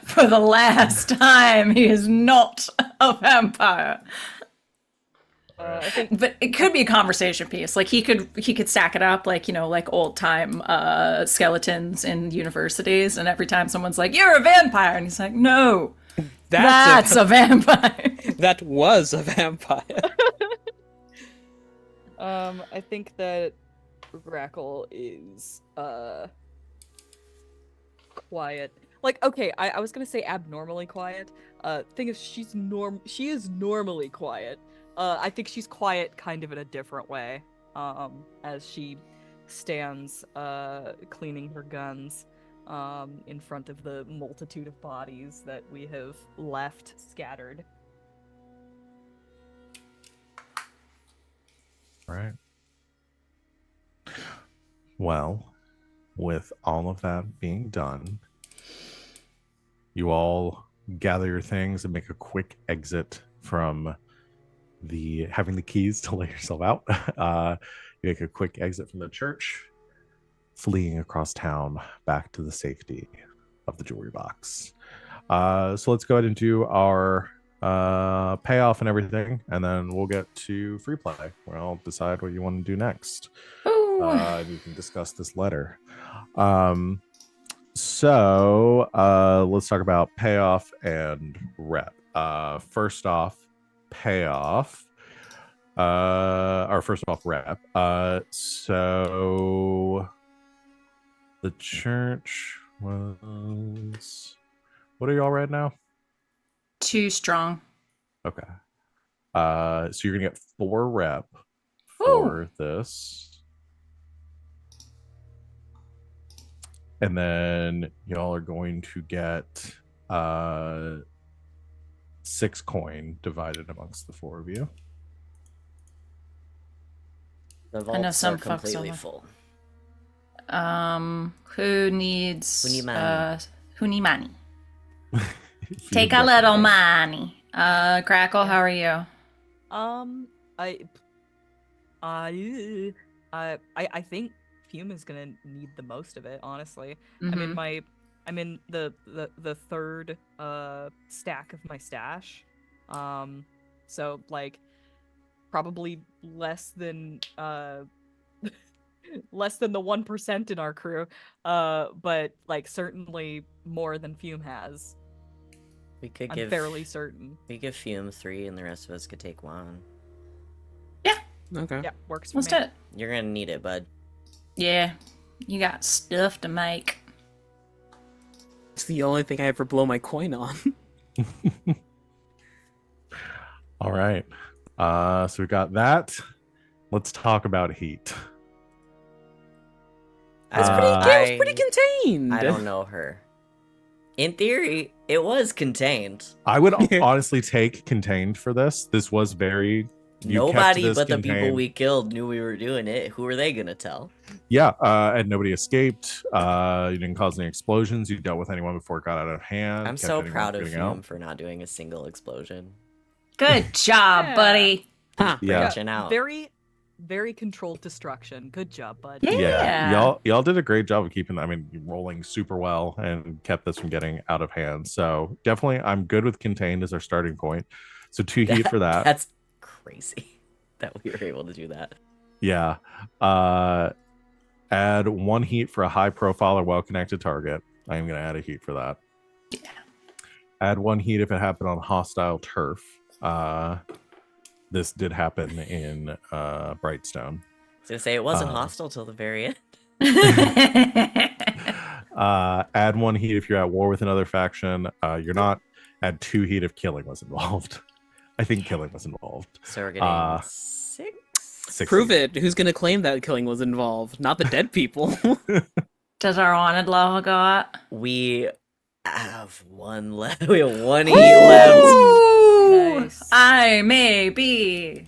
For the last time, he is not a vampire. But it could be a conversation piece. Like he could stack it up like, like old time skeletons in universities, and every time someone's like, "You're a vampire," and he's like, "No, that's a vampire." That was a vampire. I think that Grackle is quiet. Like, okay, I was gonna say abnormally quiet. Thing is, she is normally quiet. I think she's quiet kind of in a different way. As she stands, cleaning her guns, in front of the multitude of bodies that we have left scattered. Right. Well, with all of that being done, you all gather your things and make a quick exit from having the keys to let yourself out. You make a quick exit from the church, fleeing across town back to the safety of the jewelry box. So let's go ahead and do our payoff and everything, and then we'll get to free play, where I'll decide what you want to do next. You can discuss this letter. So let's talk about payoff and rep. First off, payoff. Or first off, rep. So the church was. What are y'all right now? 2 strong. Okay. So you're gonna get 4 rep for this. And then y'all are going to get 6 coin divided amongst the 4 of you. The I know vaults some are fucks completely on- full. Who needs Hunimani. Hunimani? If you Take a get little that. money. Grackle, how are you? I think Fume is gonna need the most of it, honestly. Mhm. I'm in the third stack of my stash. So like probably less than less than the 1% in our crew. But like certainly more than Fume has. We could I'm give fairly certain. we give Fume 3, and the rest of us could take 1. Okay. Yeah, works for Let's me. do it. You're gonna need it, bud. Yeah, you got stuff to make. It's the only thing I ever blow my coin on. All right. So we got that. Let's talk about heat. That's pretty contained. I don't know her. In theory, it was contained. I would honestly take contained for this. This was very. You kept Nobody this but the people contained. we killed knew we were doing it. Who are they gonna tell? Yeah, and nobody escaped. You didn't cause any explosions. You dealt with anyone before it got out of hand. I'm kept so anyone proud from of getting Fume out. for not doing a single explosion. Good job, Yeah. buddy. Huh. Yeah. Branching out. Very, very controlled destruction. Good job, bud. Yeah. Y'all did a great job of keeping. I mean, rolling super well and kept this from getting out of hand. So definitely, I'm good with contained as our starting point. So 2 heat for that. That's crazy that we were able to do that. Yeah. Add 1 heat for a high profile or well connected target. I am going to add a heat for that. Yeah. Add 1 heat if it happened on hostile turf. This did happen in Brightstone. I was gonna say it wasn't hostile till the very end. Add 1 heat if you're at war with another faction. You're not. Add 2 heat if killing was involved. I think killing was involved. So we're getting 6. 6 Prove heat. it. Who's gonna claim that killing was involved? Not the dead people. Does our wanted law got? We have 1 left. We have 1 heat left. Ooh, Nice. I may be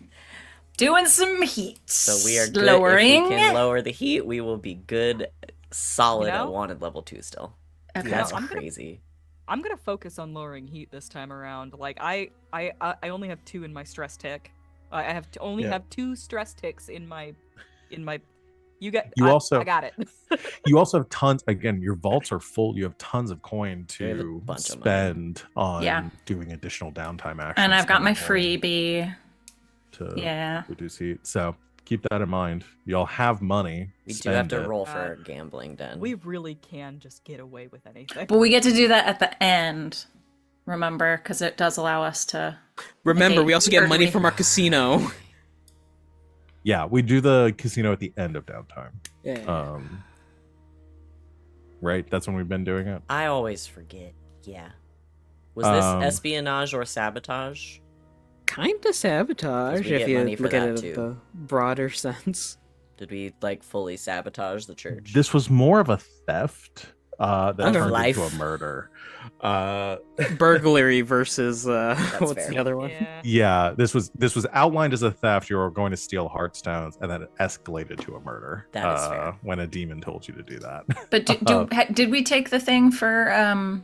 doing some heat. So we are good. lowering. If we can lower the heat, we will be good, solid You know? at wanted level 2 still. Okay. That's I'm gonna- crazy. I'm gonna focus on lowering heat this time around. Like I only have 2 in my stress tick. I have to only Yeah. have 2 stress ticks in my. You get. You also- I got it. You also have tons. Again, your vaults are full. You have tons of coin We have a to bunch of money. spend on Yeah. doing additional downtime actions. And I've got my spending coin freebie. to Yeah. reduce heat. So keep that in mind. Y'all have money. We do have spend to it. roll for our gambling den. We really can just get away with anything. But we get to do that at the end. Remember, because it does allow us to. Remember, Okay, we also get money early. from our casino. Yeah, we do the casino at the end of downtime. Yeah. right? That's when we've been doing it. I always forget. Yeah. Was this Um, espionage or sabotage? Kind of sabotage, we if get you money for look at that, it too. in the broader sense. Did we like fully sabotage the church? This was more of a theft that Okay. turned Life. into a murder. Burglary versus what's fair. the other one? Yeah, this was outlined as a theft. You were going to steal Heartstones, and then it escalated to a murder. That is fair. When a demon told you to do that. But did we take the thing for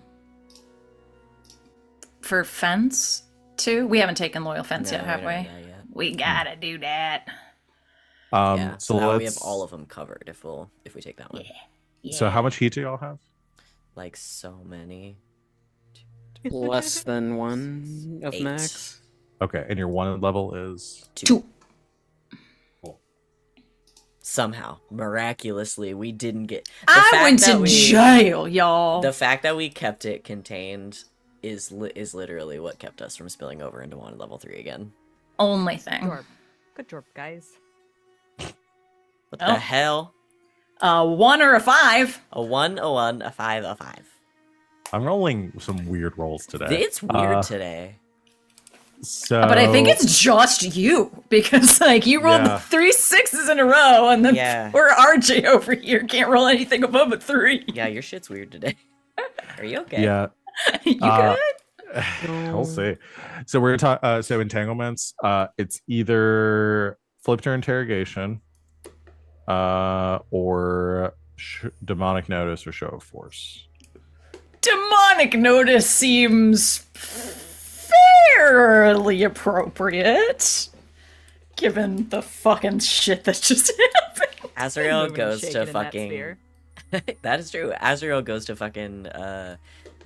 fence too? We haven't taken loyal fence No, yet, have we don't we? do that yet. We gotta do that. Yeah, so now let's. we have all of them covered if we take that one. Yeah. So how much heat do y'all have? Like so many. Less than 1 of 8. max. Okay, and your one level is 2. Somehow, miraculously, we didn't get. I went to jail, y'all. The fact that we kept it contained is literally what kept us from spilling over into one level 3 again. Only thing. Good job, guys. What the hell? A 1 or a 5. A 1, a 1, a 5, a 5. I'm rolling some weird rolls today. It's weird today. So, But I think it's just you because like you rolled 3 6s in a row, and then poor RJ over here can't roll anything above a 3. Yeah, your shit's weird today. Are you okay? Yeah. You good? We'll see. So we're gonna talk. So entanglements. It's either flip to interrogation, or demonic notice or show of force. Demonic notice seems fairly appropriate, given the fucking shit that just happened. Azrael Moving and goes shaking to in that fucking. sphere. That is true. Azrael goes to fucking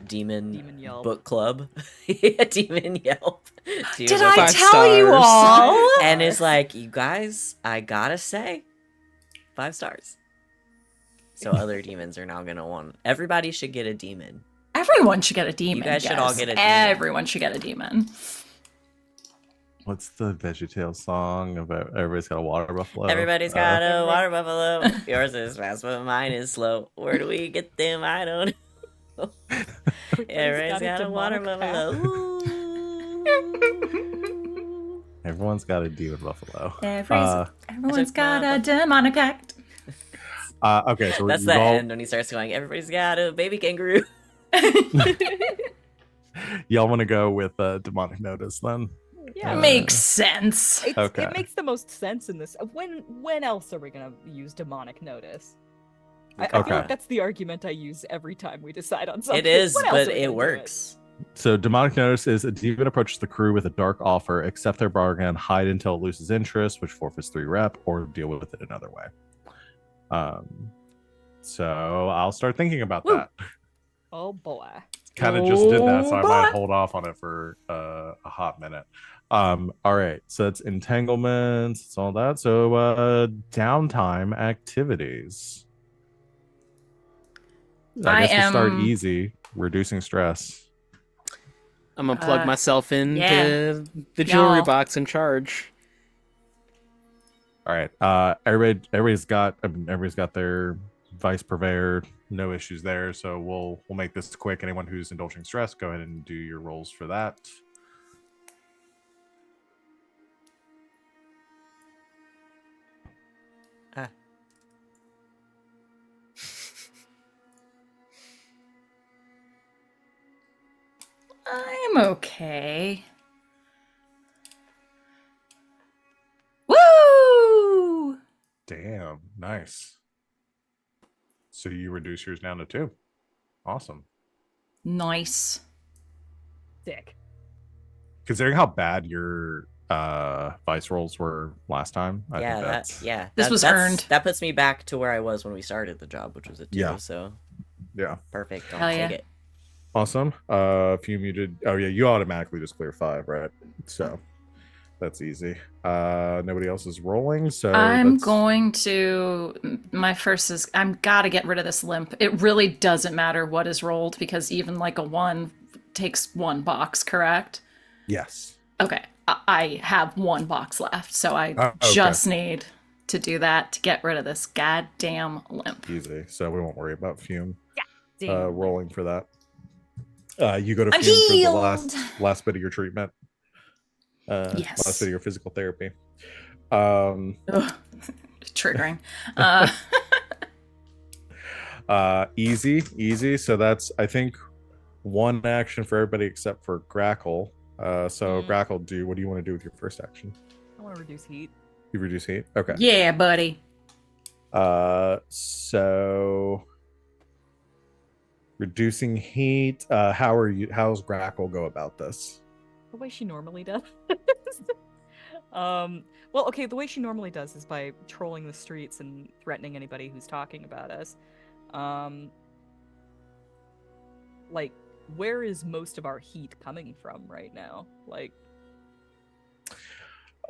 demon Yelp. book club. Yeah, demon Yelp. Did I tell you all? And it's like, you guys, I gotta say, 5 stars. So other demons are now gonna want. Everybody should get a demon. Everyone should get a demon. You guys should all get a demon. Everyone should get a demon. What's the VeggieTales song about? Everybody's got a water buffalo. Everybody's got a water buffalo. Yours is fast, but mine is slow. Where do we get them? I don't know. Everybody's got a water buffalo. Ooh. Everyone's got a demon buffalo. Everyone's got a demonic act. Okay, so That's the end when he starts going. Everybody's got a baby kangaroo. Y'all want to go with demonic notice then? Yeah, Makes sense. Okay. It makes the most sense in this. When else are we gonna use demonic notice? I feel Okay. like that's the argument I use every time we decide on something. It is, When else but are we it gonna do works. So demonic notice is a demon approaches the crew with a dark offer, accept their bargain, hide until it loses interest, which forfeits 3 rep, or deal with it another way. So I'll start thinking about that. Oh boy. Kind of just did that, so I Oh, might boy. hold off on it for a hot minute. All right, so it's entanglements, it's all that. So downtime activities. I guess we'll start easy, reducing stress. I'm gonna plug myself into the jewelry Y'all. box and charge. All right, everybody's got their vice purveyor, no issues there. So we'll make this quick. Anyone who's indulging stress, go ahead and do your rolls for that. I'm okay. Woo! Damn, nice. So you reduce yours down to 2. Awesome. Nice. Sick. Considering how bad your vice rolls were last time, I think that's This was earned. That puts me back to where I was when we started the job, which was a 2. Yeah. So yeah. perfect. I'll Hell take yeah. it. Awesome. Fume, you did. Oh yeah, you automatically just clear 5, right? So that's easy. Nobody else is rolling, so I'm let's- going to. My first is I'm gotta get rid of this limp. It really doesn't matter what is rolled because even like a 1 takes 1 box, correct? Yes. Okay, I have 1 box left, so I Okay. just need to do that to get rid of this goddamn limp. Easy. So we won't worry about Fume. Yeah. Damn. rolling for that. You go to I'm Fume for the healed. last bit of your treatment. Yes. Last bit of your physical therapy. Ugh. Triggering. Easy. So that's, I think, one action for everybody except for Grackle. Grackle, what do you want to do with your first action? I want to reduce heat. You reduce heat? Okay. Yeah, buddy. So reducing heat. How's Grackle go about this? The way she normally does. The way she normally does is by trolling the streets and threatening anybody who's talking about us. Like, where is most of our heat coming from right now? Like,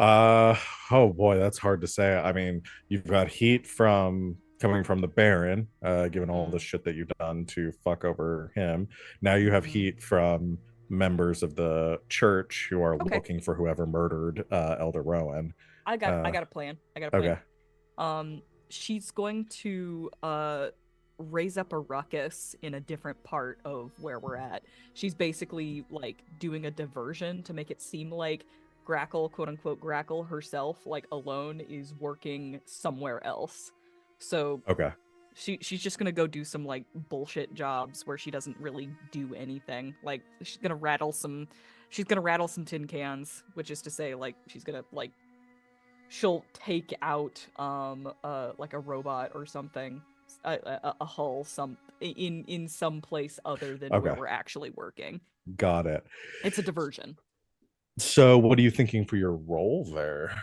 oh boy, that's hard to say. I mean, you've got heat coming from the Baron, given all the shit that you've done to fuck over him. Now you have heat from members of the church who are looking for whoever murdered Elder Rowan. I got a plan. Okay. She's going to raise up a ruckus in a different part of where we're at. She's basically like doing a diversion to make it seem like Grackle, quote unquote Grackle herself, like alone, is working somewhere else. So Okay. She's just gonna go do some like bullshit jobs where she doesn't really do anything. Like she's gonna rattle some tin cans, which is to say, like, she'll take out like a robot or something, a hull in some place other than where we're actually working. Got it. It's a diversion. So what are you thinking for your role there?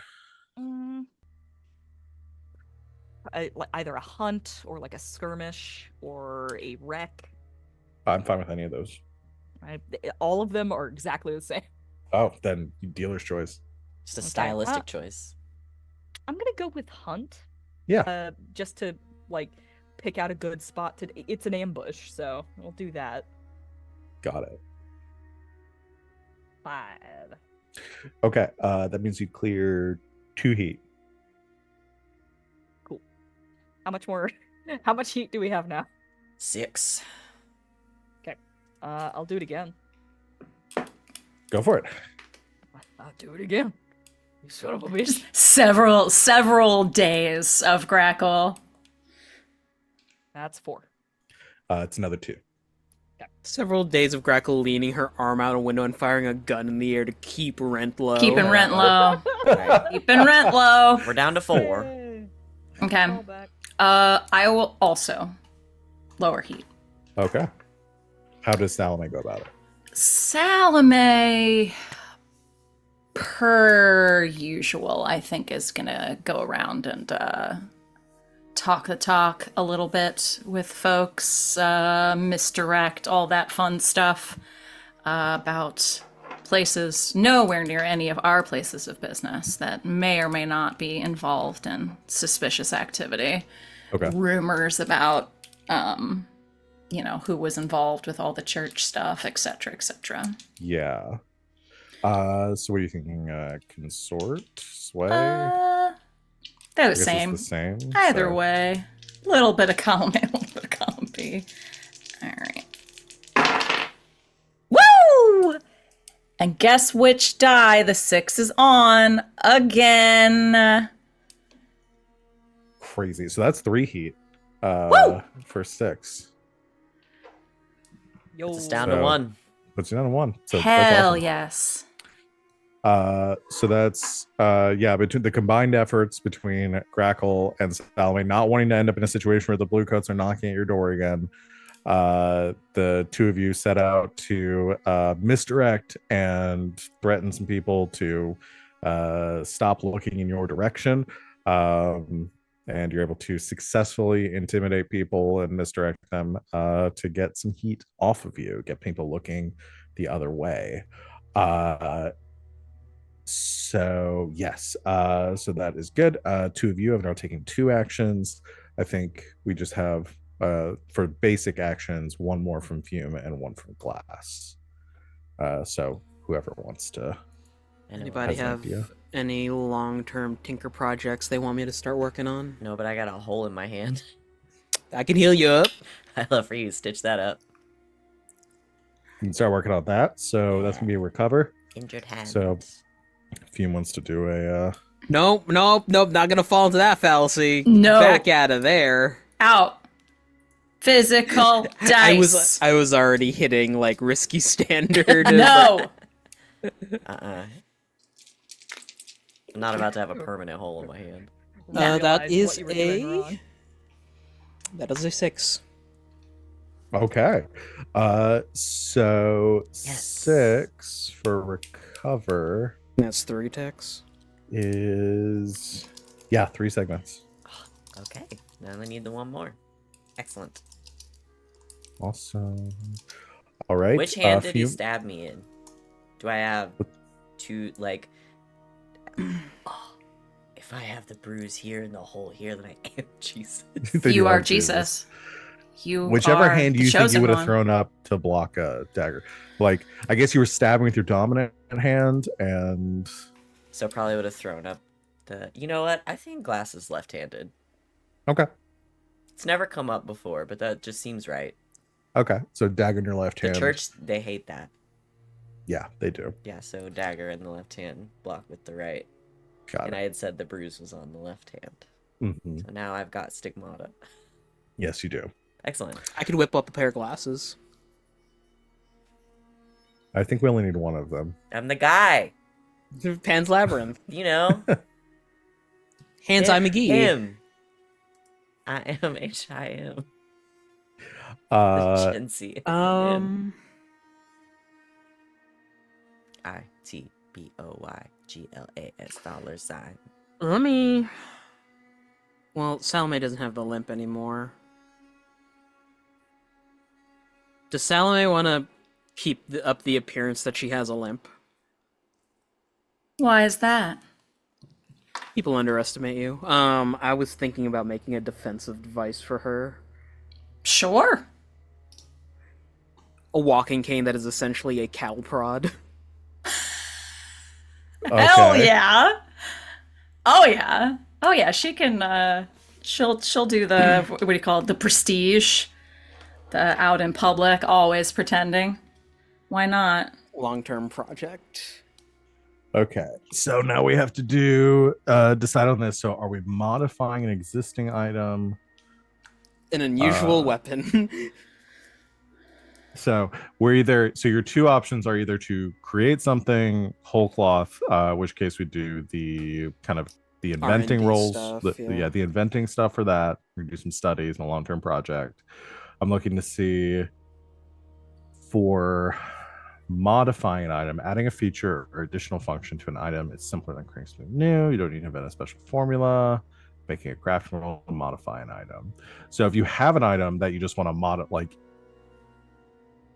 Either a hunt or like a skirmish or a wreck. I'm fine with any of those. All of them are exactly the same. Oh, then dealer's choice. Just a stylistic choice. I'm gonna go with hunt. Yeah. Just to like pick out a good spot to. It's an ambush, so we'll do that. Got it. 5. Okay. That means you clear 2 heat. Cool. How much more? How much heat do we have now? 6. Okay. I'll do it again. Go for it. I'll do it again. You son of a bitch. Several days of Grackle. That's 4. It's another 2. Several days of Grackle leaning her arm out a window and firing a gun in the air to keep rent low. Keeping rent low. Right. Keeping rent low. We're down to 4. Yay. Okay. I will also lower heat. Okay. How does Salome go about it? Salome, per usual, I think is gonna go around and talk the talk a little bit with folks, misdirect, all that fun stuff about places nowhere near any of our places of business that may or may not be involved in suspicious activity. Okay. Rumors about, who was involved with all the church stuff, etc., etc. Yeah. So what are you thinking? Consort? Sway? They're I the guess same. it's the same. Either so- way. Little bit of column A, little bit of column B. Alright. Woo! And guess which die the 6 is on again. Crazy. So that's 3 heat. Woo! For 6. Yo. It's down to So- 1. Puts you down to 1. So that's Hell awesome. yes. So that's between the combined efforts between Grackle and Salome, not wanting to end up in a situation where the Bluecoats are knocking at your door again. The two of you set out to misdirect and threaten some people to stop looking in your direction. And you're able to successfully intimidate people and misdirect them to get some heat off of you, get people looking the other way. So yes, so that is good. 2 of you have now taken 2 actions. I think we just have for basic actions 1 more from Fume and 1 from Glass. So whoever wants to. Anybody has an have idea. any long-term tinker projects they want me to start working on? No, but I got a hole in my hand. I can heal you up. I'd love for you to stitch that up. You can start working on that. So that's gonna be a recover. Injured hand. So Fume wants to do a Nope, not gonna fall into that fallacy. No. Back out of there. Out. Physical dice. I was already hitting like risky standard. No. I'm not about to have a permanent hole in my hand. That Realize is what you were doing a wrong. that is a 6. okay. So Yes. 6 for recover That's 3 ticks. is 3 segments. Okay, now I need the one more. Excellent. Awesome. All right. Which hand did he Fume- stab me in? Do I have two, like... Oh, if I have the bruise here and the hole here, then I am Jesus. Then You are Jesus. You Whichever are hand the you think you chosen would have one. thrown up to block a dagger. Like, I guess you were stabbing with your dominant hand, and So probably would have thrown up the... You know what? I think Glass is left-handed. okay. It's never come up before, but that just seems right. Okay. So dagger in your left The hand. church, they hate that. Yeah, they do. Yeah, so dagger in the left hand, block with the right. Got And it. I had said the bruise was on the left hand. hmm So now I've got stigmata. Yes, you do. Excellent. I could whip up a pair of glasses. I think we only need one of them. I'm the guy. Pan's Labyrinth. You know. Hands Eye McGee. Him. I am HIM. Uh, Gen Z. $ITBOYGLAS. Let me. Well, Salome doesn't have the limp anymore. Does Salome want to keep up the appearance that she has a limp? Why is that? People underestimate you. I was thinking about making a defensive device for her. Sure. A walking cane that is essentially a cow prod. Hell Okay. yeah. Oh yeah. Oh yeah. She can. She'll do the what do you call it? The prestige. The out in public, always pretending. Why not? Long-term project. Okay. So now we have to do decide on this. So are we modifying an existing item? An unusual weapon. So we're either your two options are either to create something whole cloth, which case we do the kind of the inventing R&D roles, stuff, the inventing stuff for that. We do some studies and a long-term project. I'm looking to see for modifying an item, adding a feature or additional function to an item. It's simpler than creating something new. You don't need to invent a special formula. Making a crafting roll to modify an item. So if you have an item that you just want to like,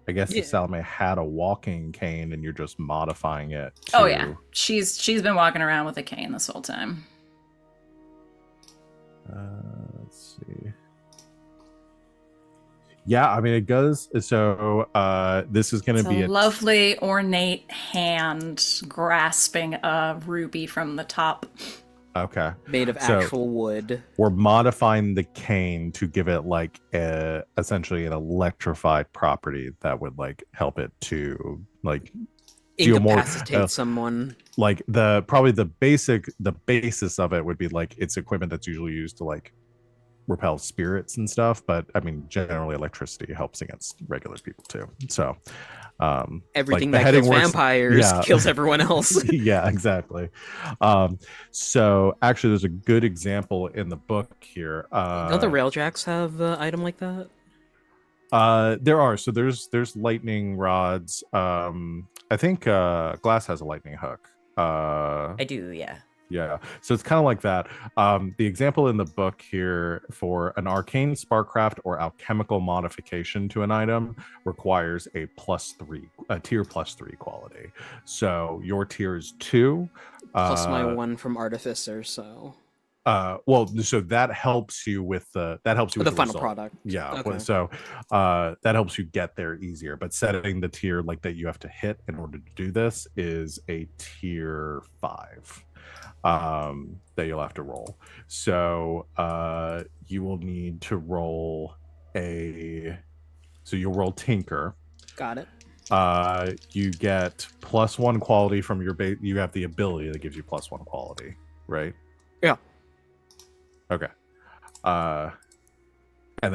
I guess if Salome had a walking cane and you're just modifying it. Oh yeah, she's been walking around with a cane this whole time. Let's see. Yeah, I mean it goes. So this is going to be a lovely ornate hand grasping a ruby from the top. Okay. Made of actual wood. We're modifying the cane to give it like essentially an electrified property that would like help it to like deal more Incapacitate someone. Like the basis of it would be like it's equipment that's usually used to like repel spirits and stuff, but I mean generally electricity helps against regular people too. So everything like that kills works, vampires kills everyone else. Yeah, exactly. So actually there's a good example in the book here. Don't the railjacks have an item like that? There are. So there's lightning rods. I think Glass has a lightning hook. I do, yeah. Yeah, so it's kind of like that. The example in the book here for an arcane sparkcraft or alchemical modification to an item requires a tier +3 quality. So your tier is 2. Plus my 1 from Artificer, so... So that helps you with the final result. Product. Yeah. Okay. So that helps you get there easier. But setting the tier like that you have to hit in order to do this is a tier 5. that you'll have to roll. So you will need to roll so you'll roll Tinker. Got it. You get +1 quality from your base. You have the ability that gives you +1 quality, right? Yeah. Okay. And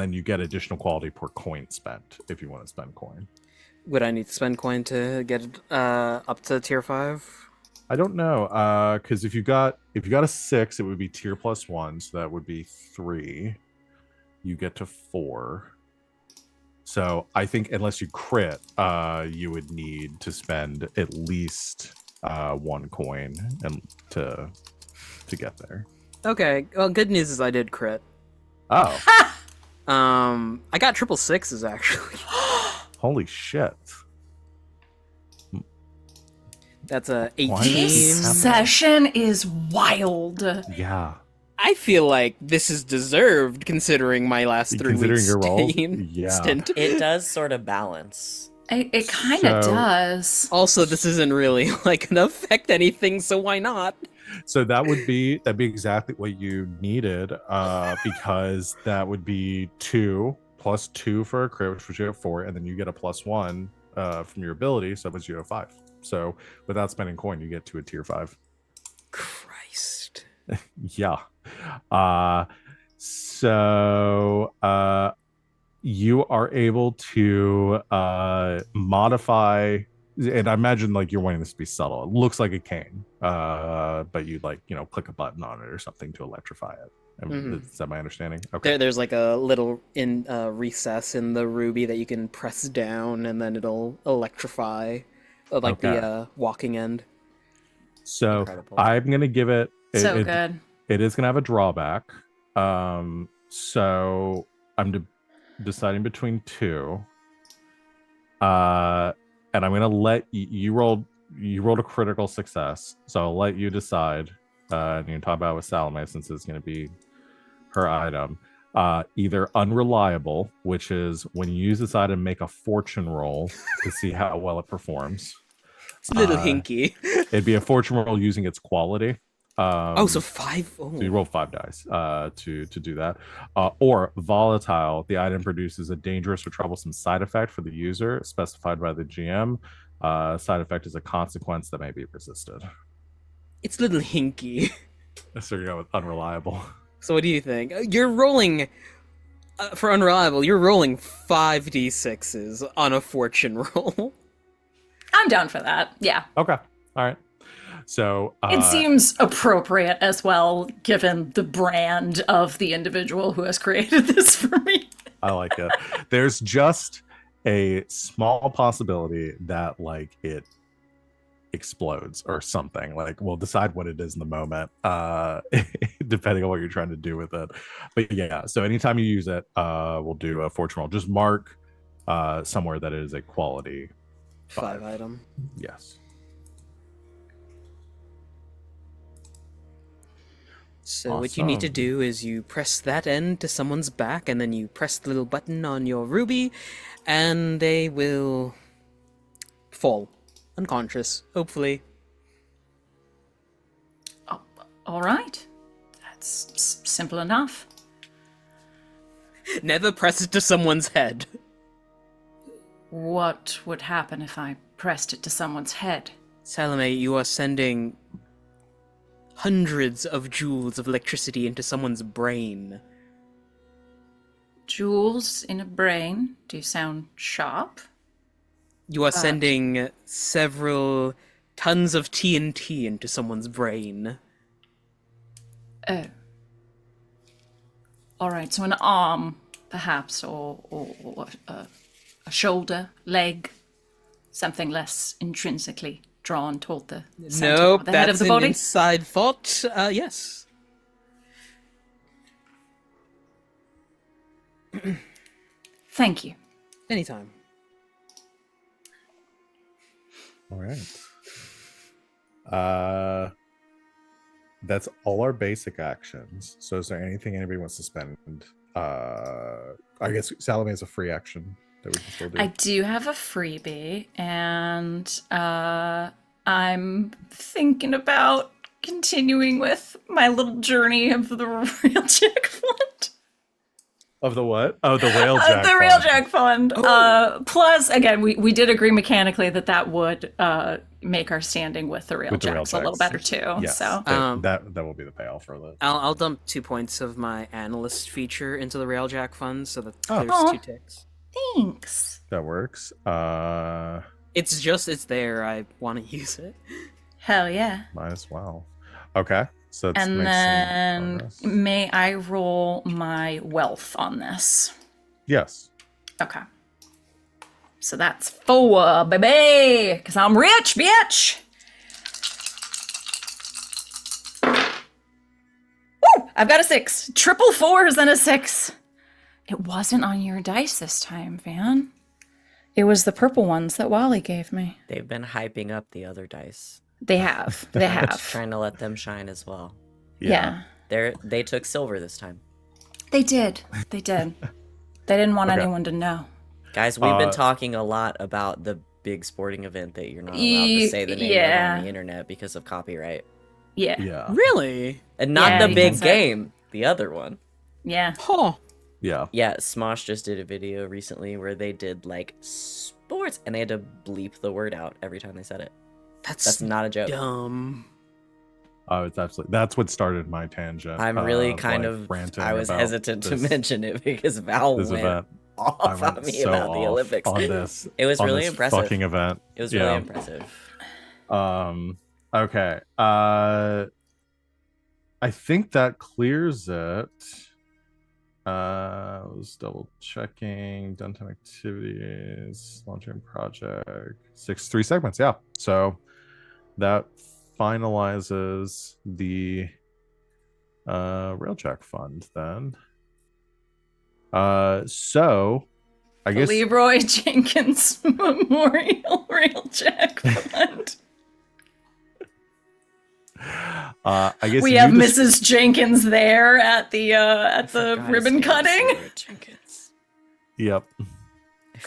then you get additional quality per coin spent if you want to spend coin. Would I need to spend coin to get it up to tier 5? I don't know, because if you got a 6, it would be tier +1, so that would be 3. You get to 4. So I think unless you crit, you would need to spend at least 1 coin and to get there. Okay. Well, good news is I did crit. Oh, I got 666s actually. holy shit! That's a Why did 18. This session is wild. Yeah. I feel like this is deserved considering my last 3 Considering weeks your roles? Yeah. stint. It does sort of balance. It kind of So- does. Also, this isn't really like gonna affect anything, so why not? So that'd be exactly what you needed, because that would be 2 plus 2 for a crit, which was you have 4, and then you get a +1 from your ability, so that was you have 5. So without spending coin, you get to a tier 5. Christ. Yeah. So you are able to modify, and I imagine like you're wanting this to be subtle. It looks like a cane, but you click a button on it or something to electrify it. Is that my understanding? Okay. There's like a little recess in the ruby that you can press down, and then it'll electrify, like Okay. the walking end. So Incredible. I'm gonna give it. So good. It is gonna have a drawback. So I'm deciding between 2. And I'm gonna let you rolled a critical success, so I'll let you decide. And you can talk about it with Salome since it's gonna be her item. Either unreliable, which is when you use this item, make a fortune roll to see how well it performs. It's a little hinky. It'd be a fortune roll using its quality. So 5. Oh. So you roll 5 dice to do that. Or volatile, the item produces a dangerous or troublesome side effect for the user specified by the GM. Side effect is a consequence that may be resisted. It's a little hinky. So you go with unreliable. So what do you think? You're rolling for unreliable. You're rolling 5d6s on a fortune roll. I'm down for that. Yeah. Okay. All right. So It seems appropriate as well, given the brand of the individual who has created this for me. I like it. There's just a small possibility that like it explodes or something. Like we'll decide what it is in the moment, depending on what you're trying to do with it. But yeah, so anytime you use it, we'll do a fortune roll. Just mark somewhere that it is a quality 5 item. Yes. So what you need to Awesome. do is you press that end to someone's back, and then you press the little button on your ruby, and they will fall unconscious, hopefully. Oh, all right. That's simple enough. Never press it to someone's head. What would happen if I pressed it to someone's head? Salome, you are sending hundreds of joules of electricity into someone's brain. Jewels in a brain do sound sharp. You are sending several tons of TNT into someone's brain. Oh. All right, so an arm, perhaps, or a shoulder, leg, something less intrinsically drawn toward the center, Nope, or the head that's of the an body. inside thought. Yes. Thank you. Anytime. All right. That's all our basic actions. So is there anything anybody wants to spend? I guess Salome has a free action that we can still do. I do have a freebie, and I'm thinking about continuing with my little journey of the Railjack Fund. Of the what? Oh, the Railjack. The Fund. Railjack Fund. Plus, again, we did agree mechanically that would make our standing with the Railjacks a little better too. Yes, So that will be the payoff for that. I'll dump 2 points of my analyst feature into the Railjack fund, so that there's Aw. 2 ticks. thanks. That works. It's there. I want to use it. Hell yeah. Might as well. Okay. So let's And make some then progress. may I roll my wealth on this? Yes. Okay. So that's 4, baby, because I'm rich, bitch. Woo! I've got a 6. Triple 4s and a 6. It wasn't on your dice this time, Van. It was the purple ones that Wally gave me. They've been hyping up the other dice. They have. They have. Trying to let them shine as well. Yeah. They took silver this time. They did. They did. They didn't want Okay. anyone to know. Guys, we've been talking a lot about the big sporting event that you're not allowed to say the name of on the internet because of copyright. Yeah. Yeah. Really? And not Yeah, the you big can say- game, the other one. Yeah. Huh. Yeah. Yeah, Smosh just did a video recently where they did like sports and they had to bleep the word out every time they said it. That's not a joke. dumb. Oh, it's absolutely. That's what started my tangent. I'm really kind like, of. ranting I was about hesitant to this- mention it because Val this went event. I off on went me so about the off Olympics. on this. It was on really this impressive. fucking event. It was really impressive. Okay. I think that clears it. I was double checking downtime activities, launching project, 3 segments. Yeah. So that finalizes the Railjack Fund then. So I guess Leroy Jenkins Memorial Railjack Fund. I guess We you have just- Mrs. Jenkins there at the Forgot his ribbon name was cutting. Leroy Jenkins. Yep.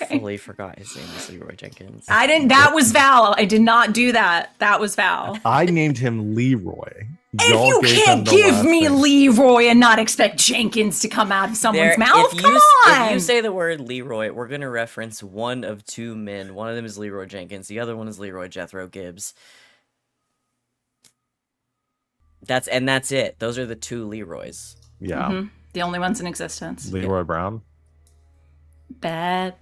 I fully forgot his name was Leroy Jenkins. I didn't. That was Val. I did not do that. That was Val. I named him Leroy. If Y'all you gave him can't the give last me name. Leroy and not expect Jenkins to come out of someone's There- mouth, if come you, on. If you say the word Leroy, we're gonna reference one of 2 men. One of them is Leroy Jenkins. The other one is Leroy Jethro Gibbs. That's it. Those are the 2 Leroys. Yeah. Mhm. The only ones in existence. Leroy Brown. Bad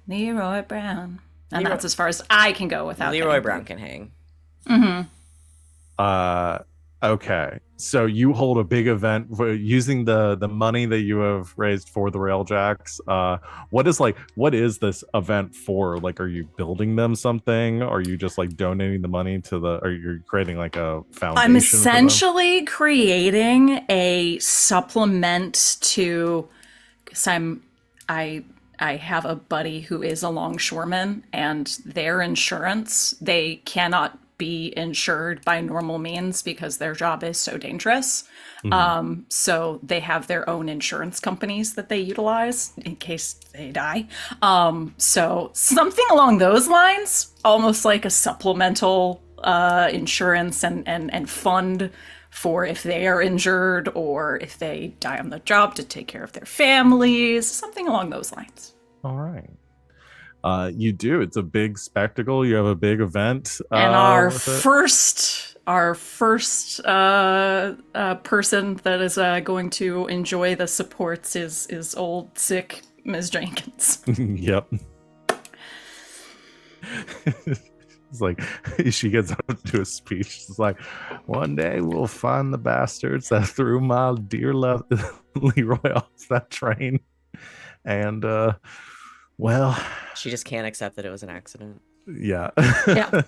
Leroy Brown. And Leroy- that's as far as I can go without Leroy getting Brown can hang. Mm-hmm. Okay. So you hold a big event for using the money that you have raised for the Railjacks. What is this event for? Like, are you building them something? Are you just like donating the money to or you're creating like a foundation? I'm for them? essentially creating a supplement to, because I have a buddy who is a longshoreman, and their insurance, they cannot be insured by normal means because their job is so dangerous. So they have their own insurance companies that they utilize in case they die. So something along those lines, almost like a supplemental insurance and fund for if they are injured or if they die on the job to take care of their families, something along those lines. All right. You do. It's a big spectacle. You have a big event. And our with it. first person that is going to enjoy the supports is old sick Ms. Jenkins. Yep. It's like she gets up to do a speech. It's like, one day we'll find the bastards that threw my dear Leroy off that train, and well, She just can't accept that it was an accident. yeah. Yeah.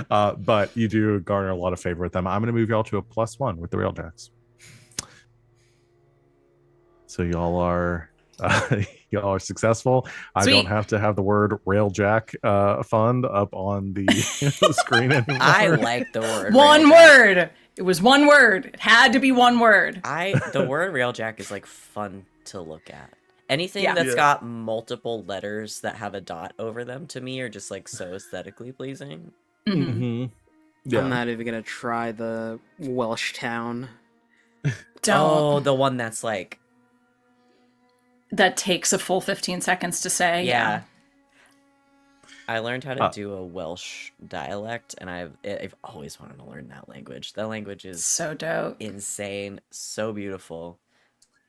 But you do garner a lot of favor with them. I'm going to move y'all to a +1 with the Railjacks. So y'all are successful. I Sweet. don't have to have the word Railjack fund up on the screen anymore. I like the word One Railjack. word. It was one word. It had to be one word. The word Railjack is like fun to look at. Anything Yeah. that's Yeah. got multiple letters that have a dot over them to me are just like so aesthetically pleasing. Mhm. Mhm. Yeah. I'm not even gonna try the Welsh town. Don't. Oh, the one that's like, That takes a full 15 seconds to say. yeah. I learned how to Uh, do a Welsh dialect, and I've always wanted to learn that language. That language is So dope. insane, so beautiful.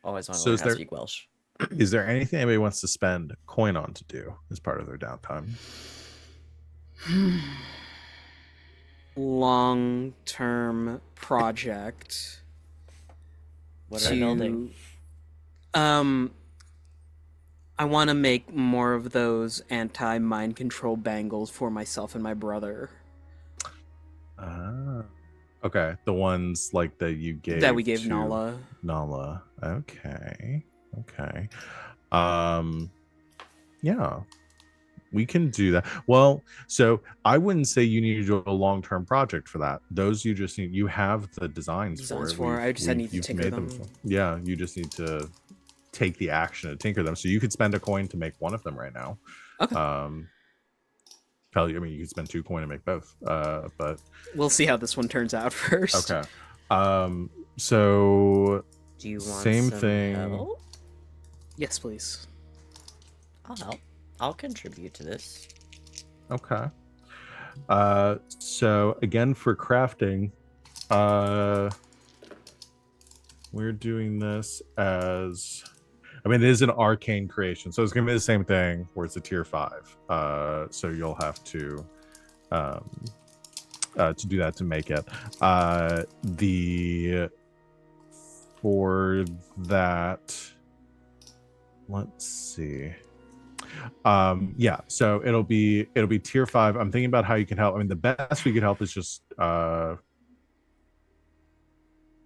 Always want to So learn is how to there- speak Welsh. Is there anything anybody wants to spend coin on to do as part of their downtime? Long-term project. What are they building? I want to make more of those anti-mind control bangles for myself and my brother Okay, the ones like that you gave that we gave to Nala. Nala. Okay. Yeah, we can do that. Well, so I wouldn't say you need to do a long-term project for that. Those you just need. You have the designs for it. I just need to You've tinker made them. Yeah, you just need to take the action to tinker them. So you could spend a coin to make one of them right now. Okay. Probably, I mean, you could spend 2 coin to make both. But We'll see how this one turns out first. okay. So Do you want same some thing. help? Yes, please. I'll help. I'll contribute to this. Okay. So again for crafting, we're doing this as, I mean, it is an arcane creation, so it's gonna be the same thing where it's a tier 5. So you'll have to do that to make it. For that, let's see. Yeah, so it'll be tier 5. I'm thinking about how you can help. I mean, the best we could help is just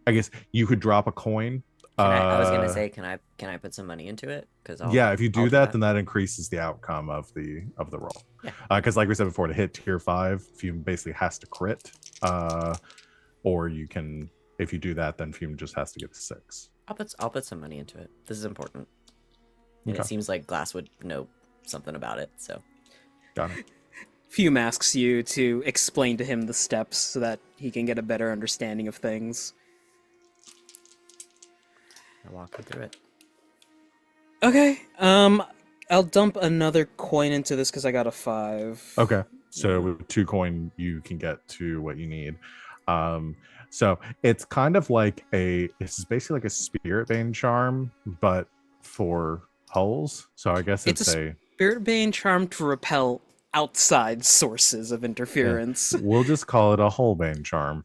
I guess you could drop a coin. I was gonna say, can I put some money into it? Because yeah, if you do that, then that increases the outcome of the roll. Yeah. Because like we said before, to hit tier 5, Fume basically has to crit. Or you can, if you do that, then Fume just has to get 6. I'll put some money into it. This is important. And Okay. it seems like Glass would know something about it, so. Got it. Fume asks you to explain to him the steps so that he can get a better understanding of things. I'll walk you through it. Okay. I'll dump another coin into this because I got a 5. Okay. So with 2 coin, you can get to what you need. So it's kind of like it's basically like a spirit bane charm, but for hulls. So I guess it's a Spirit Bane charm to repel outside sources of interference. we'll just call it a hull bane charm.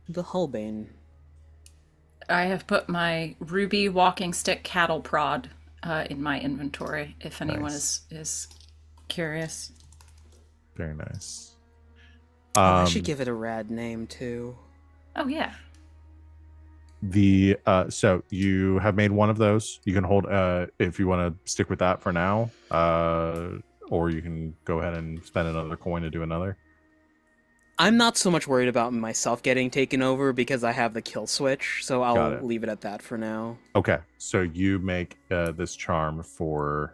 The Hullbane. I have put my ruby walking stick cattle prod in my inventory. If anyone Nice. is curious. Very nice. I should give it a rad name too. Oh yeah. So you have made one of those. You can hold if you want to stick with that for now, or you can go ahead and spend another coin to do another. I'm not so much worried about myself getting taken over because I have the kill switch, so Got I'll it. leave it at that for now. Okay, so you make this charm for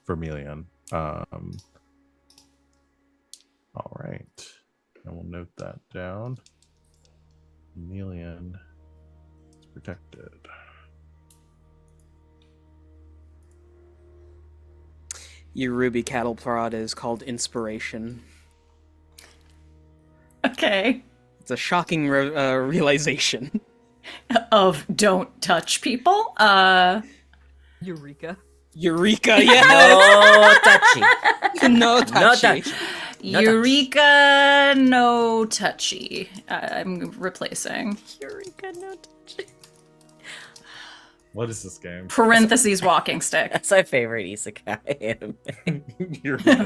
Melian. All right, I will note that down. Melian is protected. Your ruby cattle prod is called Inspiration. Okay. It's a shocking realization. Of don't touch people. Eureka. Eureka, yeah! No touchy. No No touchy. touchy. No touch. Eureka, no touchy. I'm replacing. Eureka, no touchy. What is this game? Parentheses walking stick. That's my favorite isekai anime. Eureka,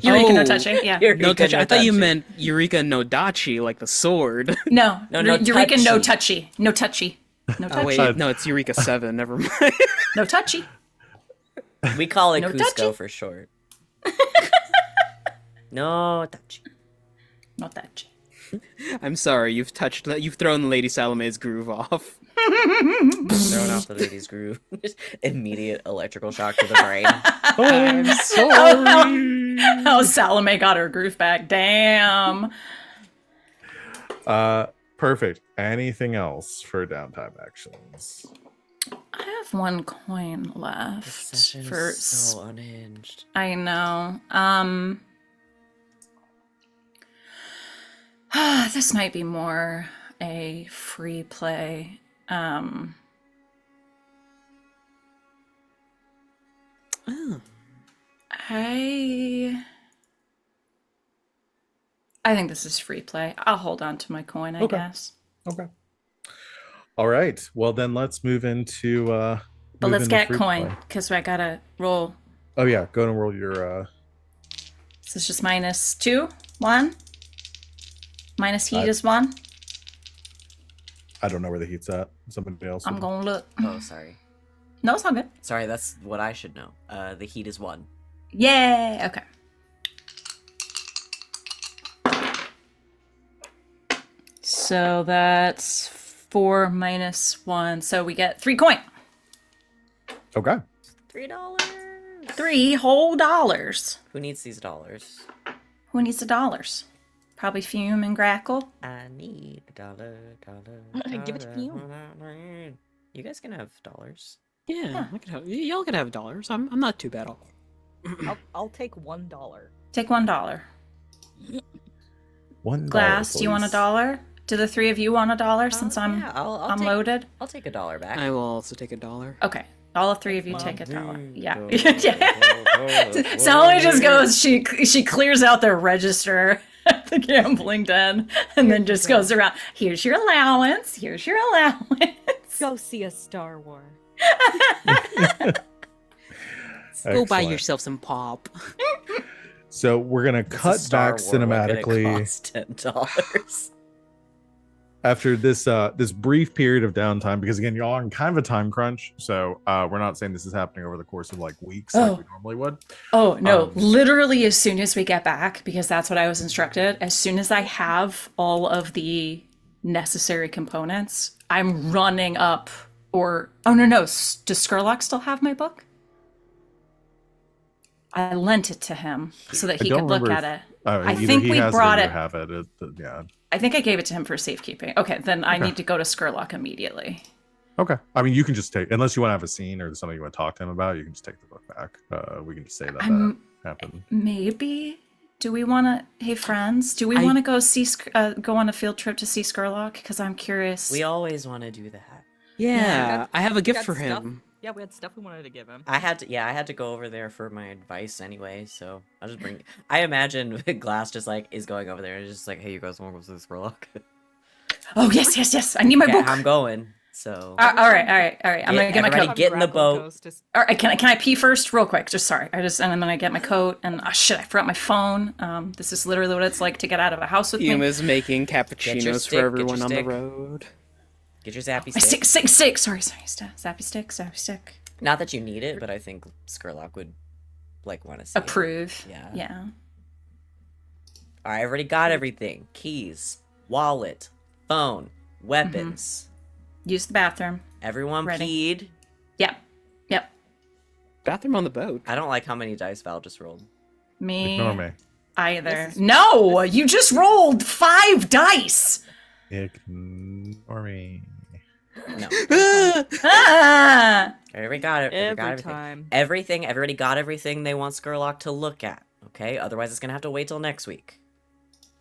no Oh. touching. Yeah. Eureka, No touchy. I thought you touchy. meant Eureka no Dachi, like the sword. No. No, no Eureka, no touchy. touchy. No touchy. No touchy. Oh wait, no, it's Eureka 7, never mind. No touchy. We call it No Cusco touchy. for short. No touchy. No touchy. I'm sorry, you've thrown Lady Salome's groove off. Throwing off the lady's groove. Just immediate electrical shock to the brain. I'm sorry. How Salome got her groove back. Damn. Perfect. Anything else for downtime actions? I have one coin This left session for. is so unhinged. I know. This might be more a free play. Oh. I think this is free play. I'll hold on to my coin, I Okay. guess. Okay. All right. Well, then let's move into. But let's get free coin play. because I gotta roll. Oh yeah, go and roll your. This is just -2, 1. Minus heat is 1. I don't know where the heat's at. Somebody else. I'm would- gonna look. Oh, sorry. No, it's all good. Sorry, that's what I should know. The heat is 1. Yay! Okay. So that's 4 minus 1. So we get 3 coin. Okay. $3. 3 whole dollars. Who needs these dollars? Who needs the dollars? Probably Fume and Grackle. I need a dollar. Give it to you. You guys can have dollars. Yeah, I could have, y'all could have dollars. I'm not too bad off. I'll take $1. Take $1. $1. Glass, do you want please. $1? Do the 3 of you want $1 since I'm Yeah, I'll I'm take, loaded? I'll take $1 back. I will also take $1. Okay. All 3 of you Mom. take $1. Yeah. Go, yeah. Salome just goes, she clears out their register at the gambling den and then just goes around. Here's your allowance. Here's your allowance. Go see a Star Wars. Go buy Excellent. yourself some pop. So we're gonna This is cut Star back Wars, what could it cinematically cost? $10. after this this brief period of downtime because again y'all are in kind of a time crunch. So we're not saying this is happening over the course of like weeks Oh. like we normally would. Oh, no. Um, Literally, as soon as we get back, because that's what I was instructed, as soon as I have all of the necessary components, I'm running up or. Oh, no. Does Skurlock still have my book? I lent it to him so that I he don't could look remember at it. I I think we has brought or you it- have it. Yeah. I think I gave it to him for safekeeping. Okay, then I Okay. need to go to Skurlock immediately. Okay. I mean, you can just take unless you want to have a scene or something you want to talk to him about. You can just take the book back. We can just say that I'm happened. maybe. Do we want to? Hey, friends, do we I- want to go see go on a field trip to see Skurlock? Because I'm curious. We always want to do that. Yeah, I have a gift got for stuff. him. Yeah, we had stuff we wanted to give him. I had to go over there for my advice anyway, so I'll just bring. I imagine Glass just like is going over there and just like, hey, you guys want to go to the Skurlock? Oh yes. I need my Okay, book. I'm going. So All right. I'm gonna get my everybody coat. get in the boat. All right, can I pee first, real quick? Just sorry. And then I get my coat. And shit, I forgot my phone. This is literally what it's like to get out of a house with Fume me. is making your cappuccinos stick, for get your everyone on the stick. road. Get your zappy My stick. stick. Sorry. Zappy stick. Not that you need it, but I think Skurlock would like want to see it. Approve. Yeah. Yeah. All right, I already got everything: keys, wallet, phone, weapons. Use the bathroom. Everyone Ready. peed. Yep. Bathroom on the boat. I don't like how many dice Val just rolled. Me. Ignore me. Either. This is- No, you just rolled 5 dice. Ignore me. No, Ah! everybody got it. Everybody got Every everything. time. Everything. Everybody got everything they want Skurlock to look at. Okay, otherwise it's gonna have to wait till next week.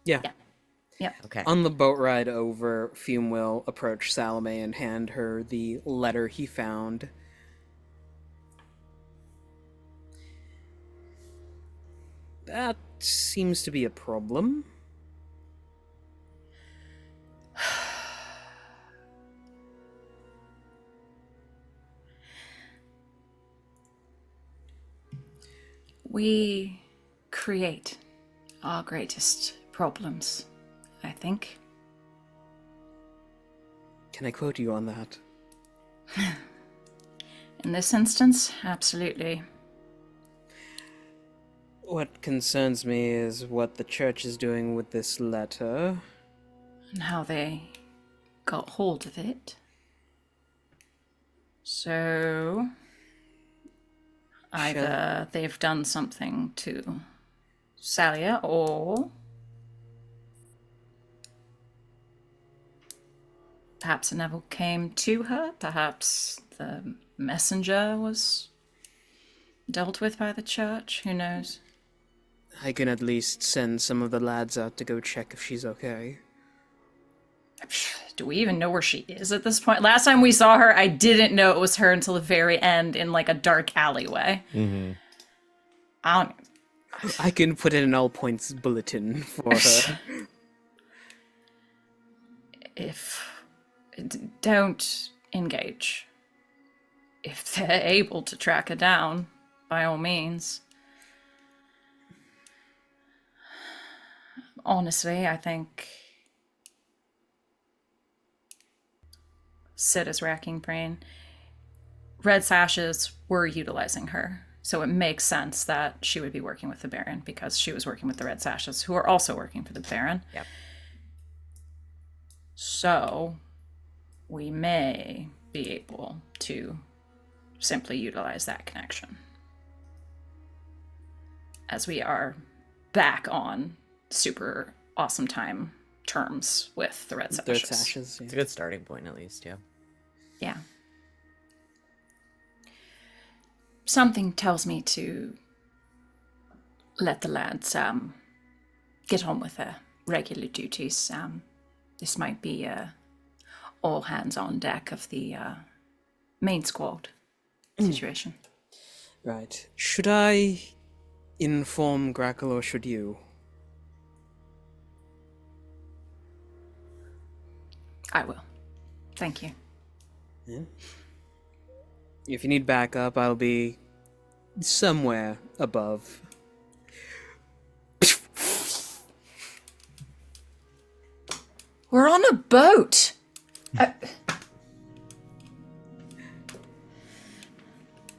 Yeah. Okay. On the boat ride over, Fume will approach Salome and hand her the letter he found. That seems to be a problem. We create our greatest problems, I think. Can I quote you on that? In this instance, absolutely. What concerns me is what the church is doing with this letter. And how they got hold of it. So, Either they've done something to Salia, or perhaps a Neville came to her. Perhaps the messenger was dealt with by the church. Who knows? I can at least send some of the lads out to go check if she's okay. Do we even know where she is at this point? Last time we saw her, I didn't know it was her until the very end in like a dark alleyway. Mm-hmm. I don't. I can put in an all points bulletin for her. Don't engage. If they're able to track her down, by all means. Honestly, I think Sid is racking brain. Red Sashes were utilizing her, so it makes sense that she would be working with the Baron because she was working with the Red Sashes, who are also working for the Baron. Yep. So we may be able to simply utilize that connection, as we are back on super awesome time terms with the Red Sashes. It's a good starting point, at least, yeah. Yeah. Something tells me to let the lads get on with their regular duties. This might be all hands on deck of the main squad situation. Right. Should I inform Grackle or should you? I will. Thank you. Yeah. If you need backup, I'll be somewhere above. We're on a boat!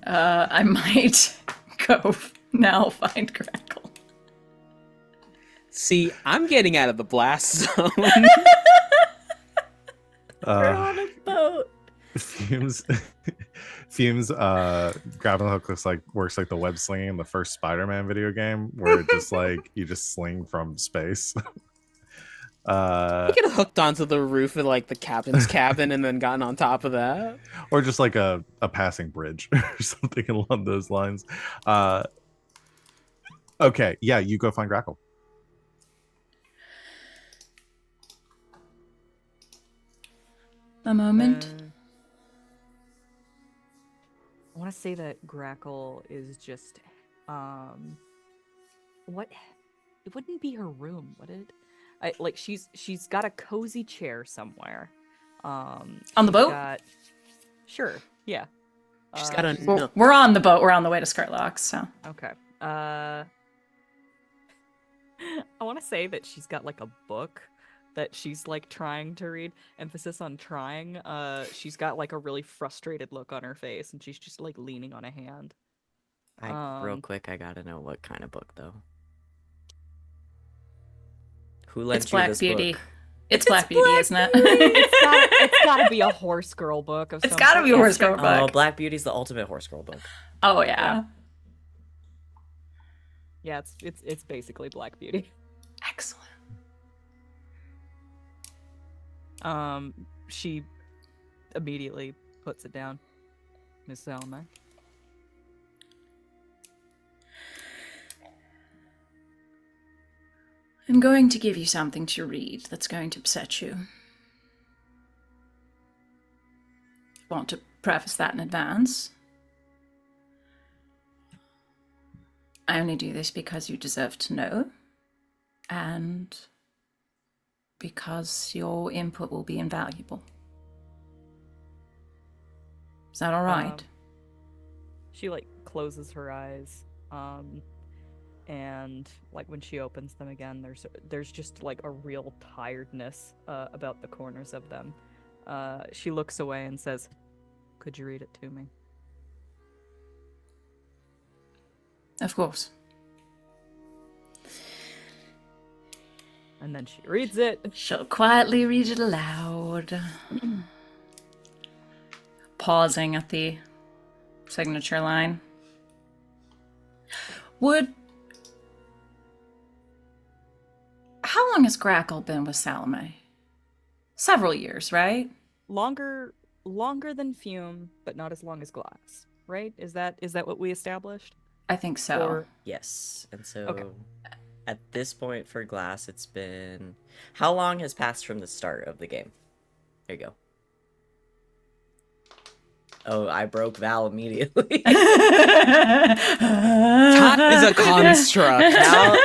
I might go now find Grackle. See, I'm getting out of the blast zone. We're on a boat. Fumes grappling hook works like the web slinging in the first Spider-Man video game, where it just like you just sling from space. I get hooked onto the roof of like the captain's cabin and then gotten on top of that. Or just like a passing bridge or something along those lines. Okay, yeah, you go find Grackle. A moment. I want to say that Grackle is just, what? It wouldn't be her room, would it? She's got a cozy chair somewhere. On the boat? Sure, yeah. She's got a We're on the boat. We're on the way to Scarlocks, so. Okay. I want to say that she's got like a book that she's like trying to read. Emphasis on trying. She's got like a really frustrated look on her face, and she's just like leaning on a hand. Real quick, I gotta know what kind of book though. Who lent It's you Black this Beauty. book? It's Black Beauty, isn't it? It's gotta be a horse girl book of It's some gotta sort. be a horse girl Oh, book. Black Beauty's the ultimate horse girl book. Oh, yeah. Yeah, it's basically Black Beauty. Excellent. She immediately puts it down. Miss Salome. I'm going to give you something to read that's going to upset you. Want to preface that in advance. I only do this because you deserve to know, and because your input will be invaluable. Is that all right? She like closes her eyes, and like when she opens them again, there's just like a real tiredness about the corners of them. She looks away and says, "Could you read it to me?" Of course. And then she reads it. She'll quietly read it aloud. Pausing at the signature line. Would... How long has Grackle been with Salome? Several years, right? Longer than Fume, but not as long as Glass, right? Is that what we established? I think so. Or Yes. And so Okay. at this point for Glass, it's been... How long has passed from the start of the game? There you go. Oh, I broke Val immediately. Tot is a construct. Now,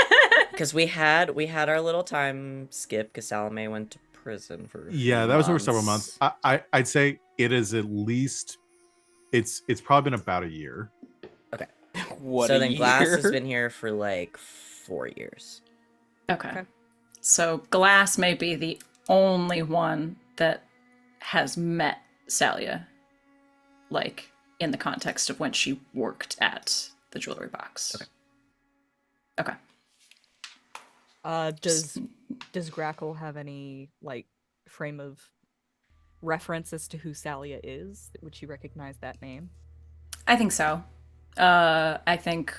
because we had our little time skip because Salome went to prison for a few Yeah, that was over several months. I'd say it is at least it's probably been about a year. Okay. What so a then year. Glass has been here for like 4 years. Okay. So Glass may be the only one that has met Salia, like, in the context of when she worked at the jewelry box. Okay. Does Grackle have any like frame of reference as to who Salia is? Would she recognize that name? I think so. I think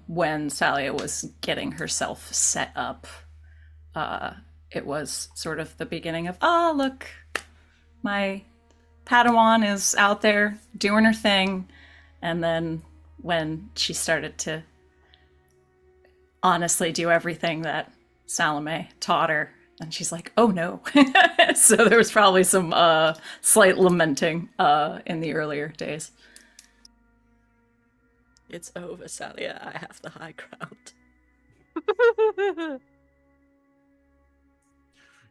when Salia was getting herself set up, it was sort of the beginning of, oh, look, my Padawan is out there doing her thing. And then when she started to honestly do everything that Salome taught her, and she's like, oh no. So there was probably some slight lamenting in the earlier days. It's over, Salia. I have the high ground.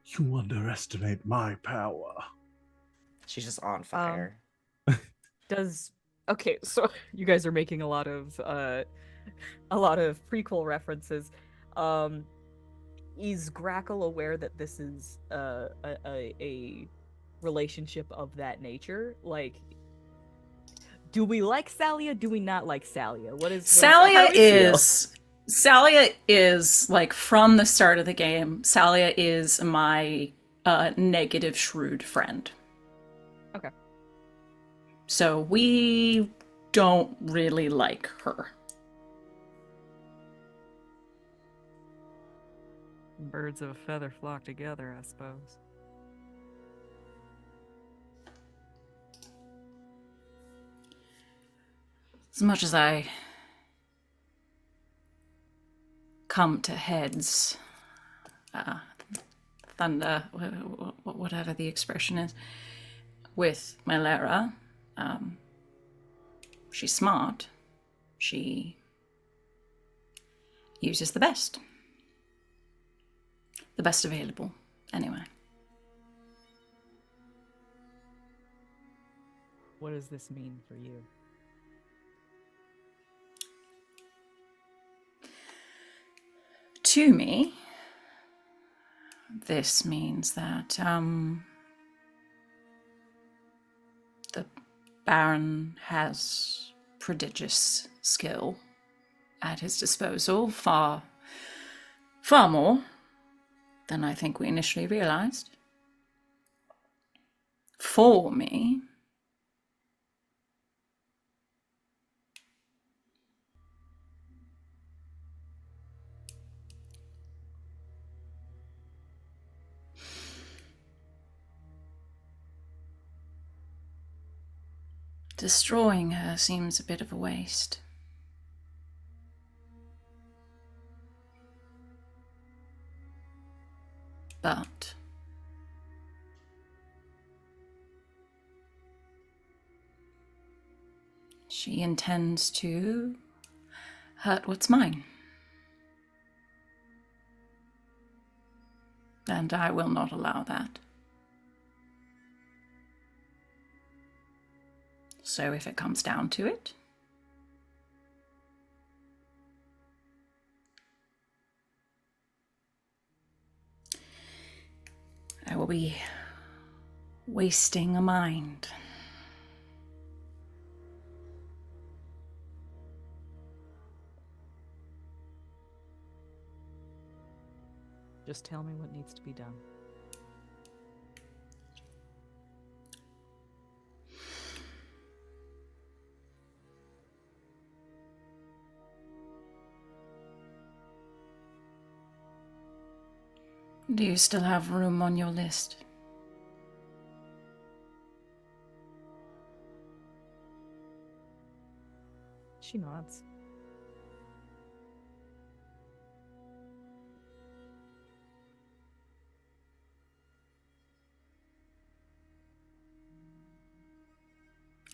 You underestimate my power. She's just on fire. Okay, so you guys are making a lot of prequel references. Is Grackle aware that this is a relationship of that nature? Like, do we like Salia? Do we not like Salia? Salia is, like, from the start of the game, Salia is my negative shrewd friend. Okay. So we don't really like her. Birds of a feather flock together, I suppose. As much as I come to heads, thunder, whatever the expression is, with Malera, she's smart. She uses the best. The best available, anyway. What does this mean for you? To me, this means that the Baron has prodigious skill at his disposal, far more than I think we initially realized. For me, destroying her seems a bit of a waste. But she intends to hurt what's mine. And I will not allow that. So if it comes down to it, I will be wasting a mind. Just tell me what needs to be done. Do you still have room on your list? She nods.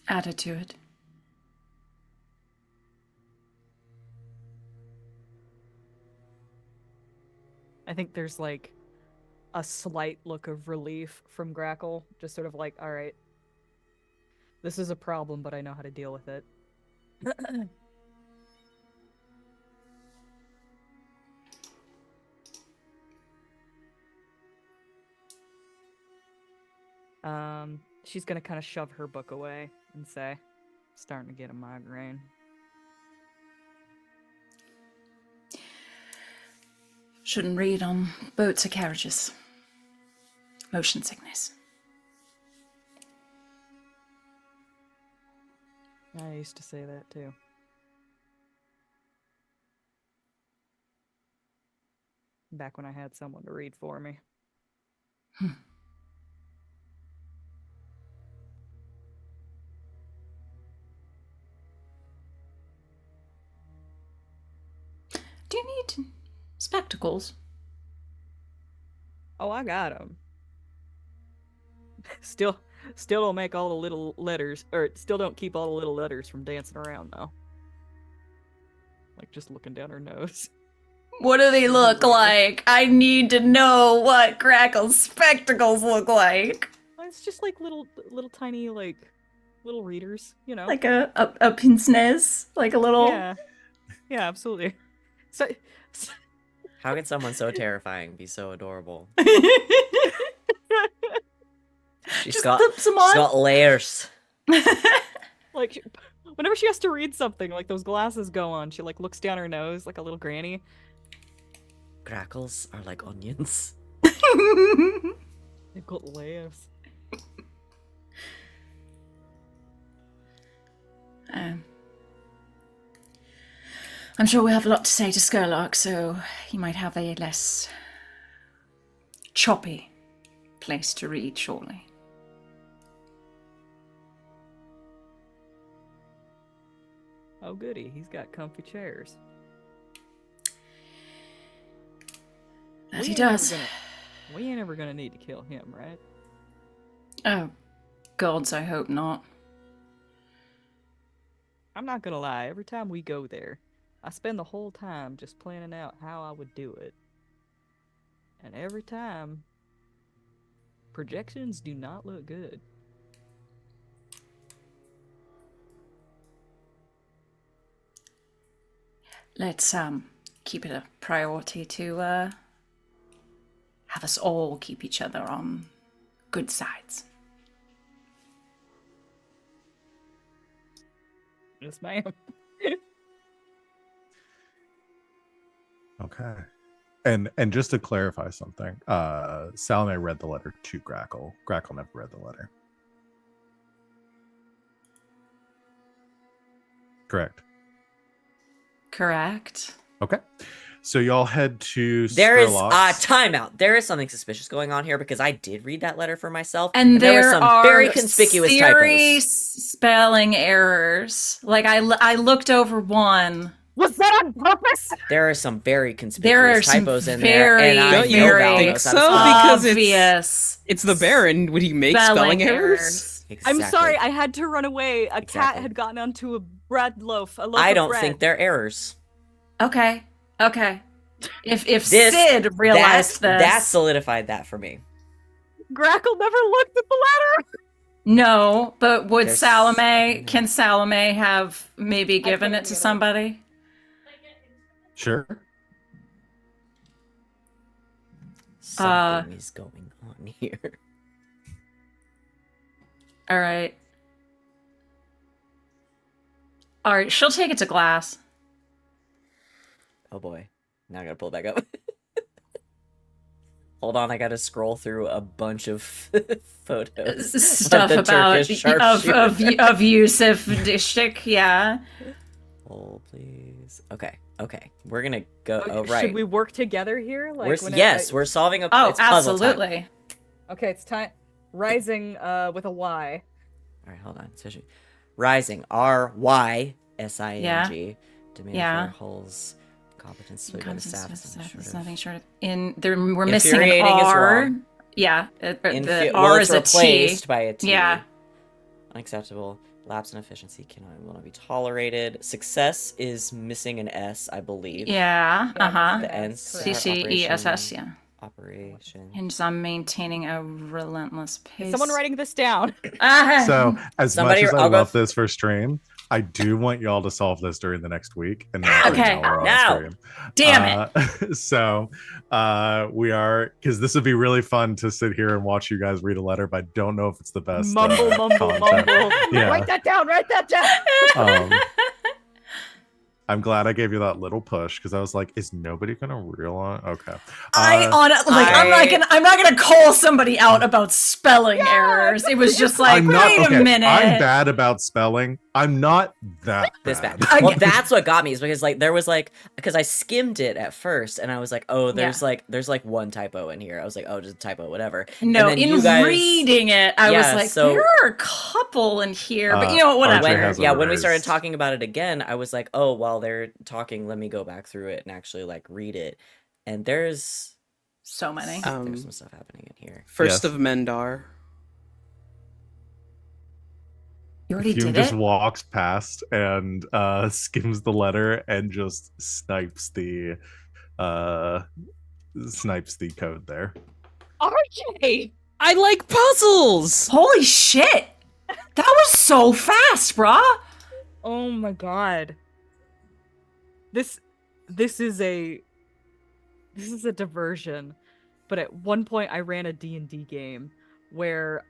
Add it to it. I think there's like a slight look of relief from Grackle, just sort of like, all right, this is a problem, but I know how to deal with it. She's gonna kind of shove her book away and say, starting to get a migraine. Shouldn't read on boats or carriages. Motion sickness. I used to say that too. Back when I had someone to read for me. Do you need spectacles? Oh, I got them. Still don't make all the little letters, or still don't keep all the little letters from dancing around though. Like just looking down her nose. What do they look like? I need to know what Grackle's spectacles look like. Well, it's just like little tiny like little readers, you know. Like a pince nez, like a little. Yeah, absolutely. So How can someone so terrifying be so adorable? She's Just got, clip some she's on. got layers. like whenever she has to read something, like those glasses go on, she like looks down her nose like a little granny. Grackles are like onions. They've got layers. I'm sure we have a lot to say to Skurlock, so he might have a less choppy place to read shortly. Oh goody, he's got comfy chairs. That he does. We ain't ever gonna need to kill him, right? Oh, gods, I hope not. I'm not gonna lie, every time we go there, I spend the whole time just planning out how I would do it. And every time, projections do not look good. Let's keep it a priority to have us all keep each other on good sides. Yes, ma'am. Okay. And just to clarify something, Salome read the letter to Grackle. Grackle never read the letter. Correct. Correct. Okay. So y'all head to There is Skurlock's. timeout. There is something suspicious going on here because I did read that letter for myself, And there were there some are very conspicuous serious typos. spelling errors. Like I looked over one. Was that on purpose? There are some very There are conspicuous some typos in very, there, and I Don't you know very Val think knows so? how to spell. Because obvious it's the Baron. Would he make spelling errors? Exactly. I'm sorry, I had to run away. A cat Exactly. had gotten onto a bread loaf. A loaf I of don't bread. think they're errors. Okay. If This- Sid realized that this, solidified that for me. Grackle never looked at the letter. no. But would There's- Salome? Can Salome have maybe given put it it to together. somebody? Sure. Something is going on here. All right. All right. She'll take it to Glass. Oh boy. Now I gotta pull it back up. Hold on, I gotta scroll through a bunch of photos. Stuff the about Turkish sharpshooter. of Yusuf Dishtik, yeah. poll, please. Okay. We're gonna go. Oh, Should right. we work together here? Like, We're solving a. Oh, it's puzzle time. absolutely. Okay, it's time. Rising with a Y. All right, hold on. Rising. RYSING. Demand Yeah. for Hull's competence to the staff. There's nothing short of we're missing an Infuriating is R. wrong. Yeah, the Well, R it's is a replaced T. by a T. Yeah. Unacceptable. Lapse in efficiency will not be tolerated. Success is missing an S, I believe. Yeah. The N. CCESS. Yeah. Operation. Hinges on maintaining a relentless pace. Is someone writing this down? So as Somebody- much as I I'll go love this for stream, I do want y'all to solve this during the next week and not right Okay. now we're on Now. stream. Damn it. So we are, because this would be really fun to sit here and watch you guys read a letter, but I don't know if it's the best. Mumble. Yeah. Write that down. I'm glad I gave you that little push because I was like, is nobody gonna realize? Okay. I'm not gonna call somebody out about spelling errors. It was just like, wait a minute. I'm bad about spelling. I'm not that This bad. bad. Well, that's what got me is because there was because I skimmed it at first and I was like, oh, there's one typo in here. I was like, oh, just a typo, whatever. No, and then in you guys, reading it, I was like, there are a couple in here, but you know what, whatever. When we started talking about it again, I was like, oh, while they're talking, let me go back through it and actually read it. And there's so many. There's some stuff happening in here. First of Mendar. You already Fume did just it? walks past and skims the letter and just snipes the code there. RJ! I like puzzles! Holy shit! That was so fast, brah! Oh my god. This is a diversion. But at one point I ran a D&D game where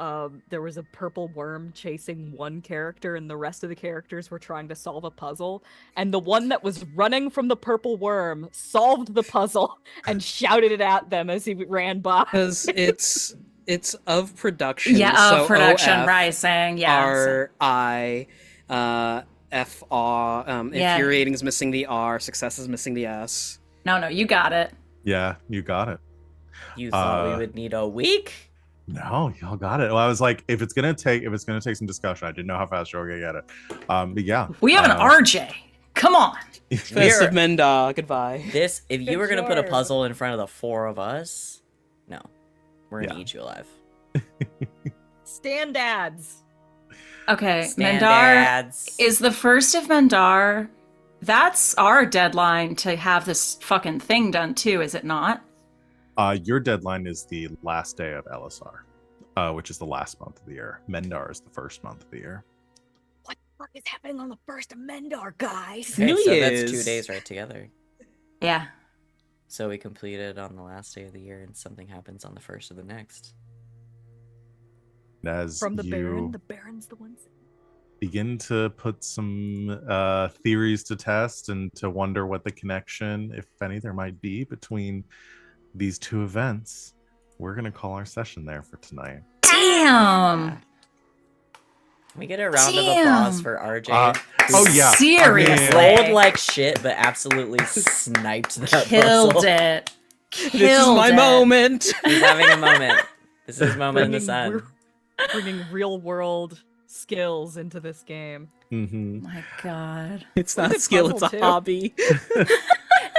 there was a purple worm chasing one character and the rest of the characters were trying to solve a puzzle, and the one that was running from the purple worm solved the puzzle and shouted it at them as he ran by. Because it's of production. Yeah, so of production, OF, rising, yeah. RI, FR, infuriating is missing the R, success is missing the S. No, you got it. Yeah, you got it. You thought we would need a week? No, y'all got it. Well, I was like, if it's gonna take some discussion, I didn't know how fast you're gonna get it. But yeah, we have an RJ. Come on. First of Menda, goodbye. If you were gonna put a puzzle in front of the four of us, no, we're gonna eat you alive. Stand ads. Okay, Stand Mendar ads. is the first of Mendar. That's our deadline to have this fucking thing done too, is it not? Your deadline is the last day of LSR, which is the last month of the year. Mendar is the first month of the year. What the fuck is happening on the first of Mendar, guys? Okay, New so Year's. that's 2 days right together. Yeah. So we completed on the last day of the year, and something happens on the first of the next. As From the you Baron, the Baron's the ones. begin to put some theories to test and to wonder what the connection, if any, there might be between these two events, we're gonna call our session there for tonight. Damn. Can we get a round of applause for RJ? Oh yeah, Seriously. Rolled like shit, but absolutely sniped that Killed puzzle. it. This is my moment. He's having a moment. This is his moment in the sun. Bringing real world skills into this game. Mm-hmm. My God. It's not a It's skill, it's puzzle, a too. hobby.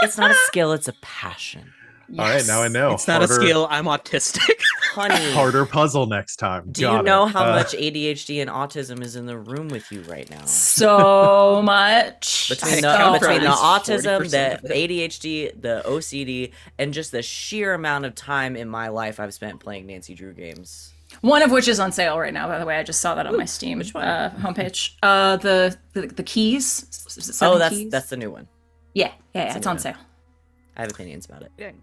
It's not a skill, it's a passion. All right, now I know. It's not a skill, I'm autistic. Honey, Harder puzzle next time. do you know how much ADHD and autism is in the room with you right now? So much. Between So the much. autism, 40% the of it. ADHD, the OCD, and just the sheer amount of time in my life I've spent playing Nancy Drew games. One of which is on sale right now, by the way. I just saw that on my Steam homepage. The keys. Oh, 7 keys. that's the new one. Yeah, it's new on one. sale. I have opinions about it. Dang.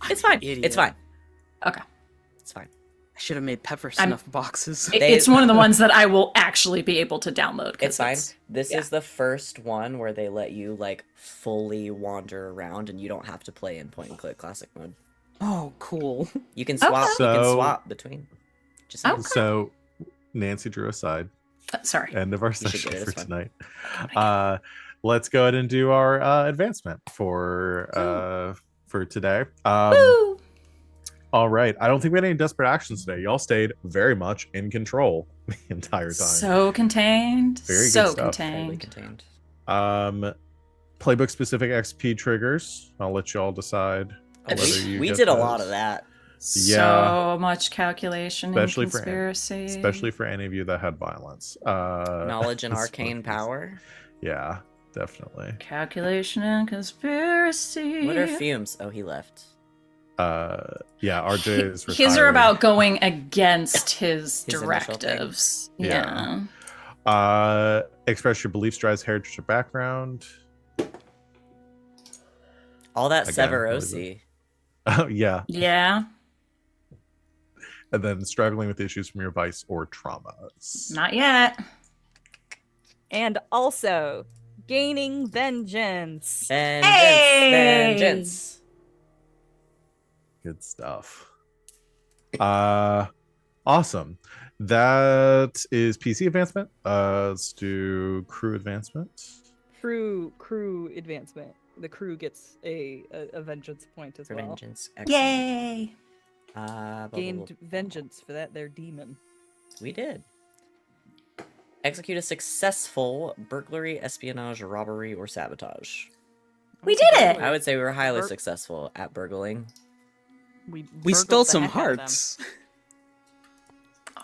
It's fine. Idiot. It's fine. Okay. It's fine. I should have made pepper I'm- snuff boxes. It's one of the ones that I will actually be able to download. 'cause It's fine. This yeah. is the first one where they let you fully wander around and you don't have to play in point and click classic mode. Oh, cool. You can swap. Okay. You can So- swap between. Just Okay. So, Nancy Drew aside, Sorry. End of our should session get it, for it's fine. tonight. Let's go ahead and do our advancement for today. Woo! All right. I don't think we had any desperate actions today. Y'all stayed very much in control the entire time. So contained. Very good so stuff. Tightly contained. contained. Playbook specific XP triggers. I'll let y'all decide whether you We get did a those. lot of that. So much calculation Especially and for conspiracy. especially for any of you that had violence. Knowledge and as arcane far as- power. Yeah, definitely. Calculation and conspiracy. What are fumes? Oh, he left. Yeah, RJ is His are retiring. about going against his His initial directives. thing? Yeah. Express your beliefs, drives, heritage, or background. All that Again, Severosi. Oh yeah, Yeah. and then struggling with issues from your vice or traumas. Not yet. And also gaining vengeance. Vengeance. Hey! Vengeance. Good stuff. Awesome. That is PC advancement. Let's do crew advancement. Crew advancement. The crew gets a vengeance point as For well. vengeance. Excellent. Yay. Gained vengeance for that their demon. We did. Execute a successful burglary, espionage, robbery, or sabotage. We did it. I would say we were highly Bur- successful at burgling. We burgled stole the some heck out of them. hearts.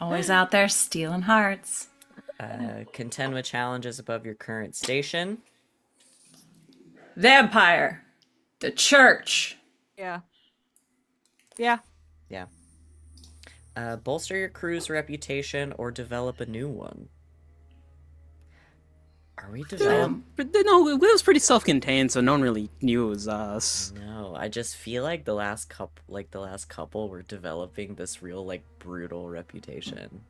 Always out there stealing hearts. Contend with challenges above your current station. Vampire. The church. Yeah. Yeah. Yeah. Bolster your crew's reputation or develop a new one. Are we developing? But no, it was pretty self-contained, so no one really knew it was us. No, I just feel like the last couple were developing this real like brutal reputation.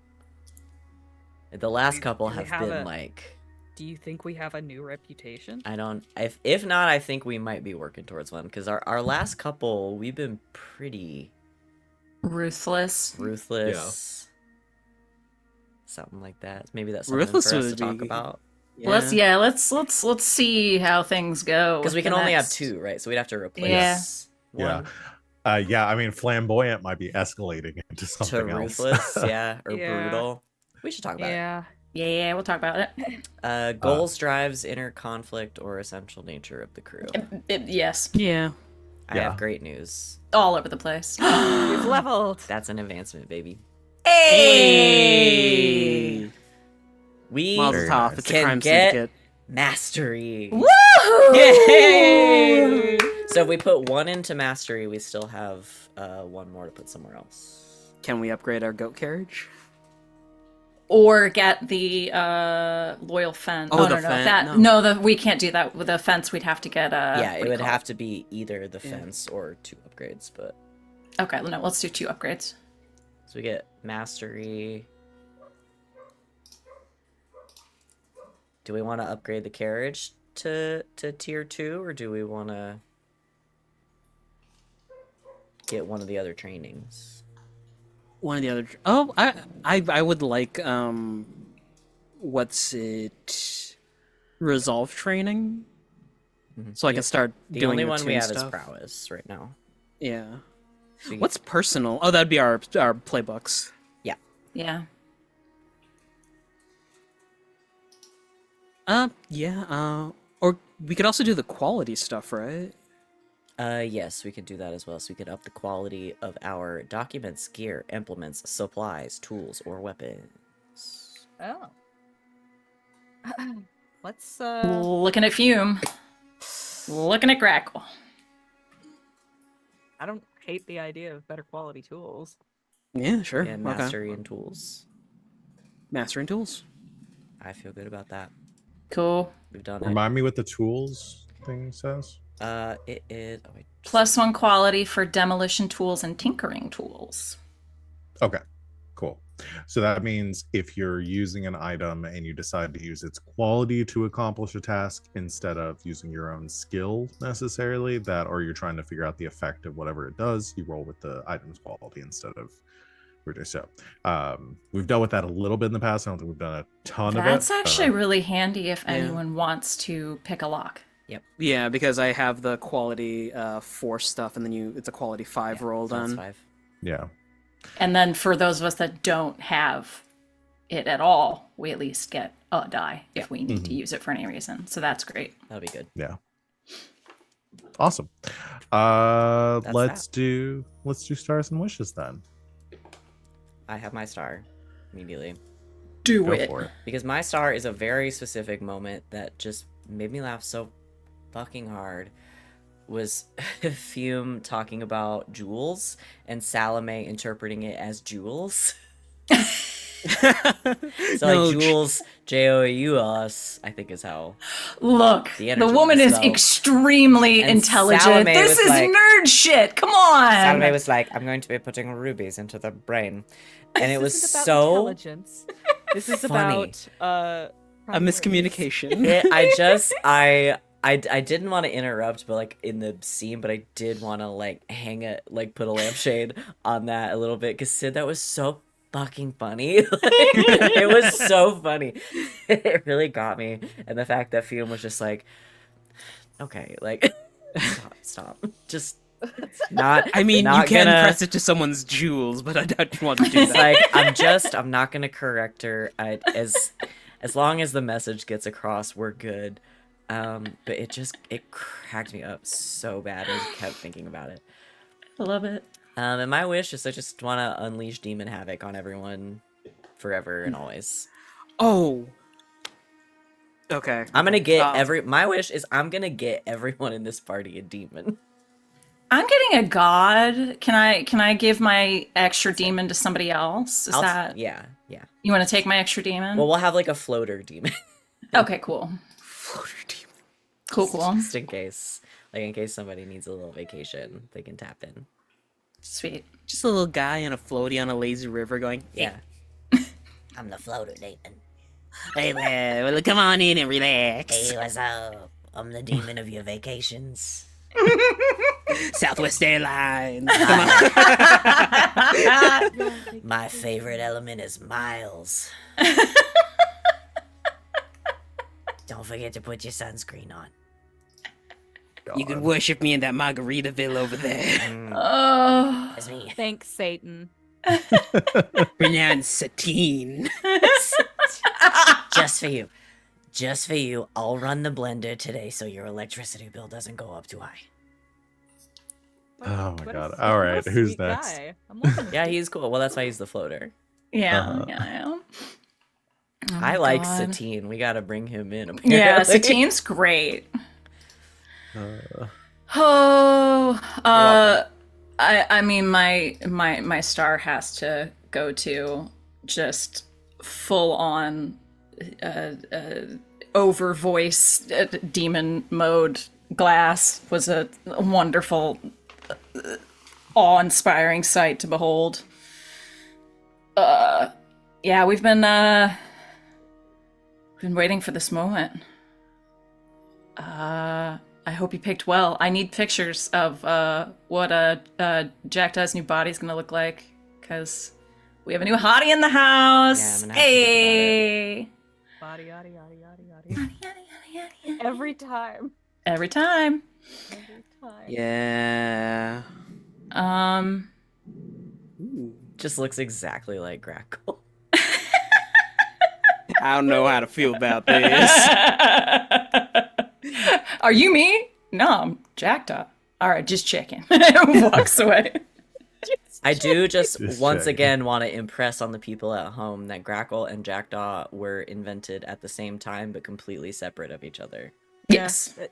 The last couple do we have have been a- like, Do you think we have a new reputation? I don't. If not, I think we might be working towards one because our last couple we've been pretty Ruthless. ruthless. Something like that. Maybe that's something Ruthless for us to would talk be- about. Let's see how things go. Because we with can the only have next- 2, right? So we'd have to replace Yeah. one Yeah, I mean, flamboyant might be escalating into to something else. ruthless, yeah, or Yeah. brutal. We should talk about Yeah. Yeah, we'll talk about it. it. Goals, drives, inner conflict, or essential nature of the crew. Yes. Yeah. I Yeah. have great news. All over the place. We've leveled. That's an advancement, baby. Hey! We Mazel Very tov, nice. it's a can crime get syndicate. mastery. Woohoo! Yay! So if we put 1 into mastery, we still have 1 more to put somewhere else. Can we upgrade our goat carriage? Or get the loyal fence. Oh, no, the no, fen- that no. we can't do that with the fence. We'd have to get Yeah, what it do you would call have to be either the Yeah. fence or 2 upgrades, but Okay, no, let's do 2 upgrades. so we get mastery. Do we want to upgrade the carriage to tier 2, or do we want to get one of the other trainings? One of the other. Oh, I would like what's it? Resolve training, so I can start The doing only one we routine have is stuff. prowess right now. Yeah. So you- What's personal? Oh, that'd be our playbooks. Yeah. Yeah. Or we could also do the quality stuff, right? Yes, we could do that as well. So we could up the quality of our documents, gear, implements, supplies, tools, or weapons. Oh. Let's Looking at Fume. Looking at Grackle. I don't hate the idea of better quality tools. Yeah, sure. And Okay. mastery and tools. Mastering tools. I feel good about that. Cool. We've done it. Remind me what the tools thing says. It is. Oh, wait, just- +1 quality for demolition tools and tinkering tools. Okay, cool. So that means if you're using an item and you decide to use its quality to accomplish a task instead of using your own skill necessarily, that or you're trying to figure out the effect of whatever it does, you roll with the item's quality instead of So we've dealt with that a little bit in the past. I don't think we've done a ton of it. That's actually really handy if anyone wants to pick a lock. Yeah, because I have the quality 4 stuff, and then it's a quality 5 roll So that's done. 5. Yeah. And then for those of us that don't have it at all, we at least get a die if we need to use it for any reason. So that's great. That'll be good. Yeah. Awesome. Let's do stars and wishes then. I have my star immediately. Do Go it. for it. Because my star is a very specific moment that just made me laugh so fucking hard. Was Fume talking about jewels and Salome interpreting it as jewels. So No, like jewels, Jouls, I think is how. Look, The the energy woman was is so- extremely And intelligent. Salome This was is like- nerd shit. Come on. Salome was like, I'm going to be putting rubies into the brain. And it was This isn't about so intelligence. This is funny. about A miscommunication. I didn't want to interrupt, but like in the scene, but I did want to like put a lampshade on that a little bit because Sid, that was so fucking funny. It was so funny. It really got me, and the fact that Fume was just like, okay, like stop, just not. I mean, not you can gonna- press it to someone's jewels, but I don't want to do It's that. like I'm not gonna correct her. As long as the message gets across, we're good. But it cracked me up so bad. I just kept thinking about it. I love it. And my wish is I just want to unleash demon havoc on everyone, forever and always. Oh. Okay. I'm gonna get my wish is I'm gonna get everyone in this party a demon. I'm getting a god. Can I give my extra demon to somebody else? Is that Yeah. you want to take my extra demon? Well, we'll have like a floater demon. Okay, cool. Cool. Just in case. Like in case somebody needs a little vacation, they can tap in. Sweet. Just a little guy on a floaty on a lazy river going, Yeah. I'm the floater demon. hey there, well, come on in and relax. Hey, what's up? I'm the demon of your vacations. Southwest Airlines. My favorite element is miles. Don't forget to put your sunscreen on. You can worship me in that Margaritaville over there. Oh. That's me. Thanks, Satan. Renowned Satine. Just for you. Just for you, I'll run the blender today so your electricity bill doesn't go up too high. Oh my What a God. s- All what a right, who's sweet next? guy. I'm loving Yeah, this. he's cool. Well, that's why he's the floater. Yeah. Uh-huh. Yeah. Oh I my like God. Satine. We gotta bring him in, apparently. Yeah, Satine's great. Uh, Oh, welcome. I mean, my star has to go to just full on, over voice demon mode. Glass was a wonderful, awe-inspiring sight to behold. Yeah, we've been waiting for this moment. I hope you picked well. I need pictures of what Jack Doe's new body's gonna look like, because we have a new hottie in the house. Yeah, I'm gonna have to think Hey. Yada, yada, yada, yada, yada. Every time. Every time. Every time. Yeah. Just looks exactly like Grackle. I don't know how to feel about this. Are you me? No, I'm jacked up. All right, just checking. Walks away. I do just Just once checking. again want to impress on the people at home that Grackle and Jackdaw were invented at the same time but completely separate of each other. Yes. Yeah,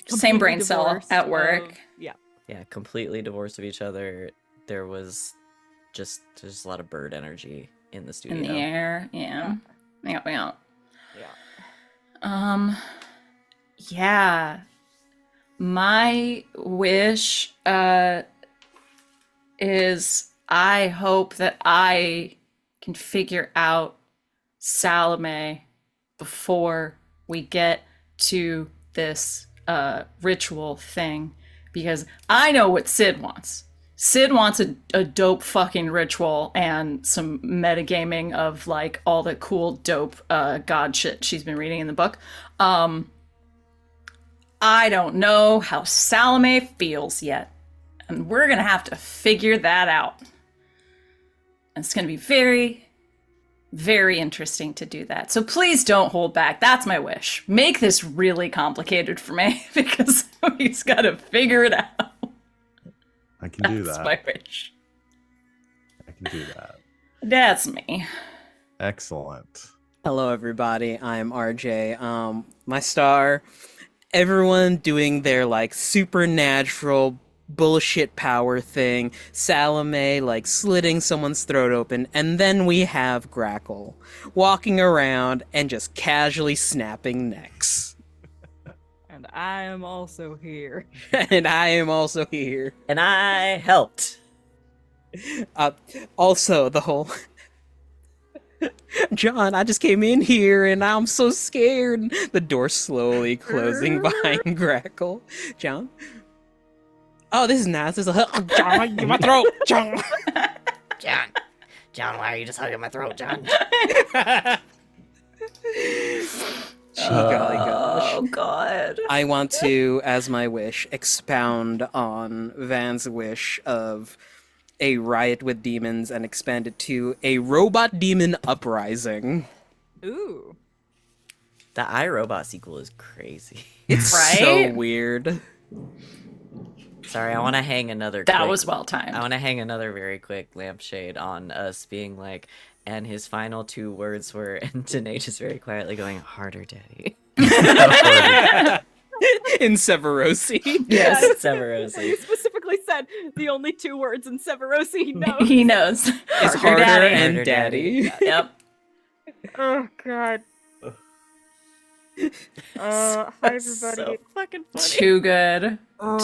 Same brain completely cell divorced at work. of- yeah. Yeah, completely divorced of each other. There was just a lot of bird energy in the studio. In the air. Yeah. Yeah. Yeah. Yeah. My wish is I hope that I can figure out Salome before we get to this ritual thing, because I know what Sid wants. Sid wants a dope fucking ritual and some metagaming of like all the cool dope god shit she's been reading in the book. I don't know how Salome feels yet, and we're gonna have to figure that out. And it's gonna be very, very interesting to do that. So please don't hold back. That's my wish. Make this really complicated for me because he's got to figure it out. I can do that. That's my wish. I can do that. That's me. Excellent. Hello, everybody. I'm RJ. My star, everyone doing their like supernatural bullshit power thing. Salome like slitting someone's throat open, and then we have Grackle walking around and just casually snapping necks. And I am also here. And I am also here. And I helped. Also, the whole John, I just came in here and I'm so scared. The door slowly closing behind Grackle. John? Oh, this is nice. This is John, get my throat, John. John, why are you just hugging my throat, John? Golly gosh. Oh, God. I want to, as my wish, expound on Van's wish of a riot with demons and expand it to a robot demon uprising. Ooh. The iRobot sequel is crazy. It's Right? so weird. Sorry, I want to hang another. That quick- was well timed. I want to hang another very quick lampshade on us being like, and his final two words were, and Danae just very quietly going, "Harder, Daddy." In Severosi. Yes. You Severosi. specifically said the only two words in Severosi he knows. He knows. It's Harder harder Daddy. and Harder daddy. Daddy. Yep. Oh, God. Hi, everybody. So fucking funny. Too good.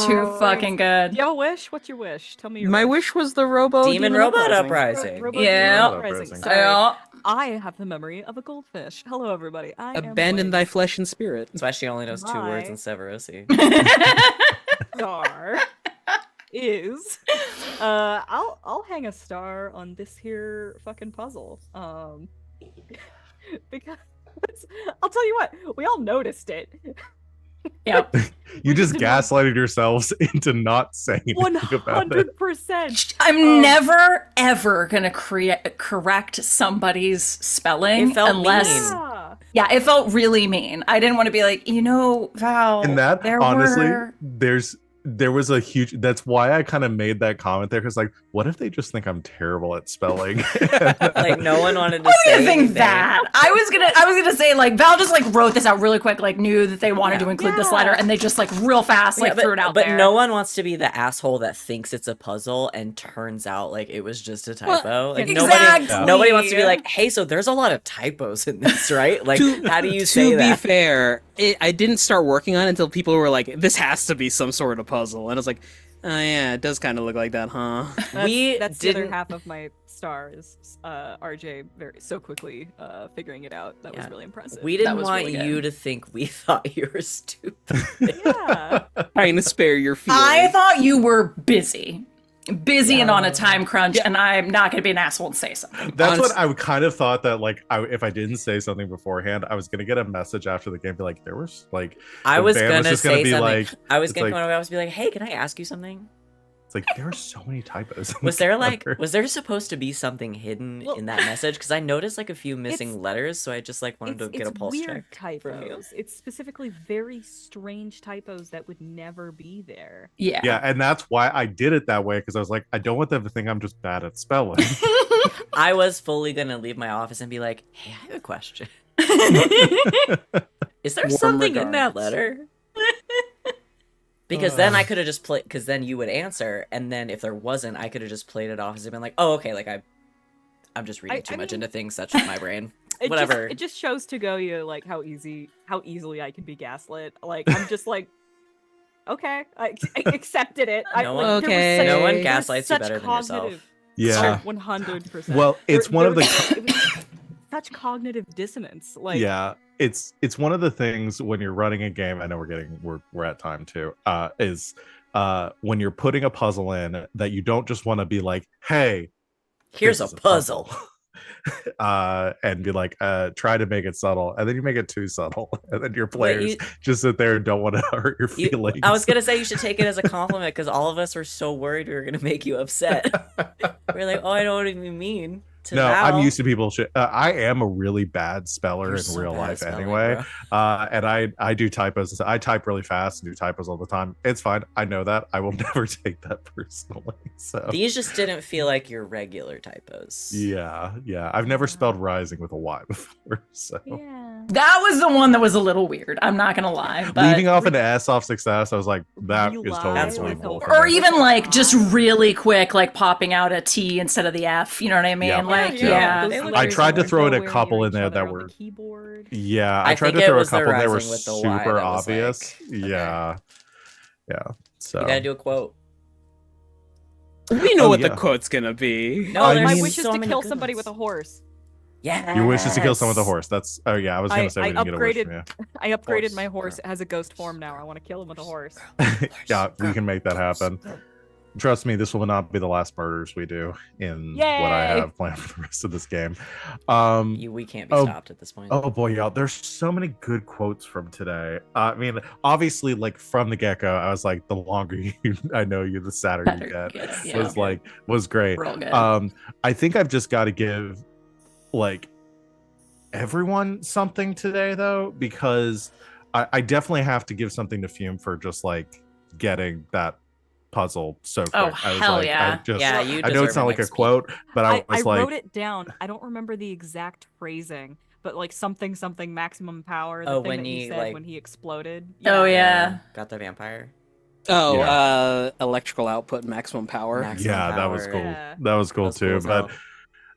Too fucking good. Do you have a wish? What's your wish? Tell me your My wish was the Demon Robot Uprising. Yeah. Uprising. Sorry. Yeah. I have the memory of a goldfish. Hello, everybody. I am Abandon Wing. thy flesh and spirit. That's why she only knows two words My- in Severosi. Star is I'll hang a star on this here fucking puzzle. Because I'll tell you what, we all noticed it. Yep. You just did not- gaslighted yourselves into not saying anything about it. 100%. I'm never ever gonna correct somebody's spelling It felt unless Yeah. yeah, it felt really mean. I didn't want to be like, Val. And that there honestly, were... there was a huge. That's why I kind of made that comment there, because like, what if they just think I'm terrible at spelling? Like no one wanted to I say didn't think anything. that. I was gonna say like Val just like wrote this out really quick, like knew that they wanted Yeah. to include this Yeah. letter, and they just like real fast like Yeah, threw it out but there. no one wants to be the asshole that thinks it's a puzzle and turns out like it was just a typo. Like exactly. nobody wants to be like, hey, so there's a lot of typos in this, right? Like, how do you say To be that? fair, I didn't start working on it until people were like, this has to be some sort of puzzle. And I was like, oh yeah, it does kind of look like that, huh? That's the other didn't- half of my star is RJ so quickly figuring it out. That was Yeah. really impressive. We That didn't was want really good. you to think we thought you were stupid. Yeah. Trying to spare your feelings. I thought you were busy and on a time crunch, and I'm not gonna be an asshole and say something. That's Honest- what I kind of thought that like if I didn't say something beforehand, I was gonna get a message after the game, be like, there was like I the was band gonna just gonna say be something. like, I was it's gonna like- come over. I was be like, hey, can I ask you something? it's like there are so many typos. in Was the there like, cover. was there supposed to be something hidden Well, in that message? Because I noticed like a few missing it's- letters, so I just like wanted to get a pulse weird check from you. typos. It's specifically very strange typos that would never be there. Yeah. Yeah, and that's why I did it that way, because I was like, I don't want them to think I'm just bad at spelling. I was fully gonna leave my office and be like, hey, I have a question. Is there Warm something in that regards. letter? Because then I could have just played. Because then you would answer, and then if there wasn't, I could have just played it off as been like, "Oh, okay." Like I'm just reading too I much mean- into things. That's just my brain. It Whatever. It just shows to go you like how easily I can be gaslit. Like I'm just like, okay, I accepted it. No one- Okay. No one There's gaslights you better than yourself. Yeah. 100%. Well, it's one of the such cognitive dissonance. Like yeah, it's one of the things when you're running a game. I know we're at time too. Is when you're putting a puzzle in, that you don't just want to be like, hey, Here's this a is puzzle. and be like, try to make it subtle, and then you make it too subtle, and then your But players just sit there and don't want to hurt your feelings. I was gonna say you should take it as a compliment because all of us were so worried we were gonna make you upset. We're like, oh, I don't even mean to. No, Val. I'm used to people. I am a really bad speller You're in so real bad at life spelling, anyway. bro. And I do typos. I type really fast and do typos all the time. It's fine. I know that. I will never take that personally. So These just didn't feel like your regular typos. yeah. I've never spelled rising with a Y before. So Yeah. That was the one that was a little weird. I'm not gonna lie, but leaving off an S off success, I was like, that is Rely totally That's believable. with for or me. even like just really quick, like popping out a T instead of the F. You know what I mean? Yeah. Like, Yeah. yeah. Those I letters tried to are throw in a nowhere couple near in there each that other on were the keyboard. yeah. I I tried think to it throw a was the couple that were rising with the Y super that was obvious. like, okay. Yeah. So You gotta do a quote. We know Oh, what yeah. the quote's gonna be. No, I there's My mean- wish is so to many kill good somebody ones. with a horse. Yeah. your wish is to kill someone with a horse. That's I was gonna say we I didn't get a wish from you. I upgraded Horse. my horse. It has a ghost form now. I want to kill him with a horse. Yeah, we can make that happen. Trust me, this will not be the last murders we do in what I Yay! have planned for the rest of this game. We can't be Oh, stopped at this point. Oh boy, y'all, there's so many good quotes from today. I mean, obviously, like from the get-go, I was like, the longer I know you, the sadder you Better get. gets, Was great. Real good. I think I've just got to give like everyone something today though, because I definitely have to give something to Fume for just like getting that puzzle so quick. Oh, I was hell like, yeah. Yeah, you I know it's deserve not an like a XP. quote, but I I was like, wrote it down. I don't remember the exact phrasing, but like something maximum power. The Oh, thing when that he he, said like- when he exploded. Oh, yeah. Got the vampire. Oh, Yeah. electrical output, maximum power. Maximum yeah, that was power. cool. Yeah. That was cool That was too. cool as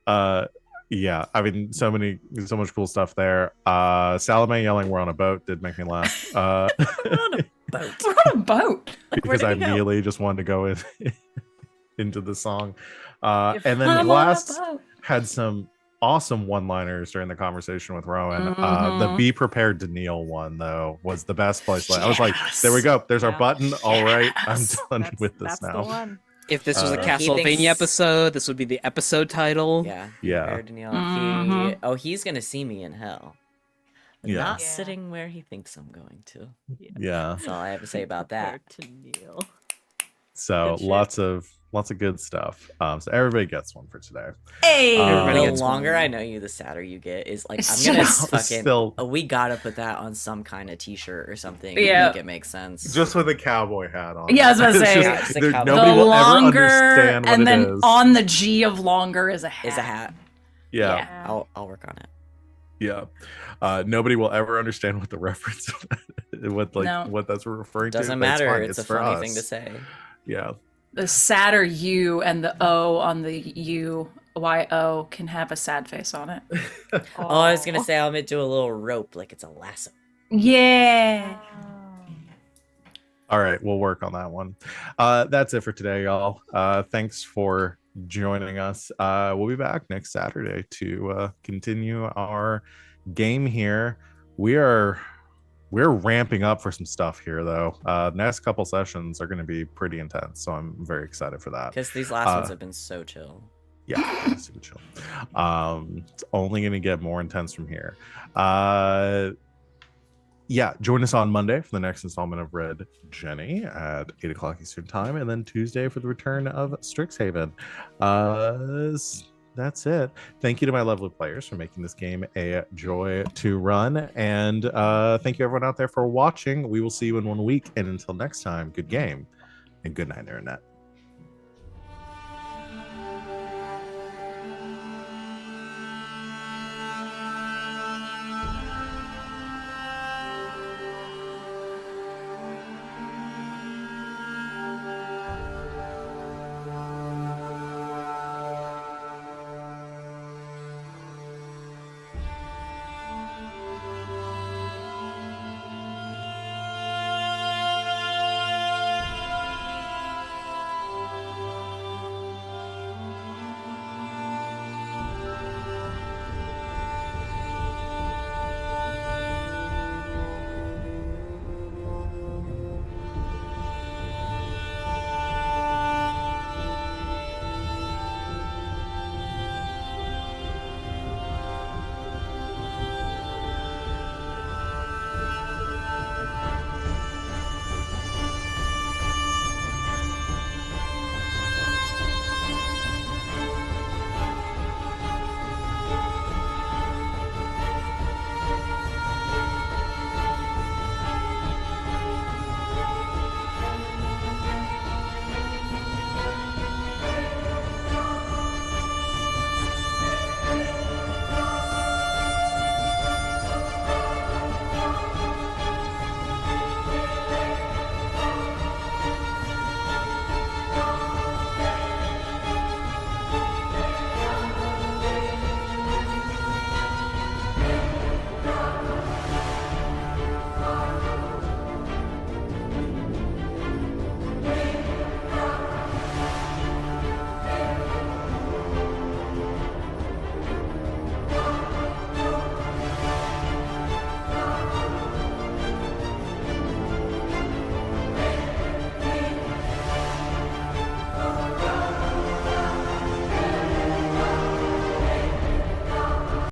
But yeah, I mean, so much cool stuff there. Salome yelling "We're on a boat" did make me laugh. We're on a boat. We're on a boat. Because I did he go? immediately just wanted to go in into the song. If And then I'm on a Glass boat. had some awesome one-liners during the conversation with Rowan. The Mhm. "Be prepared to kneel" one though was the best place. I was like, Yes. there we go. There's our Yeah. button. All right, I'm Yes. done That's, with this that's now. the one. If this was a He Castlevania thinks- episode, this would be the episode title. Yeah. Yeah. Prepared to kneel. Mhm. He's gonna see me in hell. Yeah. Not Yeah. sitting where he thinks I'm going to. Yeah. That's all I have to say about that. Prepare to kneel. So Good shit. lots of good stuff. So everybody gets one for today. Hey. Everybody The gets longer one. I know you, the sadder you get. Is like I'm Still- gonna fucking. Still, We gotta put that on some kind of T-shirt or something. Yeah. Make it make sense. just with a cowboy hat on. Yeah, I was about to It's say. Just a there- cowboy. nobody the will ever longer, understand what and it then is. on the G of longer is a hat. Is a hat. Yeah. Yeah. I'll work on it. Yeah. Nobody will ever understand what the reference, No. what that's referring to. Doesn't but matter. fine. It's a for funny us. thing to say. Yeah. The sadder U and the O on the UYO can have a sad face on it. Oh, I was gonna say I'll do a little rope like it's a lasso. Yeah. All right, we'll work on that one. That's it for today, y'all. Thanks for joining us. We'll be back next Saturday to continue our game here. We're ramping up for some stuff here, though. Next couple sessions are going to be pretty intense, so I'm very excited for that. Because these last ones have been so chill. Yeah, super chill. It's only going to get more intense from here. Yeah, join us on Monday for the next installment of Red Jenny at 8 o'clock Eastern Time, and then Tuesday for the return of Strixhaven. That's it. Thank you to my lovely players for making this game a joy to run, and thank you everyone out there for watching. We will see you in 1 week, and until next time, good game and good night, Internet.